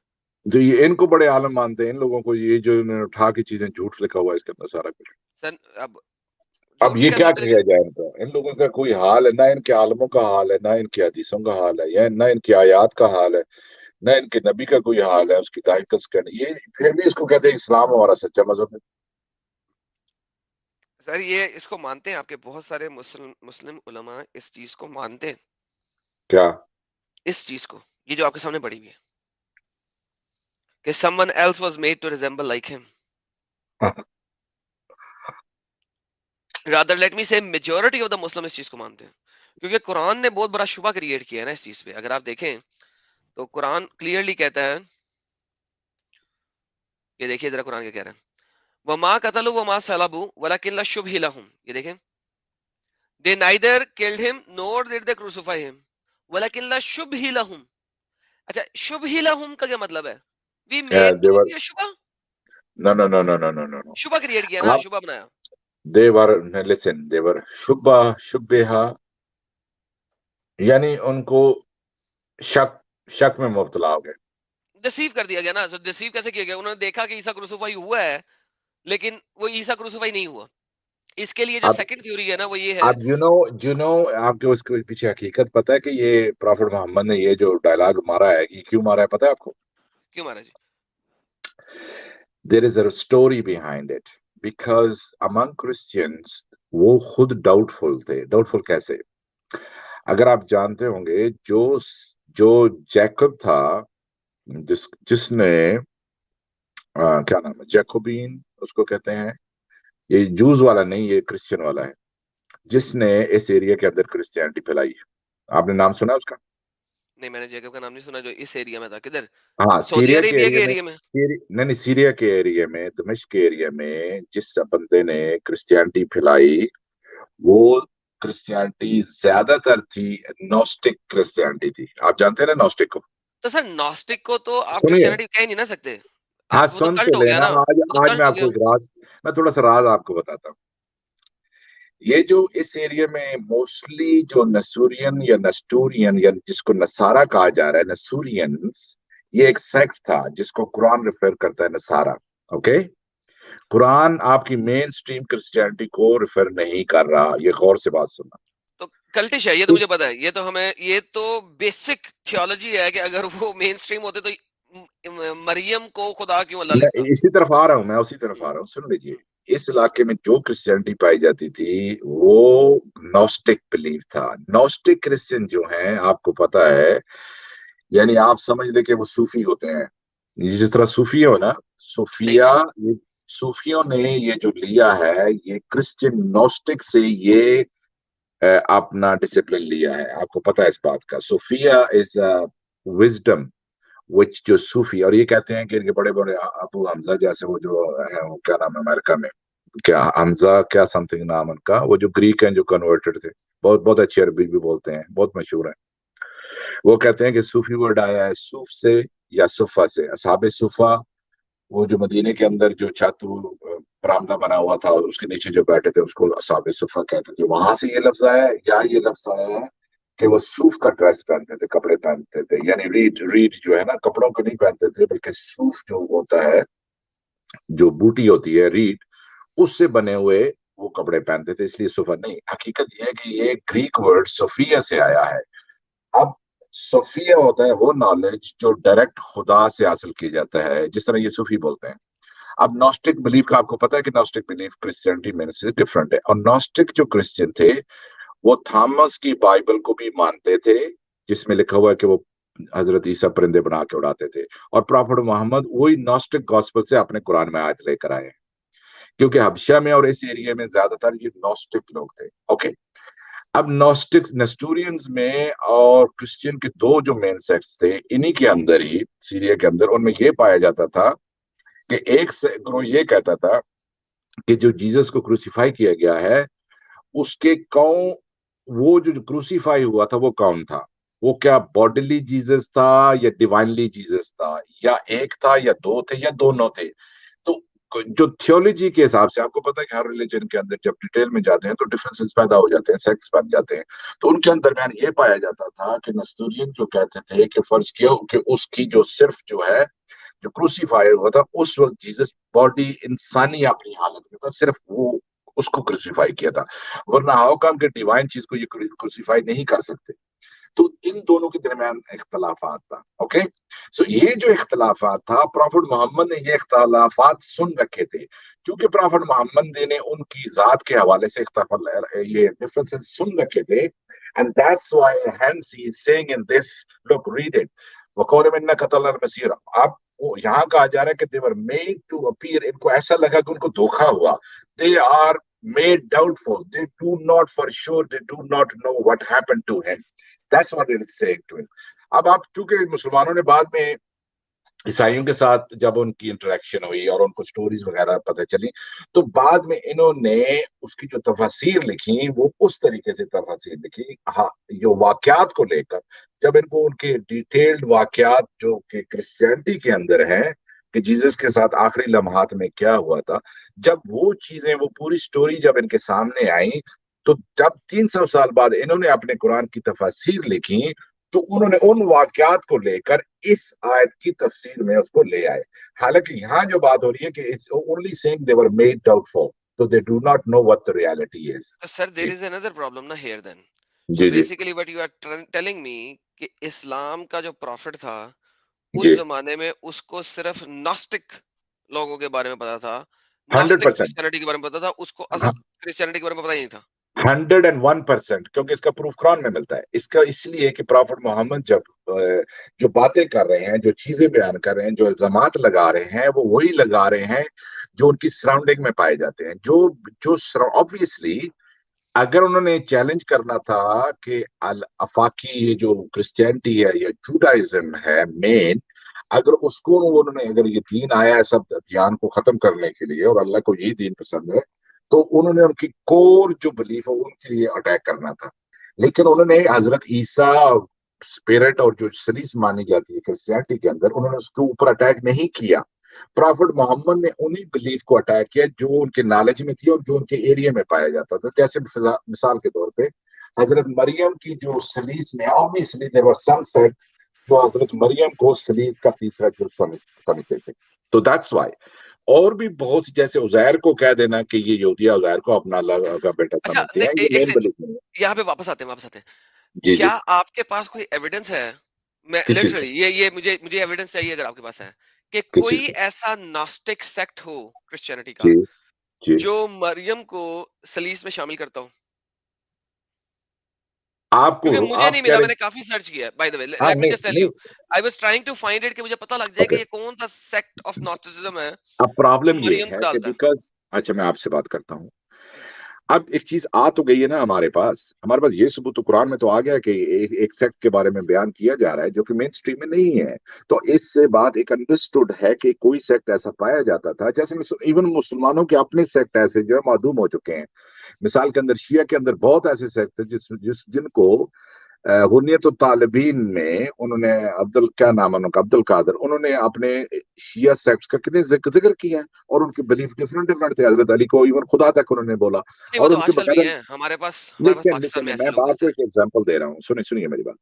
तो ये इनको बड़े आलम मानते हैं, इन लोगों को ये जो इन्होंने उठा के चीजें झूठ लिखा हुआ है इसके अंदर सारा कुछ। सर अब अब झूठ ये भी कह क्या सकते हैं, किया जाए इनका? इन लोगों का कोई हाल है ना, इनके आलमों का हाल है ना, इनकी हदीसों का हाल है, या ना इनकी आयात का हाल है, ना इनके नबी का कोई हाल है, उसकी तारीफ करनी, ये फिर भी इसको कहते हैं इस्लाम हमारा सच्चा मजहब है। सर ये इसको मानते हैं, आपके बहुत सारे मुस्लिम उलमा इस चीज को मानते हैं, क्या? इस चीज को, ये जो आपके सामने पड़ी हुई है कि someone else was made to resemble like him. Rather let me say majority of the Muslim इस चीज को मानते हैं, क्योंकि कुरान ने बहुत बड़ा शुबा क्रिएट किया है ना इस चीज पे। अगर आप देखें तो कुरान क्लियरली कहता है, ये देखिए जरा कुरान क्या कह रहा है, वमा कतलु वमा सलबु वलकिन शुबहि लहुम, ये देखें, they neither killed him nor did they crucify him वलकिन शुबहि लहुम। अच्छा, शुबहि लहुम का क्या मतलब है? We made to देवर be a शुबा, no no no no no no no no शुबा क्रिएट किया ना, आप शुबा बनाया। देवर लिसन, देवर शुबा शुबेहा, यानी उनको शक में मुब्तला हो गए। डिसीव कर दिया गया ना। तो डिसीव कैसे किया गया? उन्होंने देखा कि ईसा क्रूसिफाई हुआ है, लेकिन वो ईसा क्रूसिफाई नहीं हुआ। इसके लिए जो अब सेकंड थ्योरी है ना वो ये है, अब यू नो आपको इसके पीछे हकीकत पता है कि ये प्रॉफिट मोहम्मद ने ये जो डायलॉग मारा है, ये क्यों मारा है पता है आपको? क्यों महाराज जी? There is a story behind it, because among Christians वो खुद डाउटफुल थे। डाउटफुल कैसे? अगर आप जानते होंगे जो जैकब था, जिसने क्या नाम है, जैकोबीन उसको कहते हैं, ये जूस वाला नहीं, ये क्रिश्चियन वाला है, जिसने इस एरिया के अंदर क्रिश्चियनिटी फैलाई। आपने नाम सुना उसका? नहीं, मैंने जैकब का नाम नहीं सुना, जो इस एरिया में था। किधर? हाँ, सऊदी सीरिया के अरेबिया के एरिया में, एरिया में। नहीं सीरिया के एरिया में, दमिश्क के एरिया में जिस बंदे ने क्रिश्चियनिटी फैलाई, वो क्रिश्चियनिटी ज्यादातर थी नॉस्टिक क्रिश्चियनिटी थी। आप जानते हैं ना नॉस्टिक को? तो सर नॉस्टिक को तो आप सुनिए, क्रिश्चियनिटी कह नहीं ना सकते, हाँ आप वो तो सुन कल्ट तो हो गया लेना। ना, आज वो तो आज कल्ट मैं हो आपको गया। एक राज, मैं थोड़ा सा राज आपको बताता हूँ। ये जो इस एरिया में मोस्टली जो नसूरियन या नस्टूरियन या जिसको नसारा कहा जा रहा है, नसूरियंस, ये एक सेक्ट था जिसको कुरान रेफर करता है नसारा। ओके, कुरान आपकी मेन स्ट्रीम क्रिश्चियनिटी को रेफर नहीं कर रहा, ये गौर से बात सुनना। तो कल्टिश है, ये तो मुझे पता है। ये तो हमें, ये तो बेसिक थियोलॉजी है कि अगर वो मेन स्ट्रीम होते तो मरियम को खुदा क्यों अल्लाह मैं लिखता। इसी तरफ आ रहा हूँ, मैं उसी तरफ आ रहा हूँ, सुन लीजिए। इस इलाके में जो क्रिश्चियनिटी पाई जाती थी वो नॉस्टिक बिलीफ था। नॉस्टिक क्रिश्चियन जो हैं, आपको पता है, यानी आप समझ ले कि वो सूफी होते हैं। जिस तरह सूफी हो ना, नहीं, सूफिया, ये सूफियों ने ये जो लिया है, ये क्रिश्चियन नॉस्टिक से ये अपना डिसिप्लिन लिया है। आपको पता है इस बात का? सूफिया इज विजडम विच, जो सूफी, और ये कहते हैं कि इनके बड़े बड़े अबू हमजा जैसे वो जो है, वो क्या नाम है अमेरिका में, क्या हमजा क्या समथिंग नाम उनका, वो जो ग्रीक हैं जो कन्वर्टेड थे, बहुत बहुत अच्छी अरबी भी बोलते हैं, बहुत मशहूर है। वो कहते हैं कि सूफी वर्ड आया है सूफ से या सुफा से, असहाबे सुफा, वो जो मदीने के अंदर जो छत बरामदा बना हुआ था और उसके नीचे जो बैठे थे उसको असहाबे सुफा कहते थे। वहां से ये लफ्ज आया है, या ये लफ्ज आया है कि वो सूफ का ड्रेस पहनते थे, कपड़े पहनते थे, यानी रीड रीड जो है ना, कपड़ों को नहीं पहनते थे, बल्कि सूफ जो होता है, जो बूटी होती है रीड, उससे बने हुए वो कपड़े पहनते थे, इसलिए सुफा नहीं। हकीकत यह है कि ये ग्रीक वर्ड सोफिया से आया है। अब सोफिया होता है वो नॉलेज जो डायरेक्ट खुदा से हासिल की जाता है, जिस तरह ये सूफी बोलते हैं। अब नॉस्टिक बिलीफ का आपको पता है कि नॉस्टिक बिलीफ क्रिश्चियनिटी में से डिफरेंट है, और नॉस्टिक जो क्रिश्चियन थे वो थॉमस की बाइबल को भी मानते थे, जिसमें लिखा हुआ है कि वो हजरत ईसा परिंदे बना के उड़ाते थे, और प्रॉफिट मोहम्मद वही नॉस्टिक गॉस्पेल से अपने कुरान में आयत लेकर आए हैं, क्योंकि हबशा में और इस एरिया में ज्यादातर ये नॉस्टिक लोग थे। ओके, अब नॉस्टिक नेस्टोरियंस में और क्रिश्चियन के दो जो मेन सेक्ट्स थे, इन्हीं के अंदर ही सीरिया के अंदर, उनमें ये पाया जाता था कि एक ग्रोह ये कहता था कि जो जीसस को क्रूसीफाई किया गया है, उसके कौन, वो जो क्रूसीफाई हुआ था वो कौन था, वो क्या बॉडीली जीसस था या डिवाइनली जीसस था, या एक था या दो थे या दोनों थे। तो जो थियोलॉजी के हिसाब से, आपको पता है कि हर रिलीजन के अंदर जब डिटेल में जाते हैं तो डिफरेंसेस पैदा हो जाते हैं, सेक्ट्स बन जाते हैं। तो उनके दरमियान ये पाया जाता था कि नस्तूरियन जो कहते थे कि फर्ज किया कि उसकी जो सिर्फ जो है جو کروسیفائی ہوا تھا اس وقت جیزس باڈی انسانی اپنی حالت میں تھا, صرف وہ اس کو کروسیفائی کیا تھا, ورنہ ہاؤ کم کہ ڈیوائن چیز کو یہ کروسیفائی نہیں کر سکتے. تو ان دونوں کے درمیان اختلافات تھا. اوکے, سو یہ جو اختلافات تھا پروفٹ محمد نے یہ اختلافات سن رکھے تھے, کیونکہ پروفٹ محمد نے ان کی ذات کے حوالے سے یہ ڈفرنسز سن رکھے تھے. And that's why hence he is saying in this, look, read it. وَقَوْلَ مِنَّا قَتَلْنَا الْمَسِيرَ. اب یہاں کہا جا رہا ہے کہ they were made to appear, ان کو ایسا لگا کہ ان کو دھوکا ہوا. They are made doubtful. They do not for sure, they do not know what happened to him. That's what it is saying to him. اب آپ چونکہ مسلمانوں نے بعد میں عیسائیوں کے ساتھ جب ان کی انٹریکشن ہوئی اور ان کو سٹوریز وغیرہ پتہ چلی, تو بعد میں انہوں نے اس کی جو تفاسیر لکھی وہ اس طریقے سے تفاسیر لکھی, ہاں, جو واقعات کو لے کر جب ان کو ان کے ڈیٹیلڈ واقعات جو کہ کرسچینٹی کے اندر ہیں کہ جیزس کے ساتھ آخری لمحات میں کیا ہوا تھا, جب وہ چیزیں وہ پوری سٹوری جب ان کے سامنے آئیں, تو جب 300 سال بعد انہوں نے اپنے قرآن کی تفاسیر لکھی تو انہوں نے ان واقعات کو لے کر اس آیت کی تفسیر میں اس کو لے آئے. حالانکہ یہاں جو بات ہو رہی ہے کہ it's only saying they were made doubtful, so they do not know what the reality is. Sir, there is another problem na here then. So G G basically what you are telling me کہ اسلام کا جو profit تھا اس جی زمانے میں اس کو صرف ناسٹک لوگوں کے بارے میں پتا تھا, 100%. ناسٹک کرسچینٹی کے بارے میں پتا تھا, اس کو اصل کرسچینٹی کے بارے میں پتا ہی نہیں تھا. 101%, کیونکہ اس کا پروف قرآن میں ملتا ہے. اس کا اس لیے کہ پروفٹ محمد جب جو باتیں کر رہے ہیں, جو چیزیں بیان کر رہے ہیں, جو الزامات لگا رہے ہیں, وہ وہی لگا رہے ہیں جو ان کی سراؤنڈنگ میں پائے جاتے ہیں. جو obviously اگر انہوں نے چیلنج کرنا تھا کہ الافاقی یہ جو کرسچینٹی ہے یا جوڈائزم ہے مین, اگر اس کو انہوں نے اگر یہ دین آیا ہے سب ادیان کو ختم کرنے کے لیے اور اللہ کو یہ دین پسند ہے, تو انہوں نے ان کی کور جو بلیف ہے ان کے لیے اٹیک کرنا تھا. لیکن انہوں نے حضرت عیسیٰ اسپرٹ اور جو سلیس مانی جاتی ہے کرسچینٹی کے اندر, انہوں نے اس کے اوپر اٹیک نہیں کیا. پروفٹ محمد نے انہی بلیف کو اٹیک کیا جو ان کے نالج میں تھی اور جو ان کے ایریا میں پایا جاتا تھا. جیسے مثال کے طور پہ حضرت مریم کی جو سلیس میں obviously there were some sects جو حضرت مریم کو سلیس کا تیسرا جز سمجھتے تھے. تو that's why. اور بھی بہت جیسے عزیر کو کہہ دینا کہ یہ یہودیہ عزیر کو اپنا اللہ کا بیٹا اچھا سمجھتے ہیں, یہ مین بلیف نہیں ہے. یہاں پہ واپس آتے ہیں. جی جی کیا آپ کے پاس کوئی ایویڈنس ہے, میں کسی لٹرلی یہ مجھے ایویڈنس چاہیے اگر آپ کے پاس ہے, کہ کسی کوئی سے ایسا ناسٹک سیکٹ ہو کرسچینٹی کا جی جی جو مریم کو سلیس میں شامل کرتا ہو؟ آپ کو کیونکہ مجھے آپ نہیں کہہ ملا, رہے میں نے کافی سرچ کیا. بائی دا وے ہاں let me just tell you, نہیں I was trying to find it کہ مجھے پتہ لگ جائے کہ اوکے. یہ کون سا سیکٹ آف ناسٹسزم ہے اب پرابلم جو یہ مریم کو ہے کہ ڈالتا ہے. بیکاز اچھا میں آپ سے بات کرتا ہوں. اب ایک چیز آ تو گئی ہے نا ہمارے پاس یہ ثبوت تو قرآن میں تو آ گیا کہ ایک سیکٹ کے بارے میں بیان کیا جا رہا ہے جو کہ مین سٹریم میں نہیں ہے. تو اس سے بات ایک انڈرسٹوڈ ہے کہ کوئی سیکٹ ایسا پایا جاتا تھا, جیسے ایون مسلمانوں کے اپنے سیکٹ ایسے جو معدوم ہو چکے ہیں. مثال کے اندر شیعہ کے اندر بہت ایسے سیکٹ ہیں جن کو غنیت الطالبین میں انہوں نے کیا نام ہے عبد القادر, انہوں نے اپنے شیعہ سیکٹس کا کتنے ذکر کیا ہے اور ان کے بلیف ڈفرنٹ تھے. حضرت علی کو ایون خدا تک انہوں نے بولا. نہیں وہ اور تو ان کے آج کل بھی باقاعدہ ہیں ہمارے پاس پاکستان میں ایسے میں لوگ بات ہیں کو ایک ایگزامپل دے رہا ہوں, سنیے میری بات.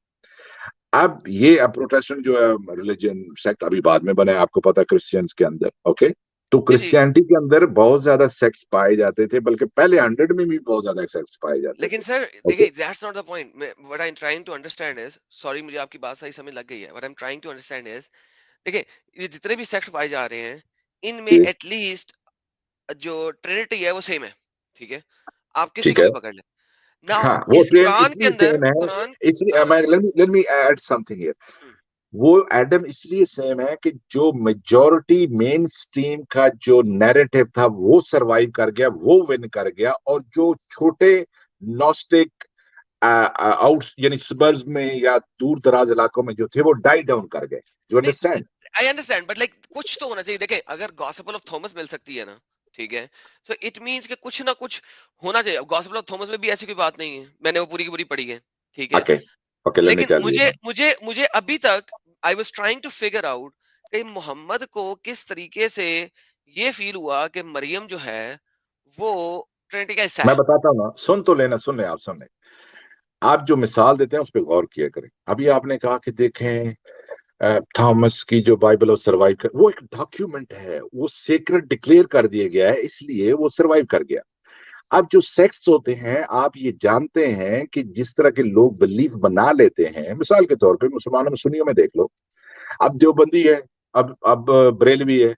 اب یہ پروٹیسٹنٹ جو ہے ریلیجن سیکٹ ابھی بعد میں بنا ہے, آپ کو پتا کرسچینس کے اندر. اوکے, تو جی جی. کرسچینٹی کے اندر بہت زیادہ سیکٹس پائے جاتے تھے, بلکہ پہلے 100 میں بھی بہت زیادہ سیکٹس پائے جاتے لیکن تھے. سر اوکے دیکھیے that's not the point. what I'm trying to understand is, sorry مجھے آپ کی بات صحیح سمجھ لگ گئی ہے. what I'm trying to understand is, دیکھیں یہ جتنے بھی سیکٹ پائے جا رہے ہیں ان میں ایٹ لیسٹ جو ٹرینٹی ہے وہ سیم ہے, ٹھیک ہے, آپ کسی ٹھیک کو ہے. بھی پکڑ لیں. ناؤ ہاں وہ اس ٹرین قرآن اس کے لیے اندر سیم ہے, قرآن اس لیے let me add something here. وہ ایڈم اس لیے سیم ہے کہ جو میجورٹی مین سٹریم کا جو نیریٹو تھا وہ سروائیو کر گیا, وہ ون کر گیا, اور جو چھوٹے نوسٹک آؤٹ یعنی سبرز میں یا دور دراز علاقوں میں جو تھے وہ ڈائی ڈاؤن کر گئے. جو understand I understand, but like کچھ تو ہونا چاہیے. دیکھیں اگر گاسپل آف تھامس مل سکتی ہے نا, ٹھیک ہے, تو اٹ مینس کہ کچھ نہ کچھ ہونا چاہیے. گاسپل آف تھامس میں بھی ایسی کوئی بات نہیں ہے, میں نے وہ پوری کی پوری پڑھی ہے, ٹھیک ہے. اوکے let me لیکن tell you. مجھے ابھی تک I was trying to figure out کہ محمد کو کس طریقے سے یہ فیل ہوا کہ مریم جو ہے وہ ٹرینٹی کا حصہ میں ہے. بتاتا ہوں نا, سن تو لینا, سن لیں آپ, سن لیں. آپ جو مثال دیتے ہیں اس پہ غور کیا کریں. ابھی آپ نے کہا کہ دیکھیں थॉमस की जो बाइबल और सर्वाइव कर, वो एक डॉक्यूमेंट है, वो सीक्रेट डिक्लेयर कर दिया गया है, इसलिए वो सर्वाइव कर गया। अब जो सेक्ट्स होते हैं, आप ये जानते हैं कि जिस तरह के लोग बिलीफ बना लेते हैं, मिसाल के तौर पे मुसलमानों में, सुन्नियों में देख लो, अब देवबंदी है, अब बरेलवी है,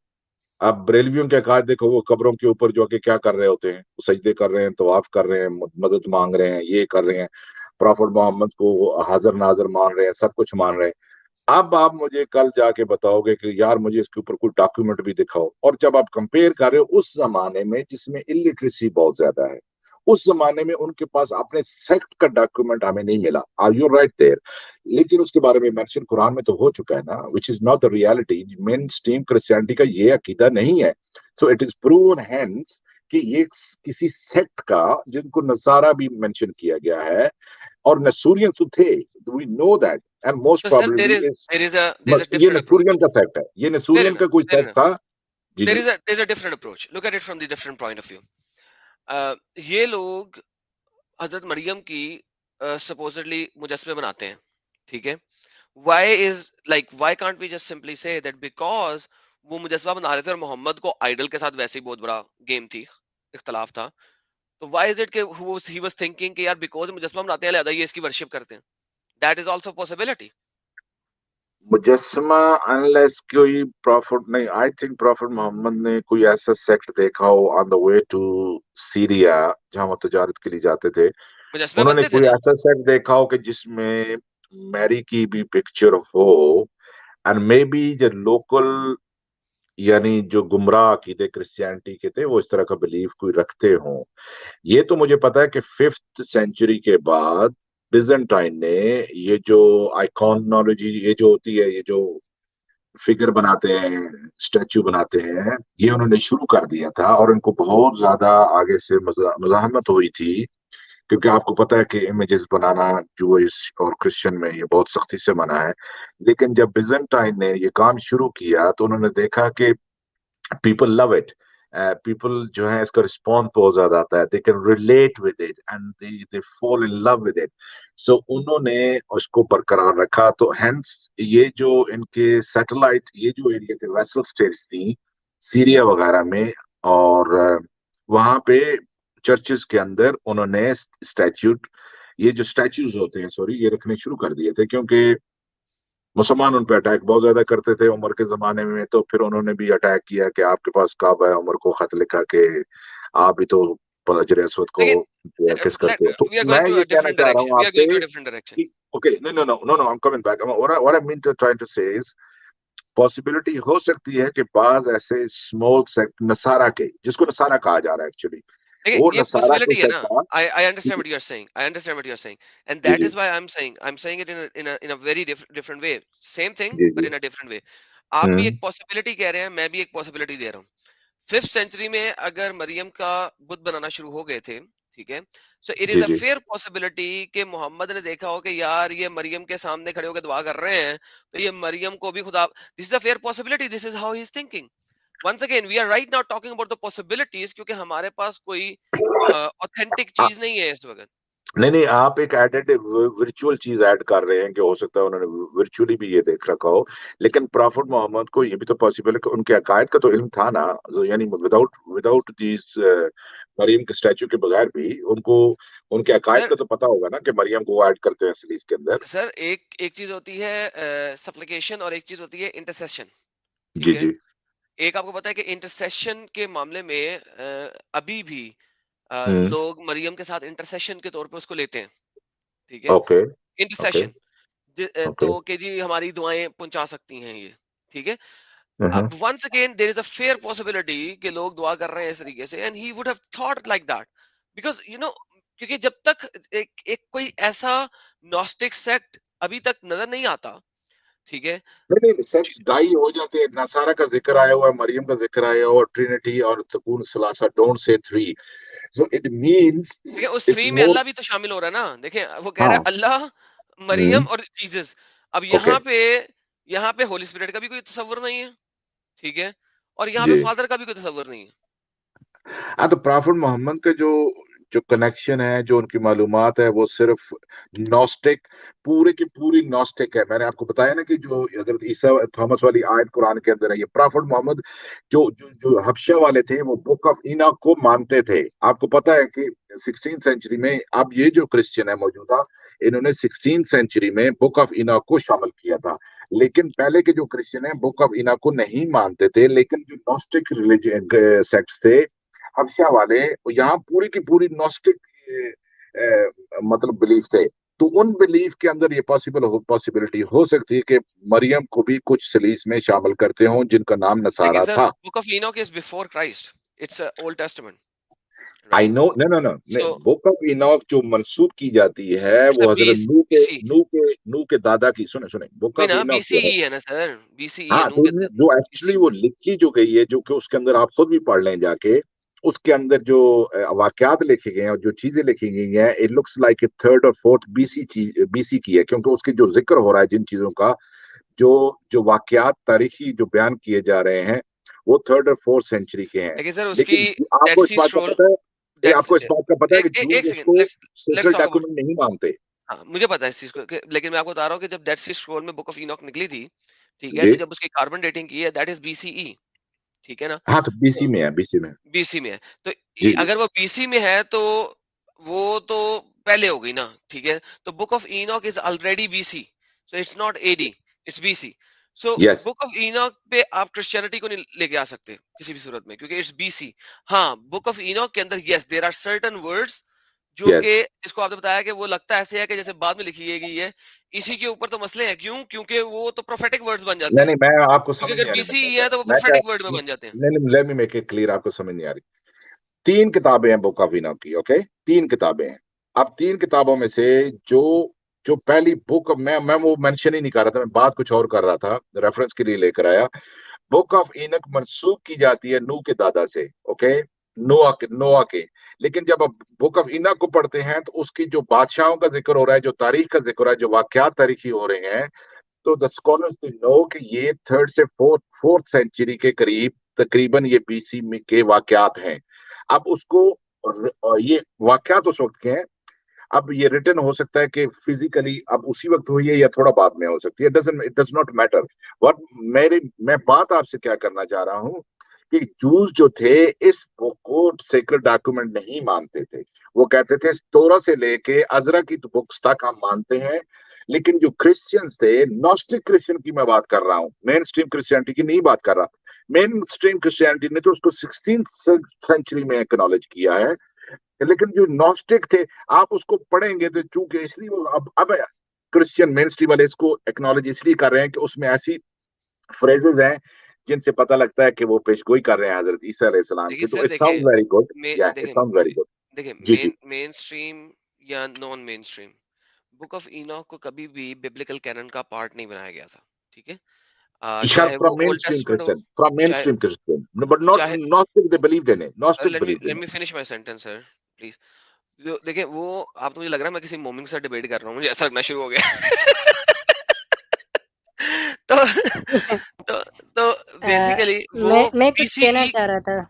अब बरेलवियों के अकायद देखो, वो कब्रों के ऊपर जो के क्या कर रहे होते हैं, वो सजदे कर रहे हैं, तवाफ कर रहे हैं, मदद मांग रहे हैं, ये कर रहे हैं, प्रॉफिट मोहम्मद को हाजिर नाजर मान रहे हैं, सब कुछ मान रहे हैं। अब आप मुझे कल जाके बताओगे कि यार मुझे इसके ऊपर कोई डॉक्यूमेंट भी दिखाओ, और जब आप कंपेयर कर रहे हो उस जमाने में जिसमें इलिटरेसी बहुत ज्यादा है, उस जमाने में उनके पास अपने सेक्ट का डॉक्यूमेंट हमें नहीं मिला, आर यू राइट देयर, लेकिन उसके बारे में मेंशन कुरान में तो हो चुका है ना, which is not the reality. Mainstream Christianity का ये अकीदा नहीं है, so it is proven hence कि ये किसी सेक्ट का, जिनको नसारा भी मेंशन किया गया है, और नसूरियन तो थे, we know that, and most So, sir, probably there is a ये different approach. नसूरियन का सेक्ट है, ये Fair नसूरियन का enough. कोई Fair सेक्ट enough. था। जी जी There's a different approach. Look at it from the different point of view. ये लोग हजरत मरियम की supposedly मुजस्समे बनाते हैं, ठीक है? Why can't we just simply say that because वो मुजस्समा बना रहे थे और मोहम्मद को आइडल के साथ वैसे ही बहुत बड़ा गेम थी, इख्तलाफ था, तो why is it कि he was thinking कि यार because मुजस्समा बनाते हैं लिहाजा ये इसकी वर्शिप करते हैं? That is also a possibility. मुजस्समा, अनलेस कोई प्रॉफिट नहीं, आई थिंक प्रॉफिट मोहम्मद ने कोई ऐसा सेक्ट देखा हो on the way to Syria, जहां वो तजारत के लिए जाते थे, मुजस्समे उन्होंने बनते थे कोई ना? ऐसा सेक्ट देखा हो कि जिसमें मैरी की भी पिक्चर हो, एंड मे बी जो लोकल, यानी जो गुमराह अकीदे क्रिश्चियनिटी के थे, वो इस तरह का बिलीफ कोई रखते हों। ये तो मुझे पता है कि 5th सेंचुरी के बाद बिजेंटाइन ने ये जो आइकॉनोलॉजी, ये जो होती है, ये जो फिगर बनाते हैं, स्टैचू बनाते हैं, ये उन्होंने शुरू कर दिया था, और उनको बहुत ज्यादा आगे से मज़ाहमत हुई थी, क्योंकि आपको पता है कि इमेजेस बनाना जूइश और क्रिश्चियन में ये बहुत सख्ती से मना है। लेकिन जब बिजेंटाइन ने ये काम शुरू किया तो उन्होंने देखा कि पीपल लव इट, पीपल जो है इसका रिस्पॉन्स बहुत ज्यादा आता है, they can relate with it and they fall in love with it, so उन्होंने उसको बरकरार रखा। तो हेंस ये जो इनके सैटेलाइट, ये जो एरिया थे, वेसल स्टेट्स थी सीरिया वगैरह में, और वहां पे चर्चेस के अंदर उन्होंने स्टैच्यूट, ये जो स्टैच्यूज होते हैं, सॉरी, ये रखने शुरू कर दिए थे, क्योंकि मुसलमान उन पे अटैक बहुत ज्यादा करते थे उमर के जमाने में। तो फिर उन्होंने भी अटैक किया कि आपके पास काबा है, उमर को खत लिखा कि आप भी तो हजर अस्वद को लेकिन किस करते हो। तो we are मैं going to ये a कहना different चाह रहा direction. हूँ We are going to a आपसे different direction. कि okay, no, I am coming back, what I mean to try to say is, possibility हो सकती है कि बाज ऐसे स्मॉल सेक्ट नसारा के, जिसको नसारा कहा जा रहा है एक्चुअली, देखिए वो ये नसारा के पॉसिबिलिटी है ना, sect I understand what you're saying. I understand what you're saying, and जी that जी is why I'm saying it in a very different way. Same thing जी but जी in a different way. आप भी एक possibility कह रहे हैं, मैं भी एक पॉसिबिलिटी दे रहा हूँ। 5th सेंचुरी में अगर मरियम का बुत बनाना शुरू हो गए थे, ठीक है, सो इट इज जी अ जी फेयर पॉसिबिलिटी कि मोहम्मद ने देखा हो कि यार ये मरियम के सामने खड़े होकर दुआ कर रहे हैं, तो ये मरियम को भी खुदा, this is a fair possibility, this is how he is thinking. once again we are right now talking about the possibilities, क्योंकि हमारे पास कोई ऑथेंटिक चीज नहीं है इस वक्त। नहीं, आप एक एडेड वर्चुअल चीज ऐड कर रहे हैं कि हो सकता है उन्होंने वर्चुअली भी ये देख रखा हो, लेकिन प्रॉफिट मोहम्मद को ये भी तो पॉसिबल है कि उनके अकायद का तो इल्म था ना, यानी विदाउट विदाउट दिस मरियम के स्टैचू के बगैर भी उनको उनके अकायद सर का तो पता होगा ना कि मरियम को वो ऐड करते हैं असली के अंदर। सर एक चीज होती है सप्लिकेशन और एक चीज होती है इंटरसेशन, ठीक जी है। जी एक आपको पता है कि इंटरसेशन के मामले में अभी भी हम्म लोग मरियम के साथ इंटरसेशन के तौर पे उसको लेते हैं, ठीक है, ओके ओके इंटरसेशन, ओके तो कि जी हमारी दुआएं पहुंचा सकती हैं ये, ठीक है। हम्म अब once again there is a fair possibility कि लोग दुआ कर रहे हैं इस तरीके से, and he would have thought like that because you know, क्योंकि जब तक एक कोई ऐसा नॉस्टिक सेक्ट अभी तक नजर नहीं आता, ठीक है। नहीं, सेक्स डाई हो जाते हैं, नसारा का जिक्र आया हुआ है, मरियम का जिक्र आया हुआ, ट्रिनिटी और तकून सलासा, don't say three, so it means देखिए उस इट्स थ्री में मोर। अल्लाह भी तो शामिल हो रहा है ना, देखिए वो कह रहा हाँ है अल्लाह, हम्म मरियम और जीसस। अब ओके यहाँ पे होली स्पिरिट का भी कोई तस्वर नहीं है, ठीक है, और यहाँ पे जी। फादर का भी कोई तस्वर नहीं है। हाँ, तो प्रॉफिट मोहम्मद का जो जो कनेक्शन है, जो उनकी मालूमात है, वो सिर्फ नॉस्टिक, पूरे की पूरी नॉस्टिक है। मैंने आपको बताया ना कि जो हजरत ईसा थॉमस वाली आयत कुरान के अंदर है, ये प्रॉफिट मोहम्मद जो जो जो हबशा वाले थे, वो बुक ऑफ इनॉक को मानते थे। आपको पता है कि 16th सेंचुरी में, अब ये जो क्रिश्चियन है मौजूदा, इन्होंने 16th सेंचुरी में बुक ऑफ इनॉक को शामिल किया था। लेकिन पहले के जो क्रिश्चियन है बुक ऑफ इनॉक को नहीं मानते थे। लेकिन जो नॉस्टिक रिलीजन सेक्ट्स थे हबशा वाले, यहाँ पूरी की पूरी नॉस्टिक मतलब बिलीफ थे। तो उन बिलीफ के अंदर ये पॉसिबिलिटी हो सकती है कि मरियम को भी कुछ सलीस में शामिल करते हों जिनका नाम देखिए नसारा सर, था। Book of Enoch is before Christ, it's Old Testament, I right? No, no, so book of Enoch जो मंसूब की जाती है इट्स अ वो हजरत बीसी, नू के दादा की, सुने बुक वही ऑफ ना, इनॉक जो है, बीसीई है ना सर, बीसीई है, हाँ, नू तो कहते हैं जो बीसी। एक्चुअली वो लिखी जो गई है, जो कि उसके अंदर आप खुद भी पढ़ लें जाके, उसके अंदर जो वाकयात लिखे गए हैं और जो चीजें लिखी गई हैं, it looks like a third और फोर्थ बीसी की है, क्योंकि उसके जो जिक्र हो रहा है जिन चीजों का, जो जो वाकयात तारीखी जो बयान किए जा रहे हैं, वो थर्ड और फोर्थ सेंचुरी के हैं। लेकिन सर उसकी लेकिन डेड आपको इस सी बात का स्क्रॉल, पता है, डेट्स आपको इस बात का पता है कि एक जूस सेकंड, इसको let's secret talk about, document नहीं मानते। हाँ मुझे पता है इस चीज को लेकिन मैं आपको बता रहा हूँ कि जब डेड सी स्क्रॉल में बुक ऑफ इनॉक निकली थी, ठीक है, जी, तो जब उसकी कार्बन डेटिंग की है, दैट इज बीसीई, ठीक है ना? हाँ, तो बीसी में है, बीसी में। बीसी में है, तो जी जी, अगर वो बीसी में है तो वो तो पहले हो गई ना, ठीक है? तो book of Enoch is already BC, so it's not AD, it's BC. So yes, book of Enoch पे आप क्रिश्चियनिटी को नहीं लेके आ सकते किसी भी सूरत में, क्योंकि इट्स बीसी। हाँ, बुक ऑफ इनॉक के अंदर yes there are certain words जो यस। कि जिसको आपने बताया कि वो लगता ऐसे है कि जैसे बाद में लिखी गई है। इसी के ऊपर तो मसले हैं, क्यों? क्योंकि वो तो प्रोफेटिक वर्ड्स बन जाते नहीं हैं, नहीं, मैं आपको क्योंकि समझ अगर नहीं आ रही, मैं बीसी क्या कह है रहा तो हूँ, वो प्रोफेटिक वर्ड में बन जाते हैं। नहीं नहीं, let me make it clear, आपको समझ नहीं आ रही। 3 किताबें हैं बुक ऑफ इनॉक की, ओके, 3 किताबें हैं। अब 3 किताबों में से जो जो पहली बुक, मैं वो मेंशन ही नहीं कर रहा था, मैं बात कुछ और कर रहा था, रेफरेंस के लिए लेकर आया। बुक ऑफ इनक मंसूब की जाती है नूह के दादा से, ओके, नोआ के। लेकिन जब आप बुक ऑफ इनक को पढ़ते हैं तो उसकी जो बादशाहों का जिक्र हो रहा है, जो तारीख का जिक्र हो रहा है, जो वाकयात तारीखी हो रहे हैं, तो द स्कॉलर्स नो कि ये थर्ड से फोर्थ सेंचुरी के करीब तकरीबन ये बीसी में के वाकयात हैं। अब उसको ये वाकयात उस वक्त के हैं। अब ये रिटर्न हो सकता है कि फिजिकली अब उसी वक्त हुई है या थोड़ा बाद में हो सकती है, it does not matter. What मैं बात आपसे क्या करना चाह रहा हूँ कि जूस जो थे इस बुक को सीक्रेट डॉक्यूमेंट नहीं मानते थे। वो कहते थे तोरा से लेके अजरा की बुक्स तक हम मानते हैं। लेकिन जो क्रिश्चियंस थे, नॉस्टिक क्रिश्चियन की मैं बात कर रहा हूँ, मेन स्ट्रीम क्रिश्चियनिटी की नहीं बात कर रहा। मेन स्ट्रीम क्रिश्चियनिटी ने तो उसको 16th सेंचुरी में एक्नॉलेज किया है। लेकिन जो नॉस्टिक थे, आप उसको पढ़ेंगे तो चूंकि इसलिए वो अब क्रिश्चियन मेन स्ट्रीम वाले इसको एक्नॉलेज इसलिए कर रहे हैं कि उसमें ऐसी फ्रेजेस हैं जिनसे पता लगता है कि वो पेशगोई कर रहे हैं हजरत ईसा अलैहिस्सलाम देखिए की। तो sir, it sound very good, या इट साउंड वेरी गुड। देखिए जी जी, मेन स्ट्रीम या non main stream, book of Enoch को कभी भी बिब्लिकल कैनन का पार्ट नहीं बनाया गया था, ठीक है? चाहे फ्रॉम वो मेन ओल्ड स्ट्रीम टेस्टमेंट हो, क्रिश्चियन, फ्रॉम मेन चाहे स्ट्रीम क्रिश्चियन, बट नॉट चाहे Gnostic, they believed in it, Gnostic believed let in me finish my sentence sir, please. देखिए वो, आप तो मुझे लग रहा है मैं किसी मोमिन से डिबेट कर रहा हूँ, मुझे ऐसा लगना शुरू हो गया। तो तो तो बेसिकली वो मैं कुछ कहना बीसीई, चाह रहा था।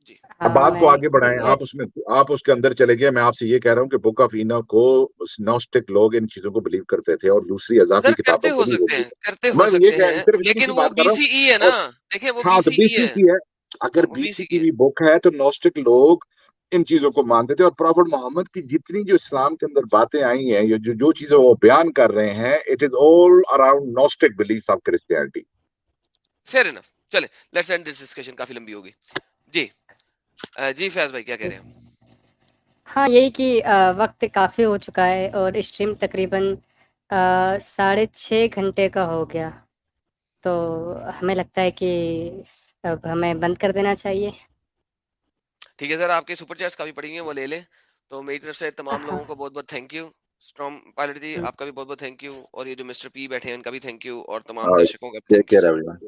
जी अब हाँ, बात को आगे बढ़ाएं, मैं आप उसके अंदर चले गए। मैं आपसे ये कह रहा हूँ कि बुक ऑफ इनॉक को नॉस्टिक लोग इन चीजों को बिलीव करते थे और दूसरी अजाफी सर किताबों को भी वो बिलीव करते करते। हो मैं ये सकते हैं, सिर्फ इतनी लेकिन सी वो बात कर रहा हूँ। बीसीई है ना। और देखिए वो हाँ, तो बीसीई बीसी है। की है। अगर वो बीसी बीसीई की है। भी बुक है तो नॉस्टिक लोग इन चीजों को मानते थे। और प्रॉफिट मोहम्मद की जितनी जो इस्लाम के अंदर बातें आई हैं, ये जो जो चीजें वो बयान कर रहे हैं, it is all around gnostic beliefs of Christianity. Fair enough, चले लेट्स एंड दिस डिस्कशन, काफी लंबी होगी। जी जी फैज भाई क्या कह रहे हैं? हाँ, यही कि वक्त काफ़ी हो चुका है और स्ट्रीम तकरीबन 6.5 घंटे का हो गया, तो हमें लगता है कि अब हमें बंद कर देना चाहिए। ठीक है सर, आपके सुपर चैट्स काफी पड़ी हैं, वो ले लें। तो मेरी तरफ से तमाम हाँ, लोगों को बहुत बहुत थैंक यू। स्ट्रॉम पायलट जी हुँ। आपका भी बहुत बहुत थैंक यू, और ये जो मिस्टर पी बैठे हैं उनका भी थैंक यू, और तमाम दर्शकों का भी take thank you care sir. Everyone.